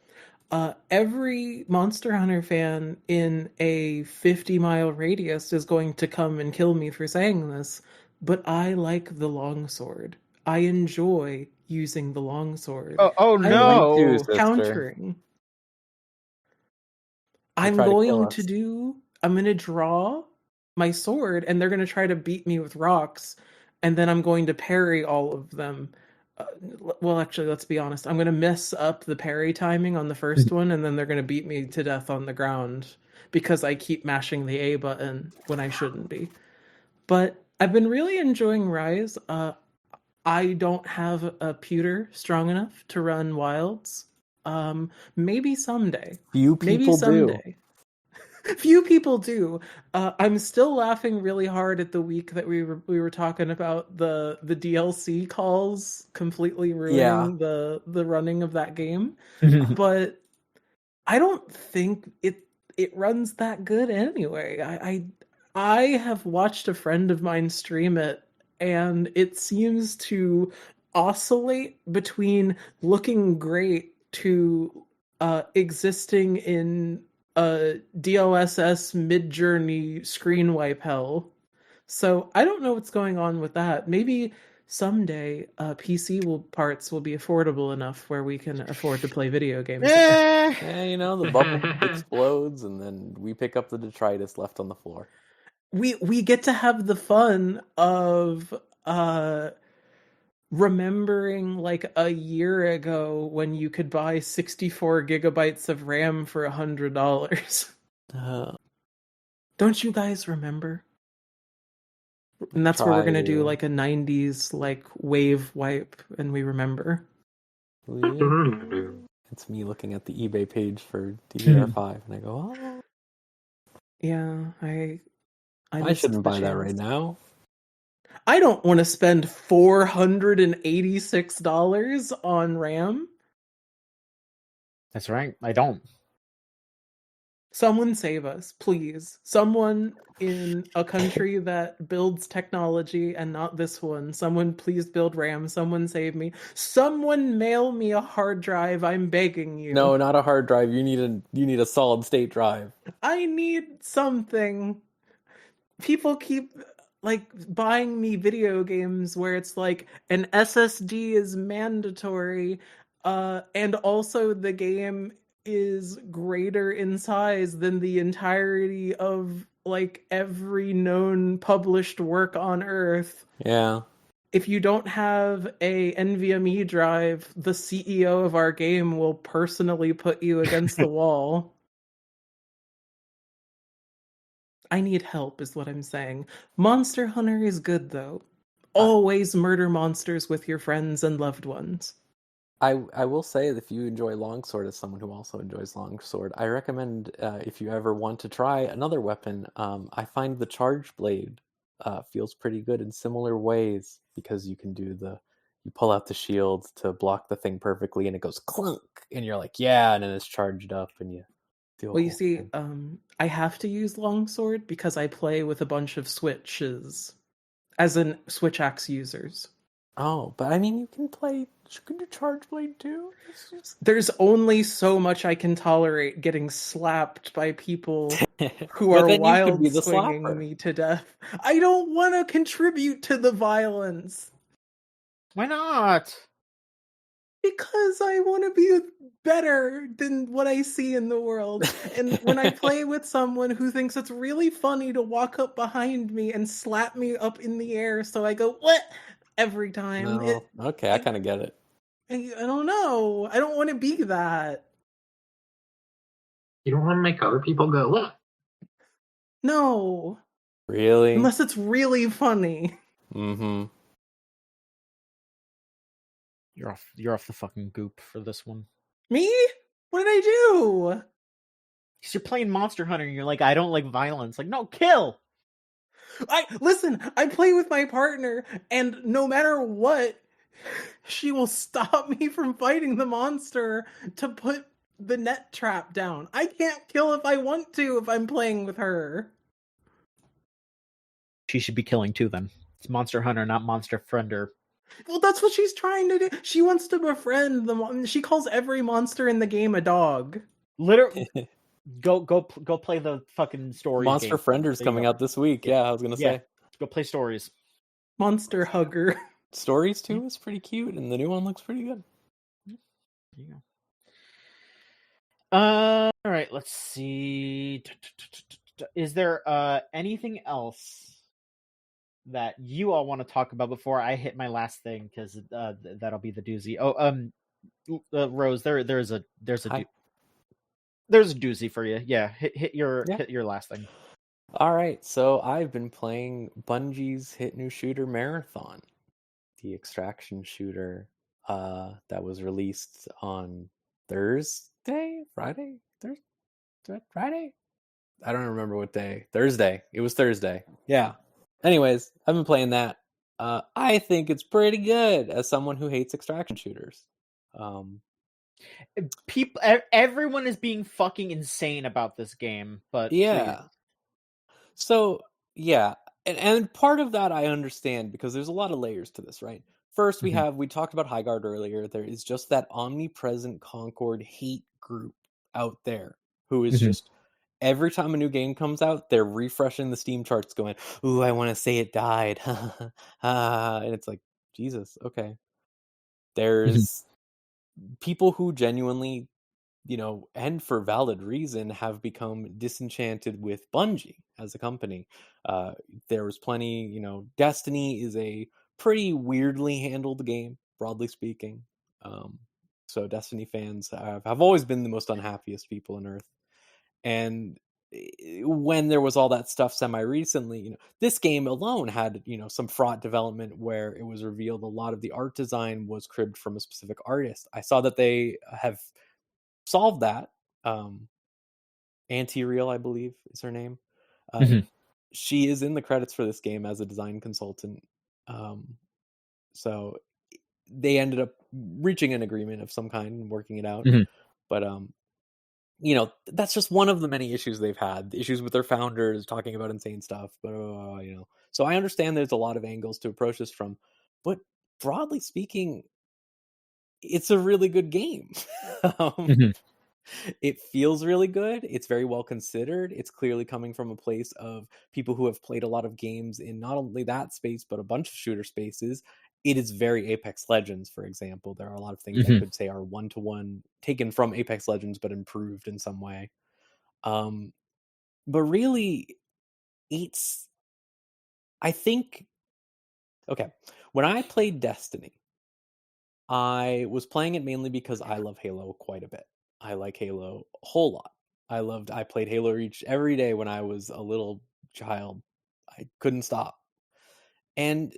Every Monster Hunter fan in a 50-mile radius is going to come and kill me for saying this, but I like the longsword. I enjoy using the longsword. Oh I no! Me too, like sister. countering. I'm try to kill going us. I'm going to draw my sword, and they're going to try to beat me with rocks, and then I'm going to parry all of them. Well, actually, let's be honest. I'm going to mess up the parry timing on the first one, and then they're going to beat me to death on the ground because I keep mashing the A button when I shouldn't be. But I've been really enjoying Rise. I don't have a pewter strong enough to run Wilds. Maybe someday. Few people do. Few people do. I'm still laughing really hard at the week that we were talking about the DLC calls completely ruining the running of that game. But I don't think it runs that good anyway. I have watched a friend of mine stream it, and it seems to oscillate between looking great to existing in DLSS mid-journey screen wipe hell. So I don't know what's going on with that. Maybe someday PC parts will be affordable enough where we can afford to play video games. Yeah, you know, the bubble explodes and then we pick up the detritus left on the floor. We get to have the fun of remembering like a year ago when you could buy 64 gigabytes of RAM for $100. Don't you guys remember? And that's where we're gonna do like a 90s like wave wipe, and we remember. It's me looking at the eBay page for DDR5 and I go, oh. Yeah, I shouldn't buy that right now. I don't want to spend $486 on RAM. That's right. I don't. Someone save us, please. Someone in a country that builds technology and not this one. Someone please build RAM. Someone save me. Someone mail me a hard drive. I'm begging you. No, not a hard drive. You need a solid state drive. I need something. People keep like buying me video games where it's like an SSD is mandatory, and also the game is greater in size than the entirety of like every known published work on Earth. Yeah. If you don't have a NVMe drive, the CEO of our game will personally put you against the wall. I need help, is what I'm saying. Monster Hunter is good, though. Always murder monsters with your friends and loved ones. I will say that if you enjoy longsword as someone who also enjoys longsword, I recommend if you ever want to try another weapon, I find the charge blade feels pretty good in similar ways because you can do you pull out the shield to block the thing perfectly and it goes clunk and you're like, yeah, and then it's charged up and you do a Well, you whole see, thing. I have to use longsword because I play with a bunch of switches, as in switch axe users. Oh, but I mean, you can do charge blade too. It's just... There's only so much I can tolerate getting slapped by people who But are then you could wild be the swinging slapper. me to death. I don't want to contribute to the violence. Why not? Because I want to be better than what I see in the world. And when I play with someone who thinks it's really funny to walk up behind me and slap me up in the air, so I go, what? Every time. No, okay, I kind of get it. I don't know. I don't want to be that. You don't want to make other people go, look. No. Really? Unless it's really funny. Mm-hmm. You're off the fucking goop for this one. Me? What did I do? Because you're playing Monster Hunter and you're like, I don't like violence. Like, no, kill! Listen, I play with my partner, and no matter what, she will stop me from fighting the monster to put the net trap down. I can't kill if I want to if I'm playing with her. She should be killing too then. It's Monster Hunter, not Monster Friender. Well, that's what she's trying to do. She wants to befriend she calls every monster in the game a dog. Literally, go play the fucking story. Monster Friender's coming out this week. Yeah, I was gonna say. Go play stories. Monster Hugger. Stories 2 is pretty cute, and the new one looks pretty good. There you go. All right, let's see. Is there anything else that you all want to talk about before I hit my last thing? Because that'll be the doozy. Oh, Rose, there's a doozy for you. Yeah, hit your last thing. All right, so I've been playing Bungie's hit new shooter Marathon, the extraction shooter that was released on Friday? I don't remember what day. Thursday. It was Thursday. Yeah. Anyways, I've been playing that. I think it's pretty good as someone who hates extraction shooters. Everyone is being fucking insane about this game, but yeah. please. So yeah, and part of that I understand because there's a lot of layers to this, right? First, we talked about Highguard earlier. There is just that omnipresent Concord hate group out there who is just every time a new game comes out, they're refreshing the Steam charts, going, "Ooh, I want to say it died," and it's like, Jesus, okay. There's people who genuinely, and for valid reason, have become disenchanted with Bungie as a company. There was plenty, Destiny is a pretty weirdly handled game, broadly speaking. So Destiny fans have always been the most unhappiest people on Earth. And when there was all that stuff semi-recently, this game alone had, some fraught development where it was revealed a lot of the art design was cribbed from a specific artist. I saw that they have solved that. Anti-Real, I believe, is her name. She is in the credits for this game as a design consultant. So they ended up reaching an agreement of some kind and working it out. But that's just one of the many issues they've had. Issues with their founders talking about insane stuff. But so I understand there's a lot of angles to approach this from. But broadly speaking, it's a really good game. It feels really good. It's very well considered. It's clearly coming from a place of people who have played a lot of games in not only that space, but a bunch of shooter spaces. It is very Apex Legends, for example. There are a lot of things I could say are one-to-one taken from Apex Legends, but improved in some way. But really, I think, okay, when I played Destiny, I was playing it mainly because I love Halo quite a bit. I like Halo a whole lot. I played Halo Reach every day when I was a little child. I couldn't stop. And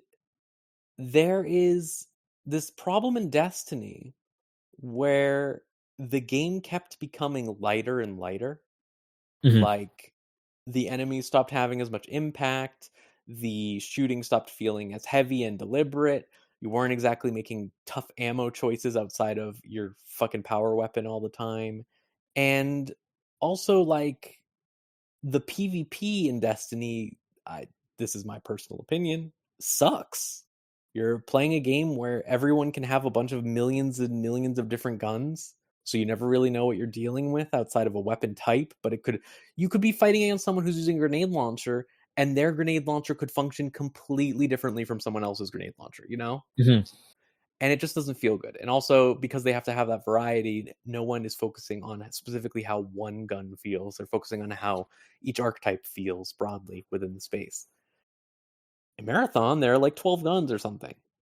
there is this problem in Destiny where the game kept becoming lighter and lighter. Mhm. Like, the enemies stopped having as much impact, the shooting stopped feeling as heavy and deliberate, you weren't exactly making tough ammo choices outside of your fucking power weapon all the time, and also, like, the PvP in Destiny, this is my personal opinion, sucks. You're playing a game where everyone can have a bunch of millions and millions of different guns, so you never really know what you're dealing with outside of a weapon type, but you could be fighting against someone who's using a grenade launcher, and their grenade launcher could function completely differently from someone else's grenade launcher, you know? Mhm. And it just doesn't feel good. And also, because they have to have that variety, no one is focusing on specifically how one gun feels. They're focusing on how each archetype feels broadly within the space. In Marathon, there are like 12 guns or something.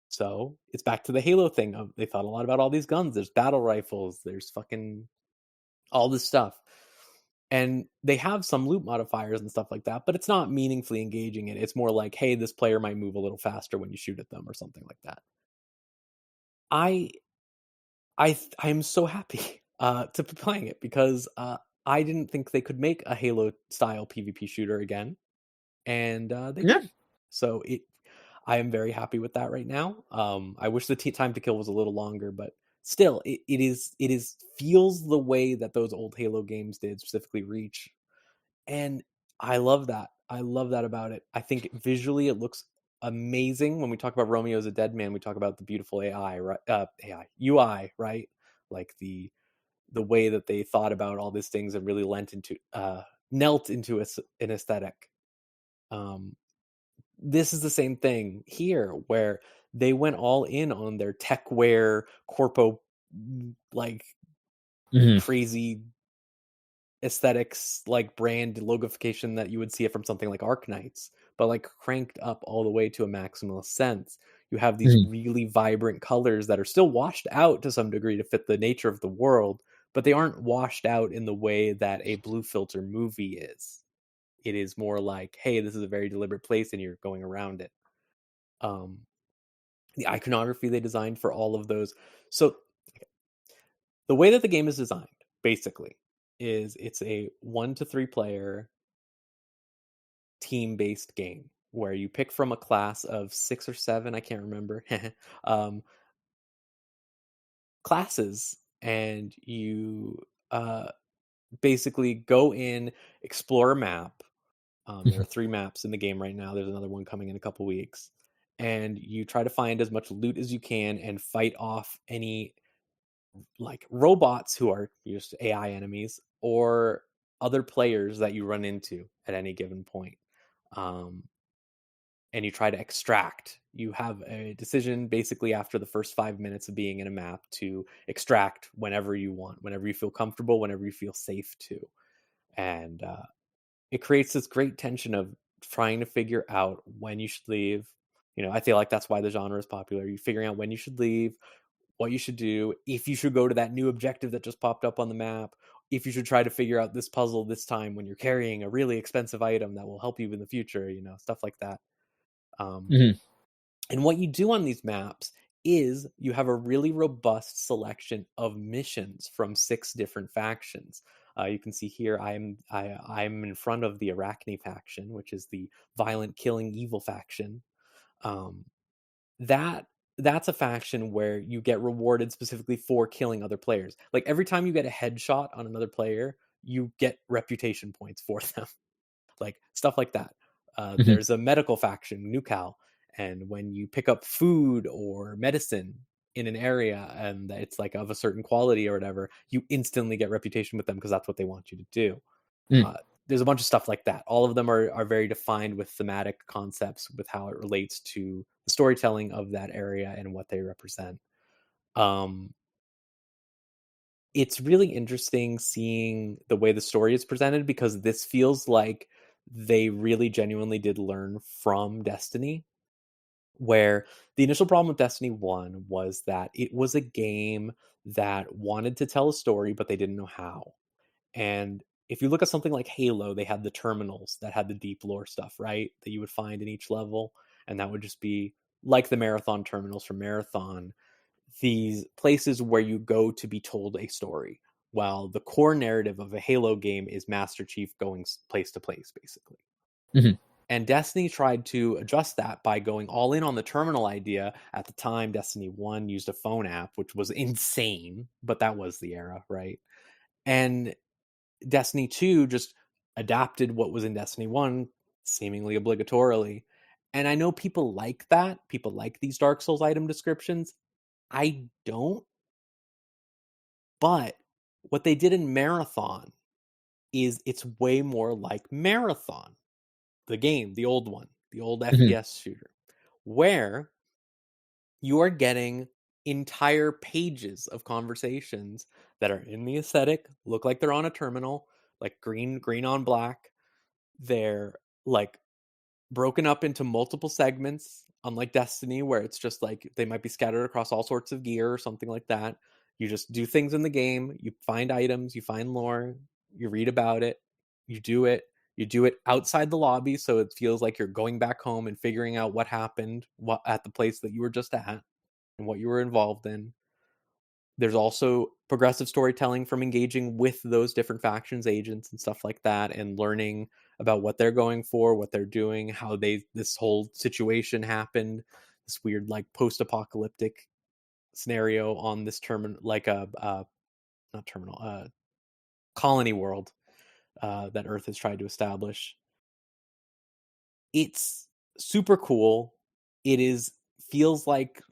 So it's back to the Halo thing of they thought a lot about all these guns. There's battle rifles, there's fucking all this stuff. And they have some loot modifiers and stuff like that, but it's not meaningfully engaging it. It's more like, hey, this player might move a little faster when you shoot at them or something like that. I'm so happy to be playing it because I didn't think they could make a Halo style PvP shooter again, and they Yeah. did. So I am very happy with that right now. I wish the time to kill was a little longer, but still, it feels the way that those old Halo games did, specifically Reach, and I love that. I love that about it. I think visually it looks amazing. When we talk about Romeo as a Dead Man, we talk about the beautiful AI, right? UI, right? Like the way that they thought about all these things and really knelt into an aesthetic. This is the same thing here, where they went all in on their techwear, corpo, like Mhm. crazy aesthetics, like brand logofication that you would see it from something like Arknights, but like cranked up all the way to a maximalist sense. You have these Mhm. really vibrant colors that are still washed out to some degree to fit the nature of the world, but they aren't washed out in the way that a blue filter movie is. It is more like, hey, this is a very deliberate place and you're going around it. The iconography they designed for all of those. So the way that the game is designed, basically, is it's a 1 to 3 player team-based game where you pick from a class of 6 or 7, I can't remember, classes, and you basically go in, explore a map. There are 3 maps in the game right now. There's another one coming in a couple weeks. And you try to find as much loot as you can and fight off any like robots who are just AI enemies or other players that you run into at any given point. And you try to extract. You have a decision basically after the first 5 minutes of being in a map to extract whenever you want, whenever you feel comfortable, whenever you feel safe to. And it creates this great tension of trying to figure out when you should leave. You know, I feel like that's why the genre is popular. You figuring out when you should leave, what you should do, if you should go to that new objective that just popped up on the map, if you should try to figure out this puzzle this time when you're carrying a really expensive item that will help you in the future, you know, stuff like that. Mhm. And what you do on these maps is you have a really robust selection of missions from 6 different factions. You can see here I'm in front of the Arachne faction, which is the violent, killing, evil faction. That's a faction where you get rewarded specifically for killing other players. Like every time you get a headshot on another player, you get reputation points for them. Like stuff like that. Mhm. There's a medical faction, Nukal, and when you pick up food or medicine in an area and it's like of a certain quality or whatever, you instantly get reputation with them because that's what they want you to do. Mm. There's a bunch of stuff like that. All of them are very defined with thematic concepts with how it relates to the storytelling of that area and what they represent. It's really interesting seeing the way the story is presented because this feels like they really genuinely did learn from Destiny, where the initial problem with Destiny 1 was that it was a game that wanted to tell a story, but they didn't know how. And if you look at something like Halo, they had the terminals that had the deep lore stuff, right? That you would find in each level. And that would just be like the Marathon terminals from Marathon. these places where you go to be told a story, while the core narrative of a Halo game is Master Chief going place to place, basically. Mhm. And Destiny tried to adjust that by going all in on the terminal idea. At the time, Destiny 1 used a phone app, which was insane, but that was the era, right? And Destiny 2 just adapted what was in Destiny 1 seemingly obligatorily. And I know people like that. People like these Dark Souls item descriptions. I don't. But what they did in Marathon is it's way more like Marathon, the game, the old one, the old FPS shooter, where you are getting entire pages of conversations that are in the aesthetic, look like they're on a terminal, like green on black. They're like broken up into multiple segments, unlike Destiny, where it's just like they might be scattered across all sorts of gear or something like that. You just do things in the game, you find items, you find lore, you read about it, you do it outside the lobby, so it feels like you're going back home and figuring out what happened at the place that you were just at and what you were involved in. There's also progressive storytelling from engaging with those different factions, agents, and stuff like that, and learning about what they're going for, what they're doing, how this whole situation happened, this weird like post-apocalyptic scenario on this colony world that Earth has tried to establish. It's super cool. Feels like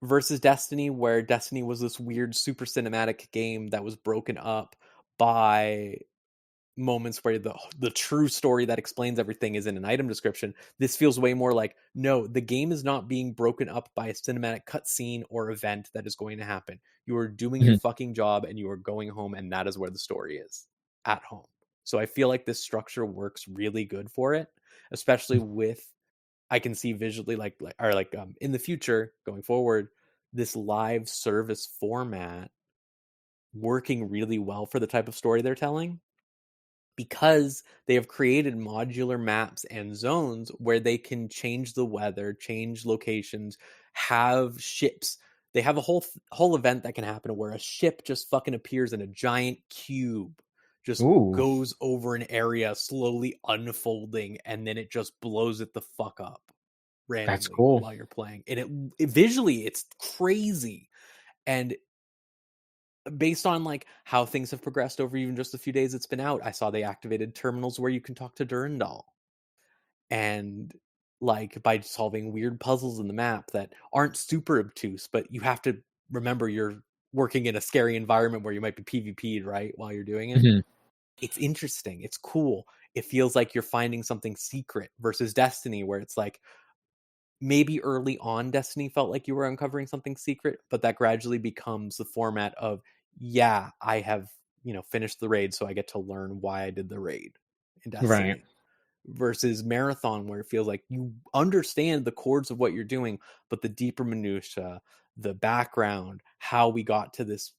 versus Destiny, where Destiny was this weird super cinematic game that was broken up by moments where the true story that explains everything is in an item description. This feels way more like, no, the game is not being broken up by a cinematic cutscene or event that is going to happen. You are doing your fucking job and you are going home, and that is where the story is, at home. So I feel like this structure works really good for it, especially with, I can see visually in the future going forward, this live service format working really well for the type of story they're telling, because they have created modular maps and zones where they can change the weather, change locations, have ships. They have a whole event that can happen where a ship just fucking appears in a giant cube, just goes over an area slowly unfolding, and then it just blows it the fuck up randomly. That's cool. While you're playing. And it visually, it's crazy. And based on like how things have progressed over even just a few days it's been out, I saw they activated terminals where you can talk to Durandal, and like by solving weird puzzles in the map that aren't super obtuse, but you have to remember you're working in a scary environment where you might be PvP'd right while you're doing it. It's interesting, it's cool. It feels like you're finding something secret versus Destiny, where it's like maybe early on Destiny felt like you were uncovering something secret, but that gradually becomes the format of, yeah, I have, finished the raid, so I get to learn why I did the raid in Destiny. Right. Versus Marathon, where it feels like you understand the chords of what you're doing, but the deeper minutia, the background, how we got to this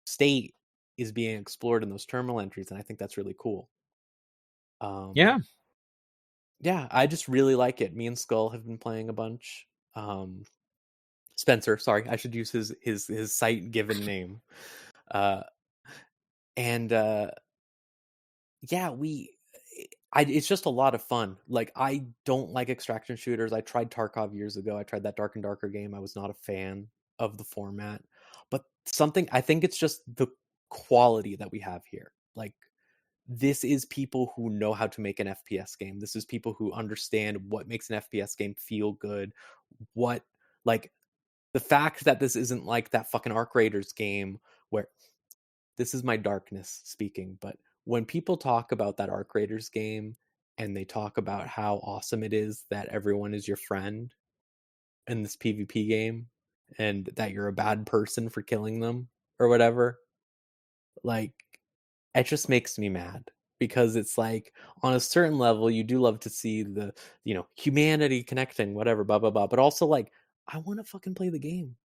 state is being explored in those terminal entries, and I think that's really cool. Yeah, I just really like it. Me and Skull have been playing a bunch. Spencer, sorry, I should use his site given name. It's just a lot of fun. Like, I don't like extraction shooters. I tried Tarkov years ago. I tried that Dark and Darker game. I was not a fan of the format. But I think it's just the quality that we have here. Like, this is people who know how to make an FPS game. This is people who understand what makes an FPS game feel good. The fact that this isn't like that fucking Arc Raiders game, where this is my darkness speaking, but when people talk about that Arc Raiders game and they talk about how awesome it is that everyone is your friend in this PvP game and that you're a bad person for killing them or whatever, like, it just makes me mad, because it's like, on a certain level, you do love to see the, humanity connecting, whatever, blah, blah, blah. But also, like, I want to fucking play the game,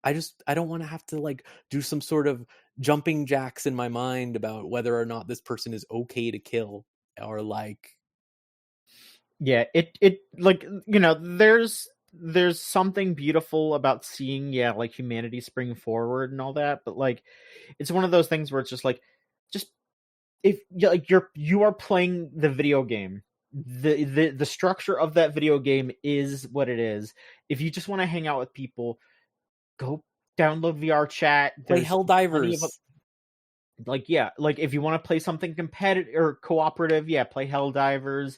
I don't want to have to like do some sort of jumping jacks in my mind about whether or not this person is okay to kill, or like, yeah, it like, there's there's something beautiful about seeing, like humanity spring forward and all that, but like, it's one of those things where it's just like, just if like you are playing the video game, the structure of that video game is what it is. If you just want to hang out with people, go download VR chat. Play Helldivers. Like if you want to play something competitive or cooperative, play Helldivers.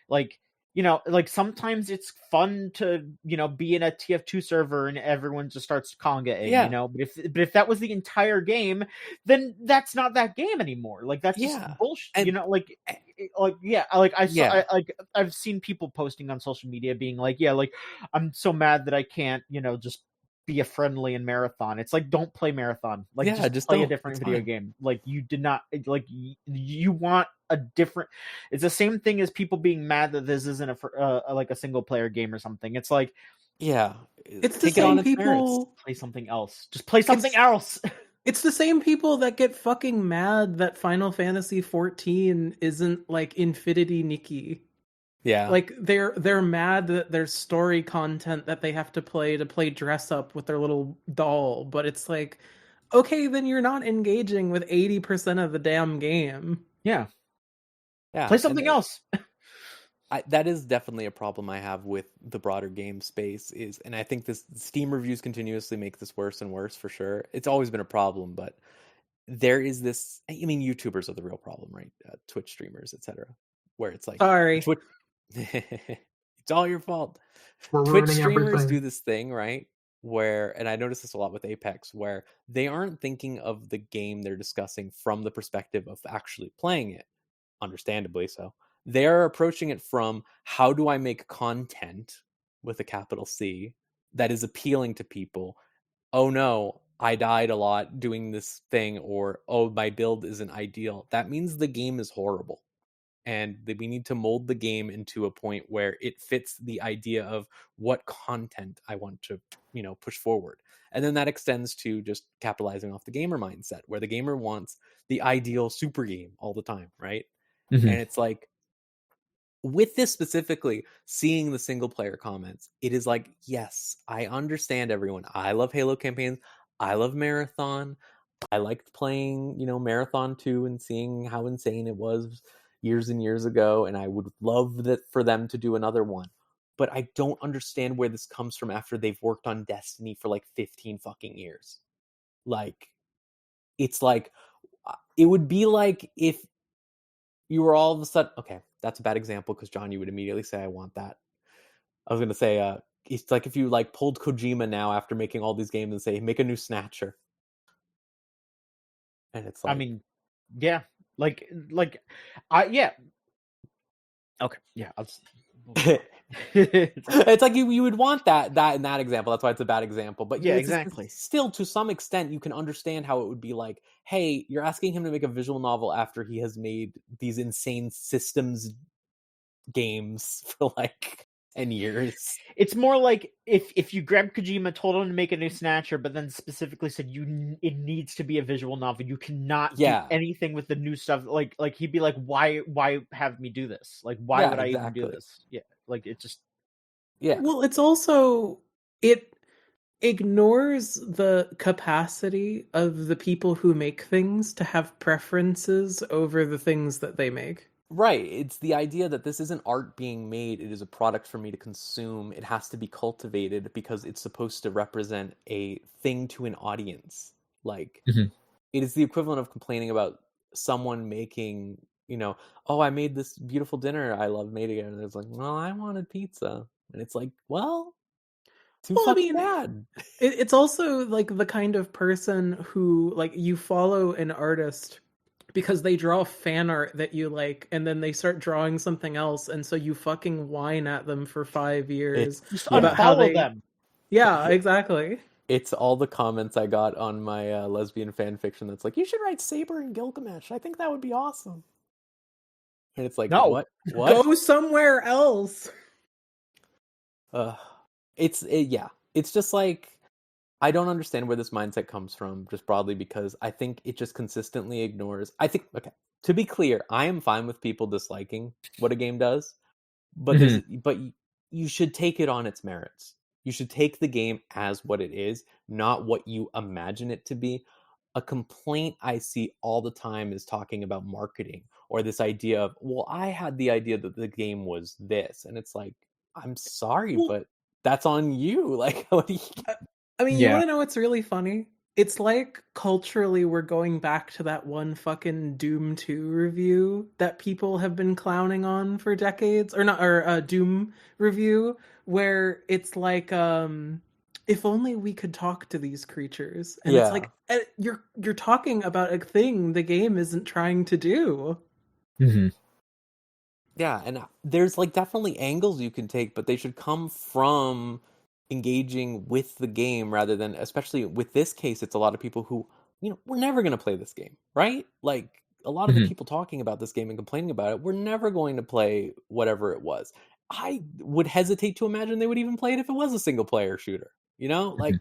Like, like sometimes it's fun to, be in a TF2 server and everyone just starts calling it in, but if that was the entire game, then that's not that game anymore. Like that's just bullshit, and, I've seen people posting on social media being like, I'm so mad that I can't, just be a friendly in Marathon. It's like, don't play Marathon. Like, just play a different video game. Like, you did not, like, you want a different. It's the same thing as people being mad that this isn't a single player game or something. It's like, it's the same people. Play something else. Just play something else. It's the same people that get fucking mad that Final Fantasy 14 isn't like Infinity Nikki. Yeah. Like they're mad that there's story content that they have to play dress up with their little doll, but it's like, okay, then you're not engaging with 80% of the damn game. Yeah. Play something else. That is definitely a problem I have with the broader game space and I think this Steam reviews continuously make this worse and worse for sure. It's always been a problem, but there is this, I mean, YouTubers are the real problem, right? Twitch streamers, etc. Where it's like, sorry. It's all your fault. Twitch streamers do this thing, right? Where, and I notice this a lot with Apex, where they aren't thinking of the game they're discussing from the perspective of actually playing it, understandably so. They're approaching it from, how do I make content with a capital C that is appealing to people? Oh no, I died a lot doing this thing, or oh, my build isn't ideal. That means the game is horrible. And we need to mold the game into a point where it fits the idea of what content I want to, push forward. And then that extends to just capitalizing off the gamer mindset, where the gamer wants the ideal super game all the time, right? Mm-hmm. And it's like, with this specifically, seeing the single player comments, it is like, yes, I understand everyone. I love Halo campaigns. I love Marathon. I liked playing, Marathon 2 and seeing how insane it was years and years ago, and I would love that for them to do another one. But I don't understand where this comes from after they've worked on Destiny for like 15 fucking years. Like, it's like, it would be like if you were all of a sudden, okay, that's a bad example because John, you would immediately say, I want that. I was going to say, it's like if you like pulled Kojima now after making all these games and say, make a new Snatcher. And it's like, I mean, yeah. Okay, yeah. It's like you would want that in that example. That's why it's a bad example. But yeah, exactly. Still, to some extent, you can understand how it would be like, hey, you're asking him to make a visual novel after he has made these insane systems games for like 10 years. It's more like if you grabbed Kojima, told him to make a new Snatcher, but then specifically said it needs to be a visual novel. You cannot do anything with the new stuff. Like he'd be like, why have me do this? Like, why would I even do this? Yeah, like it just. Yeah. Well, it's also it ignores the capacity of the people who make things to have preferences over the things that they make. Right. It's the idea that this isn't art being made. It is a product for me to consume. It has to be cultivated because it's supposed to represent a thing to an audience. Like, it is the equivalent of complaining about someone making, oh, I made this beautiful dinner. I love making it. And it's like, well, I wanted pizza. And it's like, well, too fucking bad. It's also like the kind of person who, like, you follow an artist because they draw fan art that you like, and then they start drawing something else, and so you fucking whine at them for 5 years about how they... them. Yeah, exactly. It's all the comments I got on my lesbian fan fiction that's like, you should write Saber and Gilgamesh. I think that would be awesome. And it's like, no. What? Go somewhere else. It's just like, I don't understand where this mindset comes from, just broadly, because I think it just consistently ignores. Okay, to be clear, I am fine with people disliking what a game does, but you should take it on its merits. You should take the game as what it is, not what you imagine it to be. A complaint I see all the time is talking about marketing, or this idea of, well, I had the idea that the game was this, and it's like, I'm sorry, but that's on you. Like, what do you... I mean, you want to know what's really funny? It's like culturally we're going back to that one fucking Doom 2 review that people have been clowning on for decades, or Doom review, where it's like, if only we could talk to these creatures. And it's like, you're talking about a thing the game isn't trying to do. Mm-hmm. Yeah, and there's like definitely angles you can take, but they should come from engaging with the game rather than, especially with this case, it's a lot of people who, we're never going to play this game, right? Like a lot of the people talking about this game and complaining about it, we're never going to play whatever it was. I would hesitate to imagine they would even play it if it was a single player shooter, like,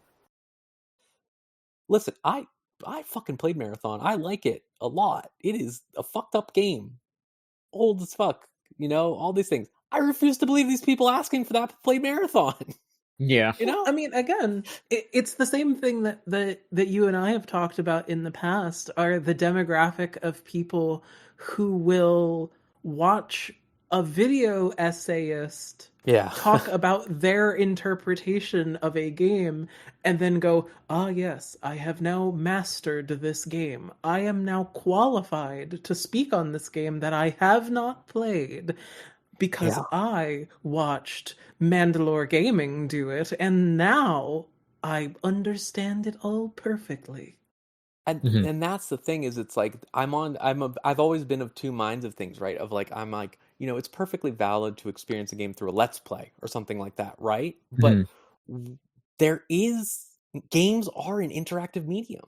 listen, I fucking played Marathon. I like it a lot. It is a fucked up game. Old as fuck, all these things. I refuse to believe these people asking for that played Marathon. Yeah. I mean, again, it's the same thing that you and I have talked about in the past, are the demographic of people who will watch a video essayist talk about their interpretation of a game and then go, yes, I have now mastered this game. I am now qualified to speak on this game that I have not played. Because I watched Mandalore Gaming do it, and now I understand it all perfectly. And that's the thing, is it's like I've always been of two minds of things, right? Of like, I'm like, it's perfectly valid to experience a game through a Let's Play or something like that, right? But games are an interactive medium.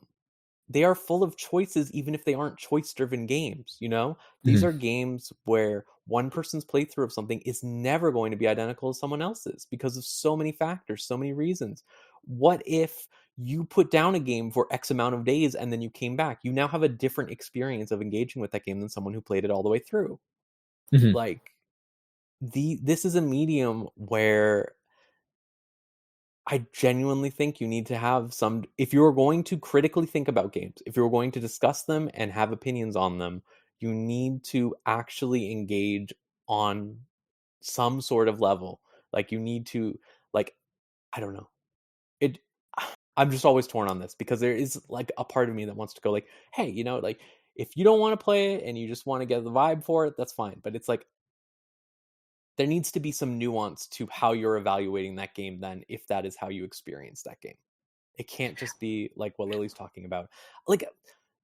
They are full of choices, even if they aren't choice-driven games, These are games where one person's playthrough of something is never going to be identical to someone else's because of so many factors, so many reasons. What if you put down a game for X amount of days and then you came back? You now have a different experience of engaging with that game than someone who played it all the way through. Like, this is a medium where I genuinely think you need to have some, if you're going to critically think about games, if you're going to discuss them and have opinions on them, you need to actually engage on some sort of level. Like, you need to, like, I don't know. I'm just always torn on this because there is like a part of me that wants to go like, hey, like, if you don't want to play it and you just want to get the vibe for it, that's fine. But it's like, there needs to be some nuance to how you're evaluating that game then, if that is how you experience that game. It can't just be like what Lily's talking about. Like,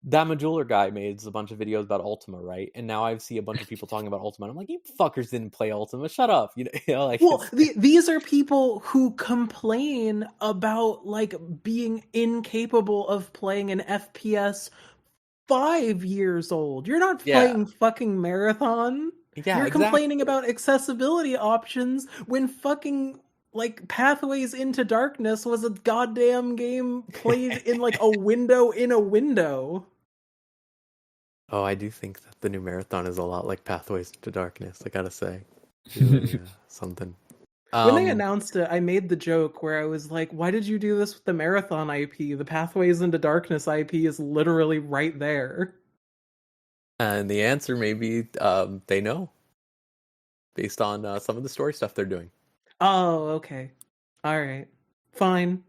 that Majuler guy made a bunch of videos about Ultima, right? And now I see a bunch of people talking about Ultima. I'm like, you fuckers didn't play Ultima. Shut up. Like, well, these are people who complain about like being incapable of playing an FPS 5 years old. You're not playing fucking Marathon. Yeah, you're complaining about accessibility options when fucking like Pathways into Darkness was a goddamn game played in like a window in a window. Oh, I do think that the new Marathon is a lot like Pathways into Darkness, I gotta say. Something. When they announced it, I made the joke where I was like, why did you do this with the Marathon IP? The Pathways into Darkness IP is literally right there. And the answer may be they know. Based on some of the story stuff they're doing. Oh, okay. All right. Fine.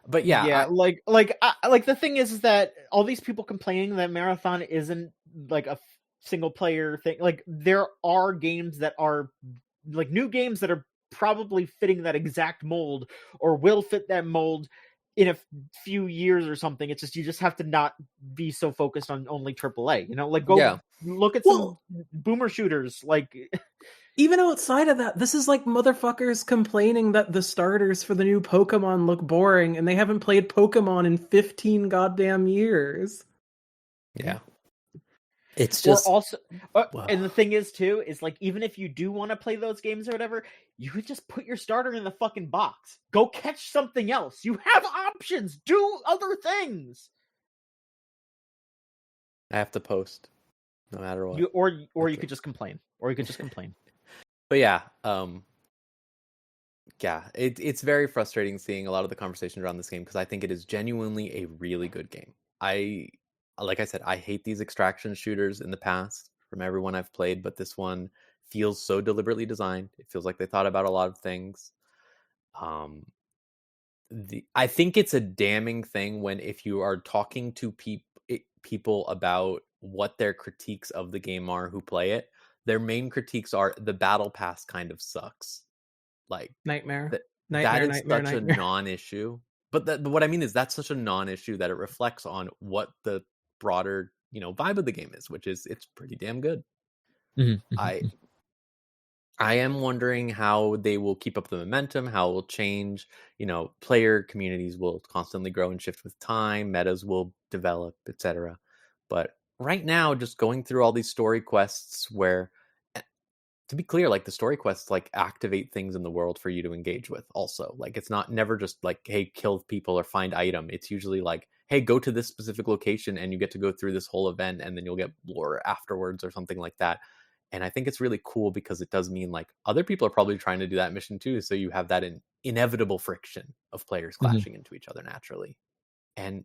But yeah, like the thing is that all these people complaining that Marathon isn't like a single player thing. Like, there are games that are like new games that are probably fitting that exact mold or will fit that mold in a few years or something. It's just, you just have to not be so focused on only AAA, like go look at some boomer shooters. Like, even outside of that, this is like motherfuckers complaining that the starters for the new Pokemon look boring and they haven't played Pokemon in 15 goddamn years. Yeah. It's just also, and the thing is too, is like, even if you do want to play those games or whatever, you could just put your starter in the fucking box. Go catch something else. You have options. Do other things. I have to post, no matter what. You could just complain. Or you could just complain. But yeah, it's very frustrating seeing a lot of the conversations around this game because I think it is genuinely a really good game. Like I said, I hate these extraction shooters in the past from everyone I've played, but this one feels so deliberately designed. It feels like they thought about a lot of things. I think it's a damning thing when if you are talking to people about what their critiques of the game are who play it, their main critiques are the battle pass kind of sucks. Like Nightmare. That is such a non-issue. But what I mean is that's such a non-issue that it reflects on what the broader, vibe of the game is, which is it's pretty damn good. I am wondering how they will keep up the momentum, how it will change. Player communities will constantly grow and shift with time, metas will develop, etc. But right now, just going through all these story quests where, to be clear, like the story quests like activate things in the world for you to engage with also. Like it's never just like, hey, kill people or find item. It's usually like, hey, go to this specific location and you get to go through this whole event and then you'll get lore afterwards or something like that. And I think it's really cool because it does mean like other people are probably trying to do that mission too. So you have that inevitable friction of players clashing into each other naturally. And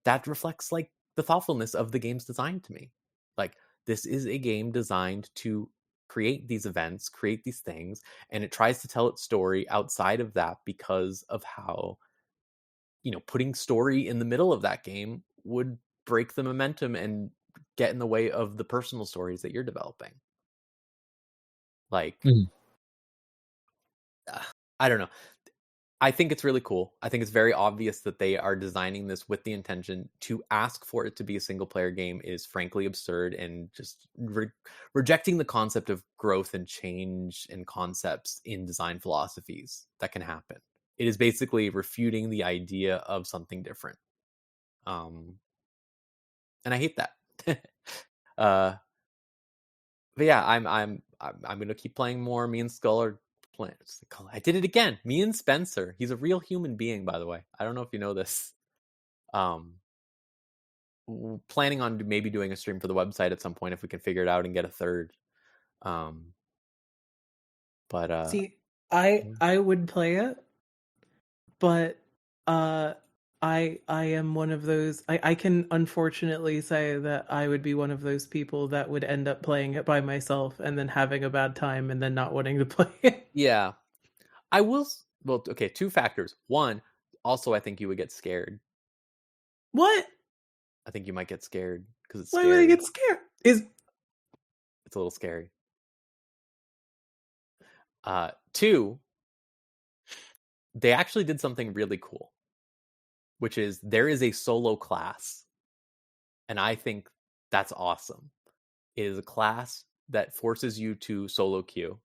that reflects like the thoughtfulness of the game's design to me. Like this is a game designed to create these events, create these things, and it tries to tell its story outside of that because of how, putting story in the middle of that game would break the momentum and get in the way of the personal stories that you're developing. Like, I don't know. I think it's really cool. I think it's very obvious that they are designing this with the intention. To ask for it to be a single player game is frankly absurd and just rejecting the concept of growth and change and concepts in design philosophies that can happen. It is basically refuting the idea of something different. And I hate that. But yeah, I'm going to keep playing more. Me and Skull are I did it again. Me and Spencer. He's a real human being, by the way. I don't know if you know this. Planning on maybe doing a stream for the website at some point if we can figure it out and get a third. But see, I would play it, but I am one of those. I can unfortunately say that I would be one of those people that would end up playing it by myself and then having a bad time and then not wanting to play it. Yeah, I will. Well, okay, two factors. One, also, I think you would get scared. What? I think you might get scared because it's. Why would I get scared? It's a little scary. Two, they actually did something really cool, which is there is a solo class. And I think that's awesome. It is a class that forces you to solo queue.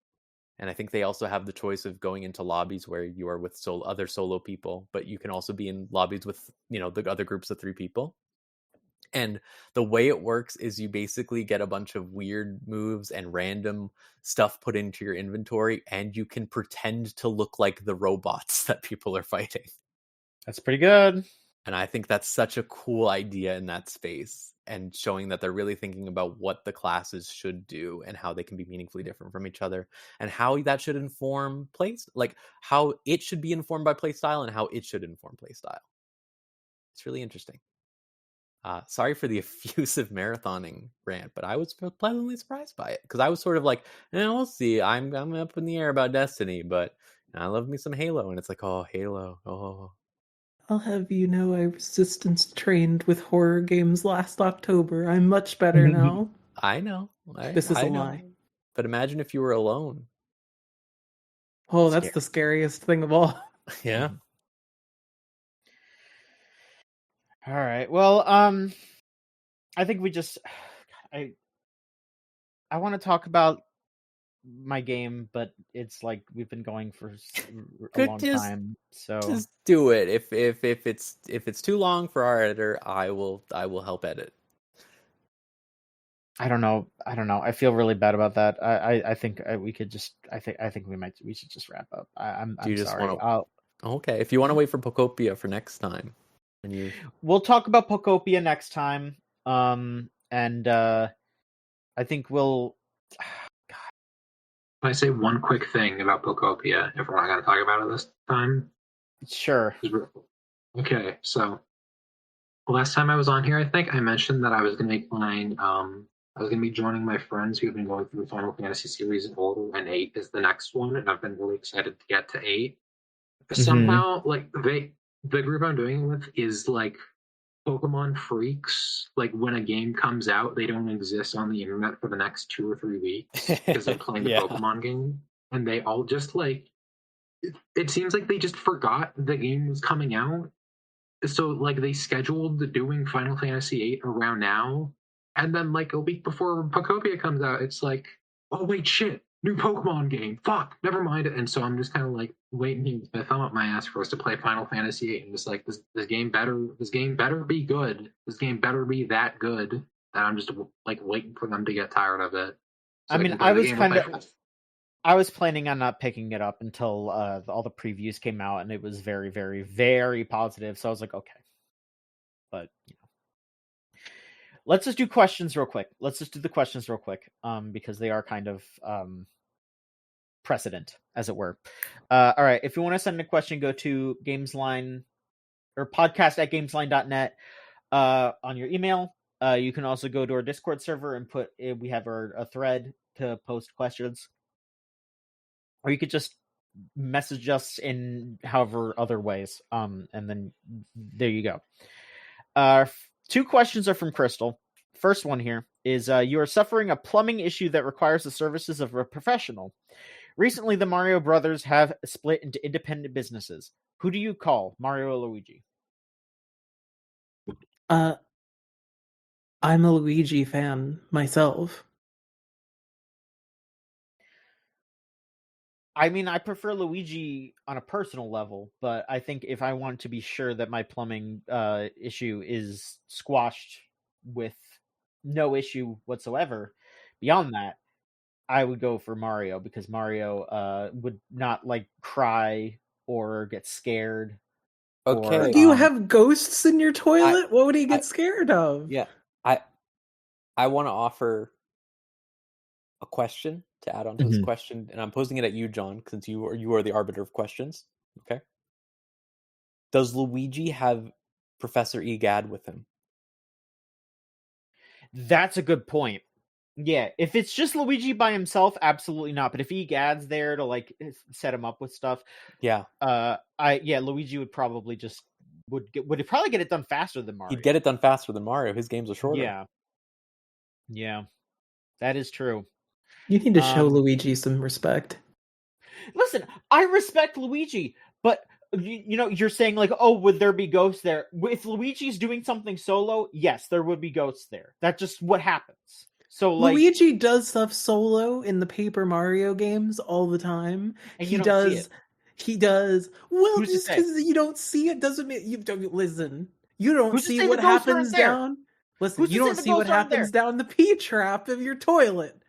And I think they also have the choice of going into lobbies where you are with other solo people, but you can also be in lobbies with, the other groups of 3 people. And the way it works is you basically get a bunch of weird moves and random stuff put into your inventory, and you can pretend to look like the robots that people are fighting. That's pretty good. And I think that's such a cool idea in that space, and showing that they're really thinking about what the classes should do and how they can be meaningfully different from each other, and how that should inform plays, like how it should be informed by play style and how it should inform play style. It's really interesting. Sorry for the effusive marathoning rant, but I was pleasantly surprised by it because I was sort of like, we'll see. I'm up in the air about Destiny, but I love me some Halo, and it's like, oh, Halo, oh. I'll have you know I resistance trained with horror games last October. I'm much better now. I know. This is a lie. But imagine if you were alone. Oh, that's the scariest thing of all. Yeah. All right. Well, I think we just I want to talk about my game, but it's like we've been going for a long time, so just do it. If it's too long for our editor, I will help edit. I don't know. I feel really bad about that. I think we could just. I think we should just wrap up. I'm sorry. Okay, if you want to wait for Pokopia for next time, we'll talk about Pokopia next time. And I think we'll. I say one quick thing about Pokopia if we're not going to talk about it this time? Sure. Okay, so last time I was on here, I think I mentioned that I was going to be playing. I was going to be joining my friends who've been going through the Final Fantasy series in order, and 8 is the next one, and I've been really excited to get to 8. Somehow, like the group I'm doing it with is like Pokemon freaks. Like when a game comes out, they don't exist on the internet for the next 2 or 3 weeks because they're playing the Pokemon game, and they all just like. It seems like they just forgot the game was coming out. So like they scheduled doing Final Fantasy VIII around now, and then like a week before Pokopia comes out, it's like, oh wait, shit, new Pokemon game. Fuck, never mind it. And so I'm just kind of like waiting here with my thumb up my ass for us to play Final Fantasy VIII, and just like this game better be good. This game better be that good that I'm just like waiting for them to get tired of it. So I mean, I was planning on not picking it up until all the previews came out, and it was very, very, very positive. So I was like, okay. But, let's just do questions real quick. Let's just do the questions real quick, because they are kind of precedent, as it were. All right. If you want to send a question, go to Gamesline or podcast@gamesline.net on your email. You can also go to our Discord server and we have a thread to post questions. Or you could just message us in however other ways. And then there you go. 2 questions are from Crystal. First one here is, you are suffering a plumbing issue that requires the services of a professional. Recently, the Mario brothers have split into independent businesses. Who do you call, Mario or Luigi? I'm a Luigi fan myself. I mean, I prefer Luigi on a personal level, but I think if I want to be sure that my plumbing issue is squashed with no issue whatsoever, beyond that, I would go for Mario, because Mario would not like cry or get scared. Okay. Or, do you have ghosts in your toilet? What would he get scared of? Yeah, I want to offer a question to add on to this question, and I'm posing it at you, John, since you are the arbiter of questions. Okay. Does Luigi have Professor Egad with him? That's a good point. Yeah, if it's just Luigi by himself, absolutely not. But if Egad's there to like set him up with stuff, Luigi would probably would probably get it done faster than Mario. He'd get it done faster than Mario. His games are shorter. Yeah, that is true. You need to show Luigi some respect. Listen, I respect Luigi, but you're saying like, oh, would there be ghosts there? If Luigi's doing something solo, yes, there would be ghosts there. That's just what happens. So like, Luigi does stuff solo in the Paper Mario games all the time. And He does. Well, just because you don't see it doesn't mean you don't listen. You don't see what happens down. Listen, you don't see what happens down the P trap of your toilet.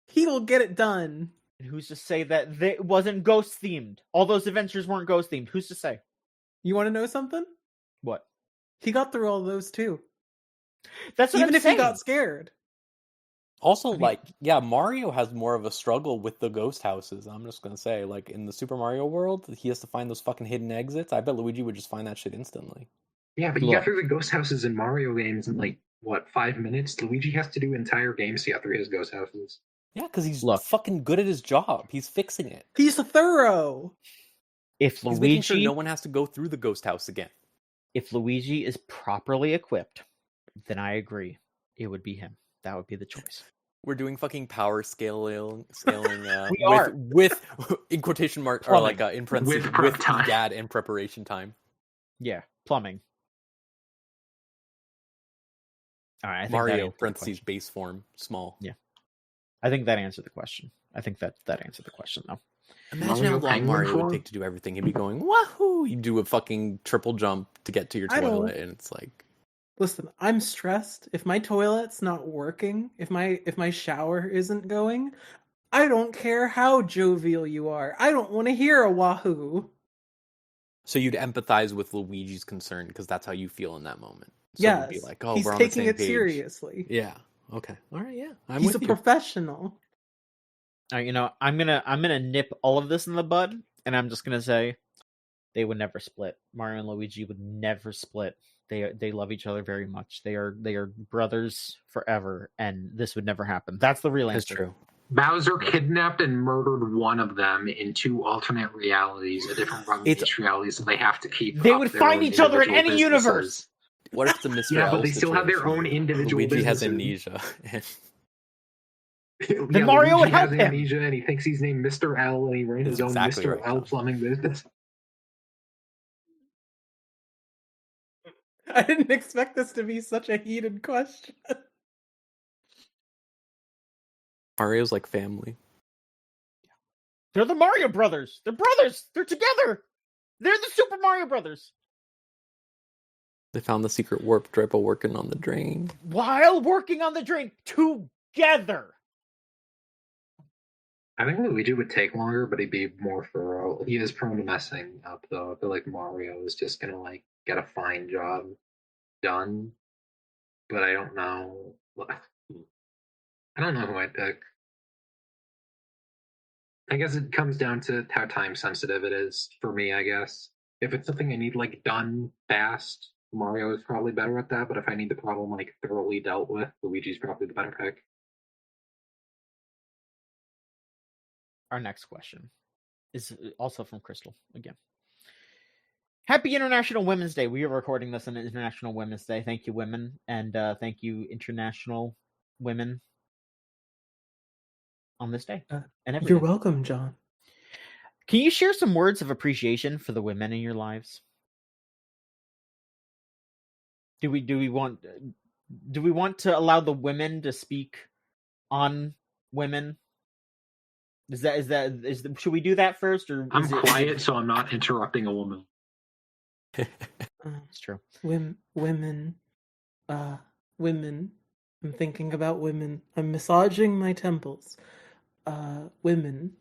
He will get it done. And who's to say that it wasn't ghost themed? All those adventures weren't ghost themed. Who's to say? You want to know something? What? He got through all those too. That's what even I'm if saying. He got scared. Also, Mario has more of a struggle with the ghost houses. I'm just gonna say, like in the Super Mario world, he has to find those fucking hidden exits. I bet Luigi would just find that shit instantly. Yeah, but you got through the ghost houses in Mario games in 5 minutes? Luigi has to do entire games to get through his ghost houses. Yeah, because he's fucking good at his job. He's fixing it. He's thorough. If He's making sure no one has to go through the ghost house again. If Luigi is properly equipped, then I agree. It would be him. That would be the choice. We're doing fucking power scaling we are. with in quotation marks, or like in parentheses, with Egad in preparation time. Yeah, plumbing. All right, I think Mario parentheses base form small. Yeah, I think that answered the question. I think that answered the question though. Imagine how long Mario would take to do everything. He'd be going wahoo! He'd do a fucking triple jump to get to your toilet, and it's like. Listen, I'm stressed. If my toilet's not working, if my shower isn't going, I don't care how jovial you are. I don't want to hear a wahoo. So you'd empathize with Luigi's concern because that's how you feel in that moment. So yes, be like, oh, he's we're on taking the same it page. seriously. Yeah. Okay. All right. Yeah. He's a professional. You know, I'm gonna nip all of this in the bud, and I'm just gonna say they would never split. Mario and Luigi would never split. They love each other very much. They are brothers forever, and this would never happen. That's the real answer. That's true. Bowser kidnapped and murdered one of them in 2 alternate realities, a different run of each reality, so they have to keep. They would find each other in any universe. What if the Mr. Yeah, L but they still have their situation own where individual Luigi has businesses. amnesia. Then Mario would help has him. amnesia, and he thinks he's named Mr. L, and he runs his own Exactly Mr. right, L John. plumbing business. I didn't expect this to be such a heated question. Mario's like family. They're the Mario Brothers. They're brothers. They're together. They're the Super Mario Brothers. They found the secret warp drive while working on the drain. While working on the drain together. I think Luigi would take longer, but he'd be more thorough. He is prone to messing up, though. I feel like Mario is just gonna like get a fine job done, but I don't know. I don't know who I'd pick. I guess it comes down to how time sensitive it is for me. I guess if it's something I need like done fast, Mario is probably better at that. But if I need the problem like thoroughly dealt with, Luigi's probably the better pick. Our next question is also from Crystal again. Happy International Women's Day. We are recording this on International Women's Day. Thank you, women, and thank you, international women, on this day. And every You're day. welcome, John. Can you share some words of appreciation for the women in your lives? Do we want to allow the women to speak on women? Should we do that first, or I'm quiet, so I'm not interrupting a woman. It's true. Women. I'm thinking about women. I'm massaging my temples. Women.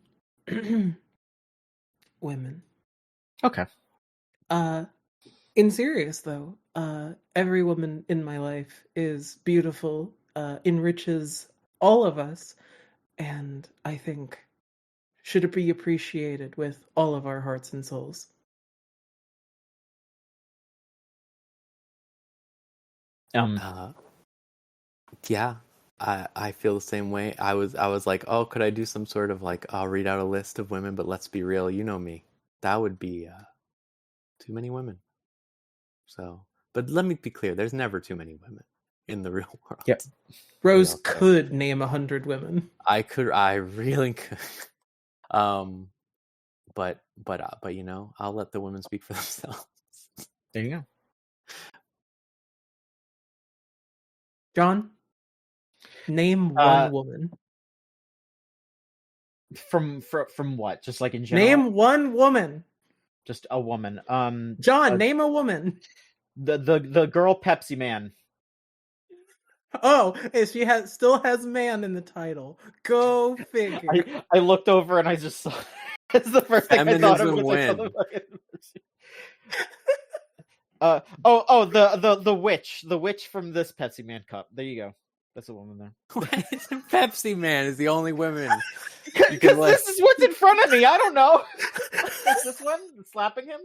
Women. Okay. In serious though, every woman in my life is beautiful, enriches all of us, and I think should be appreciated with all of our hearts and souls. Yeah, I feel the same way. I was like, oh, could I do some sort of like, I'll read out a list of women, but let's be real, you know me. That would be too many women. So, but let me be clear, there's never too many women in the real world. Yep. Rose could name 100 women. I really could. But you know, I'll let the women speak for themselves. There you go. John, name one woman. From what? Just like in general? Name one woman. Just a woman. John, name a woman. The girl Pepsi Man. Oh, she still has man in the title. Go figure. I looked over and I just saw. That's the first thing I thought of. The witch from this Pepsi Man cup. There you go. That's a woman there. Pepsi Man is the only woman. Because this is what's in front of me. I don't know. Is this one slapping him?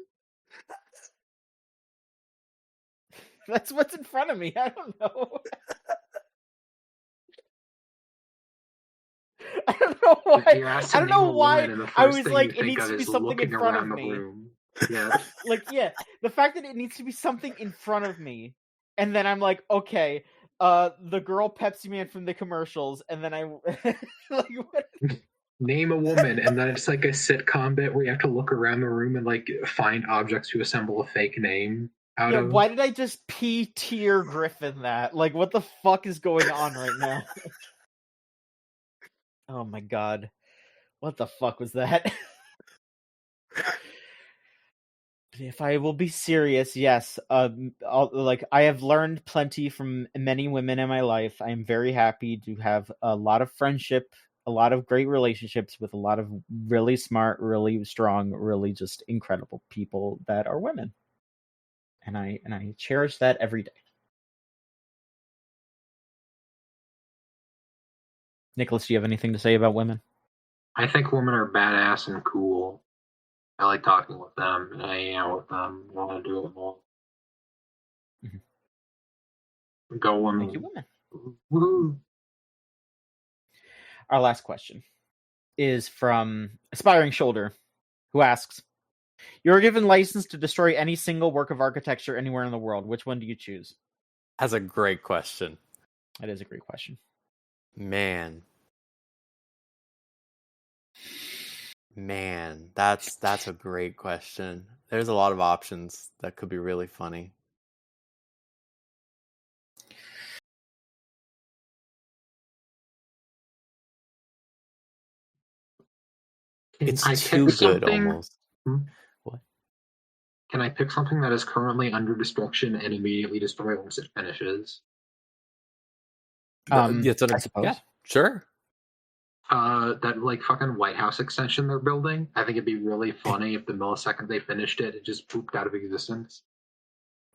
That's what's in front of me. I don't know. I don't know why. I don't know why. I was like, it needs to be something in front of me. Yeah. The fact that it needs to be something in front of me, and then I'm like, okay, the girl Pepsi Man from the commercials, and then I like what? Name a woman, and then it's like a sitcom bit where you have to look around the room and like find objects to assemble a fake name out of. Why did I just P-tier Griffin that? Like, what the fuck is going on right now? Oh my god. What the fuck was that? If I will be serious, yes. I have learned plenty from many women in my life. I am very happy to have a lot of friendship, a lot of great relationships with a lot of really smart, really strong, really just incredible people that are women. And I cherish that every day. Nikolas, do you have anything to say about women? I think women are badass and cool. I like talking with them and hanging out with them. I want to do it more. Mm-hmm. Go women. Thank you, women. Woo-hoo. Our last question is from Aspiring Shoulder, who asks, you are given license to destroy any single work of architecture anywhere in the world. Which one do you choose? That's a great question. That is a great question. Man, that's a great question. There's a lot of options that could be really funny. It's too good almost. What? Can I pick something that is currently under destruction and immediately destroy it once it finishes? I suppose. Yeah, sure. That like fucking White House extension they're building. I think it'd be really funny if the millisecond they finished it, it just pooped out of existence.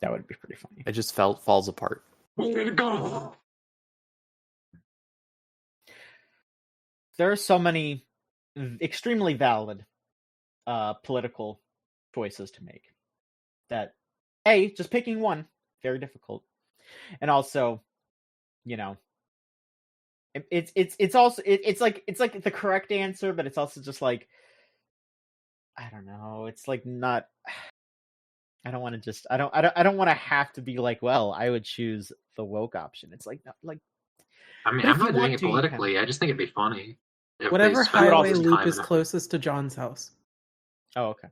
That would be pretty funny. It just falls apart. Where did it go? There are so many extremely valid political choices to make that just picking one, very difficult. And also, you know, it's also like the correct answer, but it's also just like, I don't know, it's like not, I don't want to have to be like, well, I would choose the woke option. It's like, no, like, I mean, I'm not doing it politically. I just think it'd be funny. Whatever highway loop is closest to John's house. Oh, okay.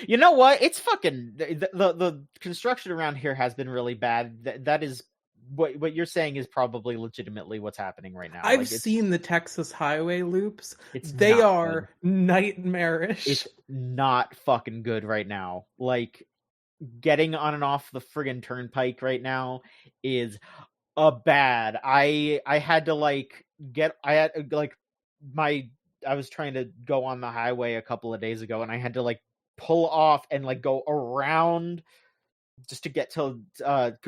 You know what? It's fucking the construction around here has been really bad. That is what you're saying is probably legitimately what's happening right now. I've seen the Texas highway loops. They are nightmarish. It's not fucking good right now. Like, getting on and off the friggin' turnpike right now is bad. I had to I was trying to go on the highway a couple of days ago, and I had to like pull off and like go around just to get to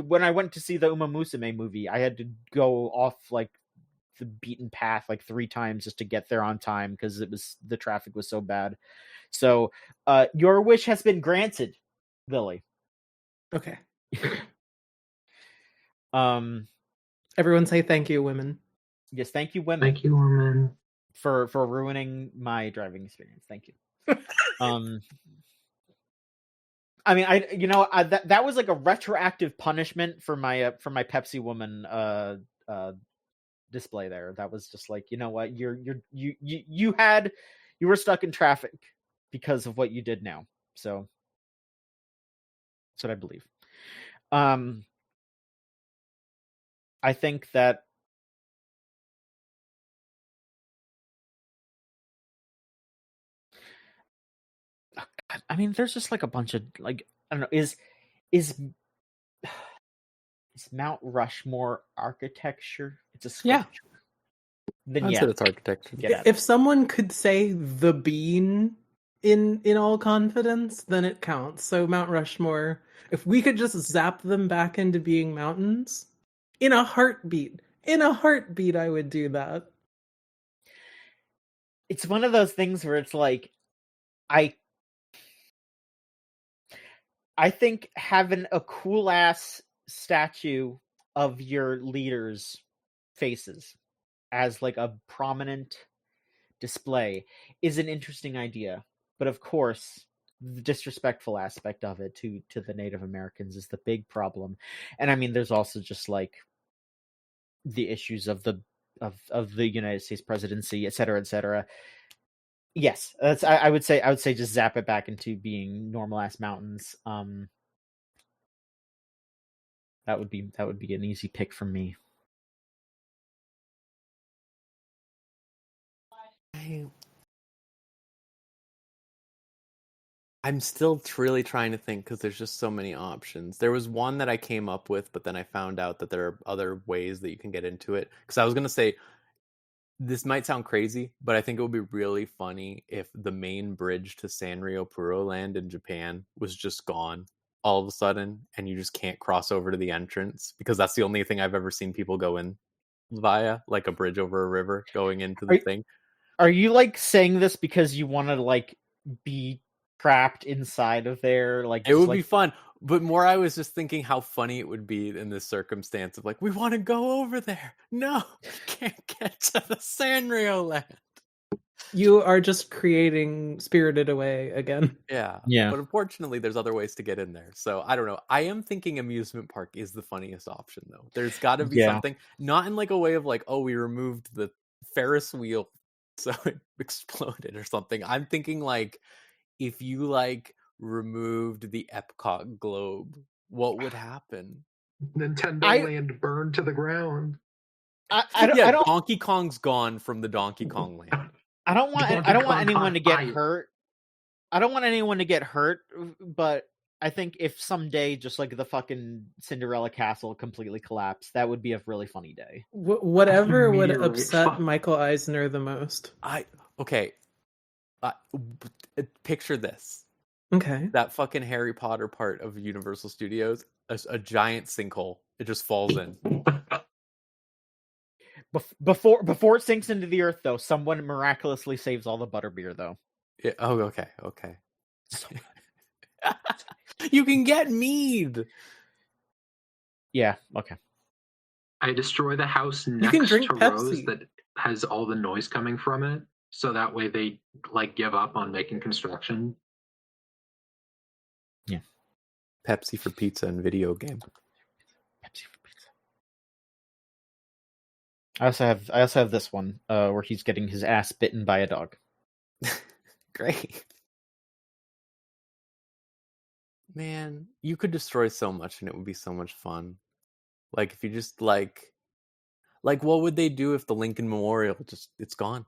when I went to see the Uma Musume movie. I had to go off like the beaten path like 3 times just to get there on time because the traffic was so bad. So your wish has been granted, Lily. Okay. Everyone say thank you, women. Yes, thank you, women. Thank you, women. For ruining my driving experience. Thank you. I mean, that was like a retroactive punishment for my Pepsi Woman display there. That was just like, you know what, you were stuck in traffic because of what you did now. So that's what I believe. I think that there's just like a bunch of like, I don't know, is Mount Rushmore architecture? It's a sculpture. Then I'd say it's architecture. If someone could say the bean in all confidence, then it counts. So Mount Rushmore, if we could just zap them back into being mountains, in a heartbeat, I would do that. It's one of those things where it's like, I think having a cool ass statue of your leaders' faces as like a prominent display is an interesting idea. But of course, the disrespectful aspect of it to the Native Americans is the big problem. And I mean, there's also just like the issues of the United States presidency, et cetera, et cetera. Yes, that's. I would say just zap it back into being normal ass mountains. That would be an easy pick for me. I'm still really trying to think because there's just so many options. There was one that I came up with, but then I found out that there are other ways that you can get into it. Because I was going to say, this might sound crazy, but I think it would be really funny if the main bridge to Sanrio Puro Land in Japan was just gone all of a sudden, and you just can't cross over to the entrance, because that's the only thing I've ever seen people go in via, like a bridge over a river going into the thing. Are you like saying this because you want to like be trapped inside of there? Like It would like... be fun, but more I was just thinking how funny it would be in this circumstance of like, we want to go over there. No, we can't get to the Sanrio land. You are just creating Spirited Away again. Yeah. Yeah. But unfortunately, there's other ways to get in there. So I don't know. I am thinking amusement park is the funniest option, though. There's got to be something, not in like a way of like, oh, we removed the Ferris wheel so it exploded or something. I'm thinking like, if you like removed the Epcot globe, what would happen? Nintendo Land burned to the ground. I don't. Donkey Kong's gone from the Donkey Kong land. I don't want anyone to get hurt. I don't want anyone to get hurt, but I think if someday just like the fucking Cinderella castle completely collapsed, that would be a really funny day. Whatever would upset Michael Eisner the most. Picture this. Okay. That fucking Harry Potter part of Universal Studios, a giant sinkhole. It just falls in. Before it sinks into the earth, though, someone miraculously saves all the butterbeer, though. Yeah, okay. You can get mead. Yeah, okay. I destroy the house next to Rose that has all the noise coming from it, so that way they like give up on making construction. Yeah. Pepsi for pizza and video game. Pepsi for pizza. I also have this one where he's getting his ass bitten by a dog. Great. Man, you could destroy so much and it would be so much fun. Like if you just like what would they do if the Lincoln Memorial it's gone?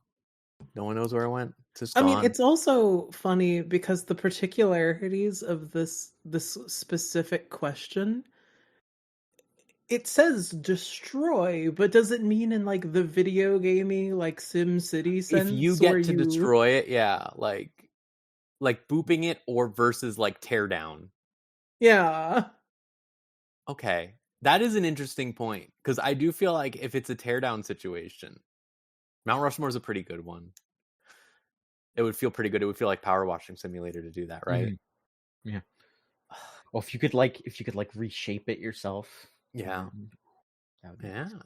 No one knows where it went. It's just gone. I mean, it's also funny because the particularities of this specific question, it says destroy, but does it mean in like the video gamey like Sim City sense? If you get to destroy it, yeah, like booping it or versus like tear down. Yeah. Okay. That is an interesting point because I do feel like if it's a teardown situation, Mount Rushmore is a pretty good one. It would feel pretty good. It would feel like Power Washing Simulator to do that, right? Mm-hmm. Yeah. Well, if you could like reshape it yourself. Yeah. That would be awesome.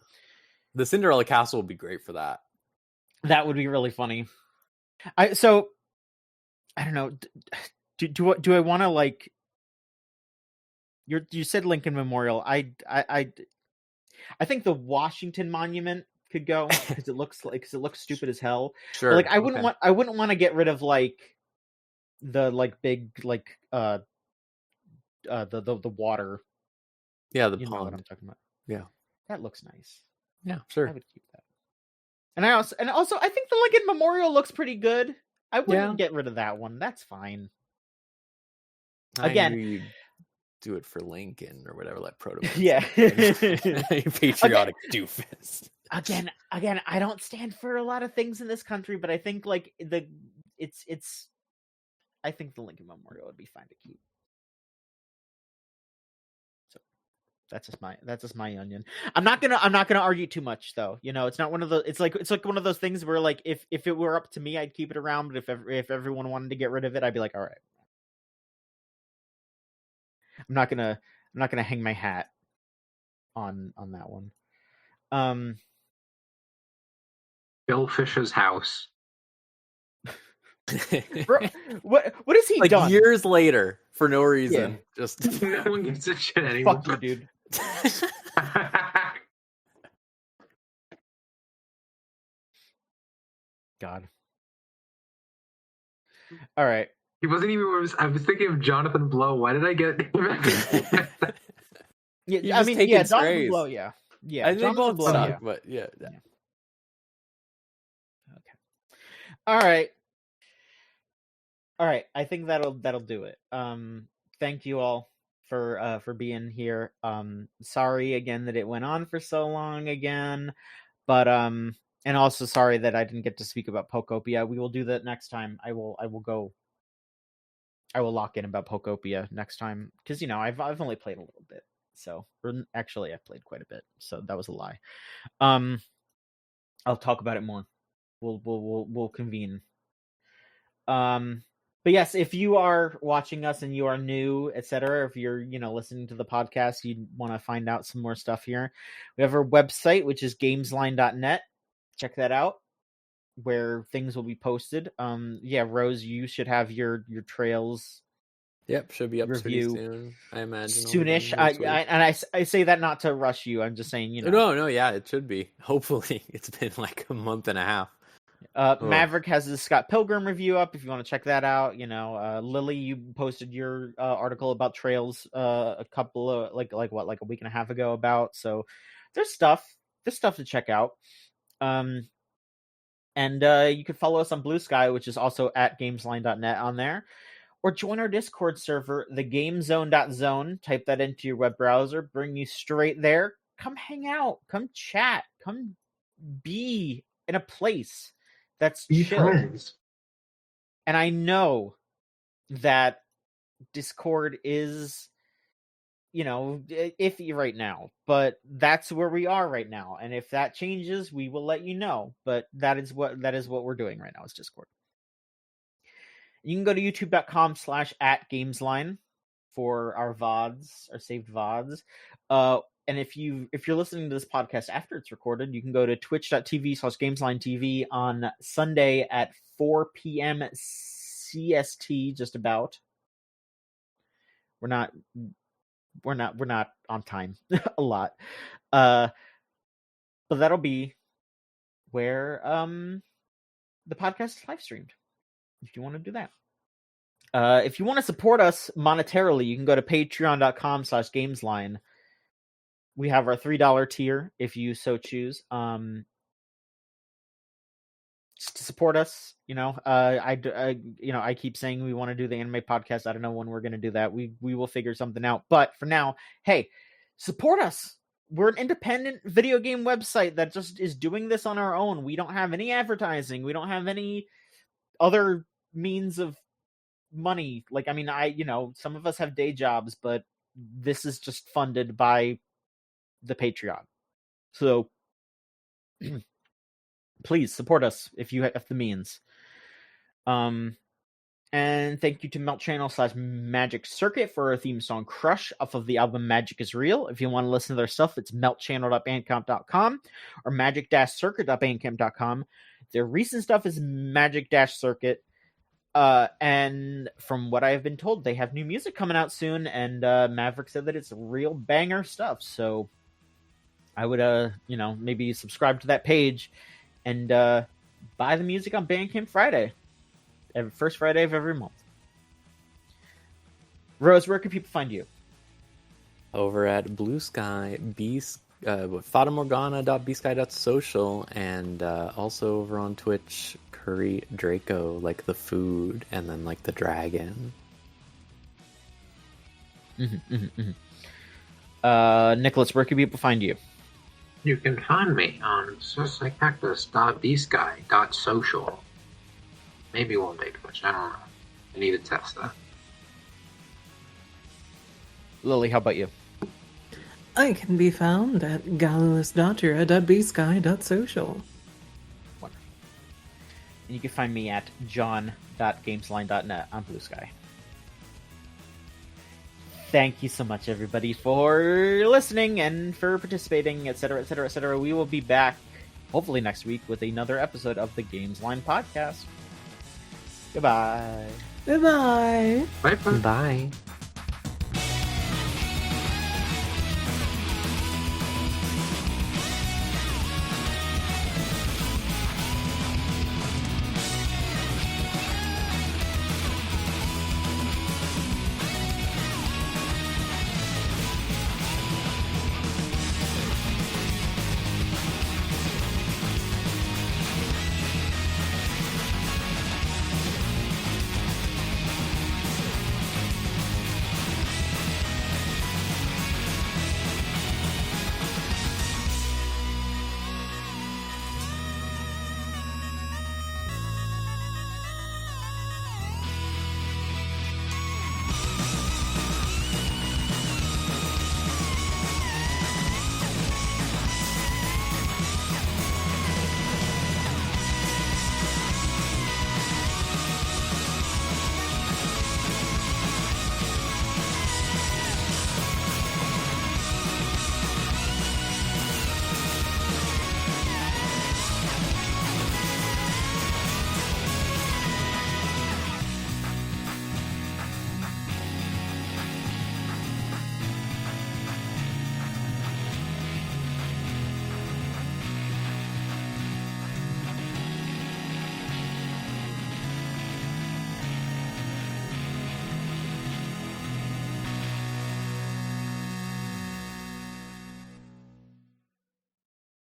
The Cinderella Castle would be great for that. That would be really funny. I don't know. Do I want to like? You said Lincoln Memorial. I think the Washington Monument could go because it looks stupid as hell. Sure. But, like I wouldn't want to get rid of like the like big like the water. Yeah, the pond. pond. Know what I'm talking about. Yeah, that looks nice. Yeah, sure. I would keep that. And also I think the Lincoln Memorial looks pretty good. I wouldn't get rid of that one. That's fine. Again, you do it for Lincoln or whatever, like proto. Yeah, patriotic doofus. Again, I don't stand for a lot of things in this country, but I think like I think the Lincoln Memorial would be fine to keep. So that's just my onion. I'm not gonna argue too much though. You know, it's not one of the. It's like one of those things where like if it were up to me, I'd keep it around. But if everyone wanted to get rid of it, I'd be like, all right. I'm not gonna hang my hat on that one. Bill Fish's house. Bro, what has he like done? Years later, for no reason, just no one gives a shit anymore. Fuck you, dude. God. All right. He wasn't even. I was thinking of Jonathan Blow. Why did I get? Yeah, I mean, yeah, Jonathan Blow. Yeah. I think both suck, yeah. but yeah. Okay. All right. I think that'll do it. Thank you all for being here. Sorry again that it went on for so long again, but and also sorry that I didn't get to speak about Pokopia. We will do that next time. I will lock in about Pokopia next time because you know I've only played a little bit. So actually I've played quite a bit. So that was a lie. I'll talk about it more we'll convene. But yes, if you are watching us and you are new, etc., if you're listening to the podcast, you want to find out some more stuff here, we have our website, which is gamesline.net. Check that out, where things will be posted. Rose, you should have your trails. Yep, should be up review pretty soon, I imagine. Soonish. I say that not to rush you. I'm just saying, No, yeah, it should be. Hopefully, it's been like a month and a half. Maverick has the Scott Pilgrim review up if you want to check that out. Lily, you posted your article about trails a couple of like a week and a half ago about. So there's stuff to check out. And you can follow us on Blue Sky, which is also at gamesline.net on there, or join our Discord server, thegamezone.zone. Type that into your web browser, bring you straight there. Come hang out, come chat, come be in a place that's chill. Friends. And I know that Discord is, iffy right now, but that's where we are right now. And if that changes, we will let you know. But that is what we're doing right now is Discord. You can go to youtube.com/@gamesline for our VODs, our saved VODs. And if you're listening to this podcast after it's recorded, you can go to twitch.tv/GameslineTV on Sunday at 4 p.m. CST. Just about. We're not on time a lot, but that'll be where the podcast is live streamed. If you want to do that. If you want to support us monetarily, you can go to patreon.com/gamesline. We have our $3 tier if you so choose. Just to support us, I keep saying we want to do the anime podcast. I don't know when we're going to do that. We will figure something out. But for now, hey, support us. We're an independent video game website that just is doing this on our own. We don't have any advertising. We don't have any other means of money. Some of us have day jobs, but this is just funded by the Patreon. So please support us if you have the means. And thank you to Melt Channel/Magic Circuit for our theme song Crush off of the album Magic is Real. If you want to listen to their stuff, it's meltchannel.bandcamp.com or magic-circuit.bandcamp.com. Their recent stuff is magic-circuit. And from what I've been told, they have new music coming out soon, and Maverick said that it's real banger stuff. So I would, maybe subscribe to that page and buy the music on Bandcamp Friday. First Friday of every month. Rose, where can people find you? Over at Blue Sky, fatamorgana.bsky.social, and also over on Twitch, Curry Draco, like the food, and then like the dragon. Nikolas, where can people find you? You can find me on suspectcactus.bsky.social. Maybe one day Twitch, I don't know. I need to test that. Lily, how about you? I can be found at gallilusdatura.bsky.social. Wonderful. And you can find me at john.gamesline.net on Blue Sky. Thank you so much, everybody, for listening and for participating, etc., etc., etc. We will be back, hopefully next week, with another episode of the Gamesline Podcast. Goodbye. Goodbye. Bye-bye. Bye.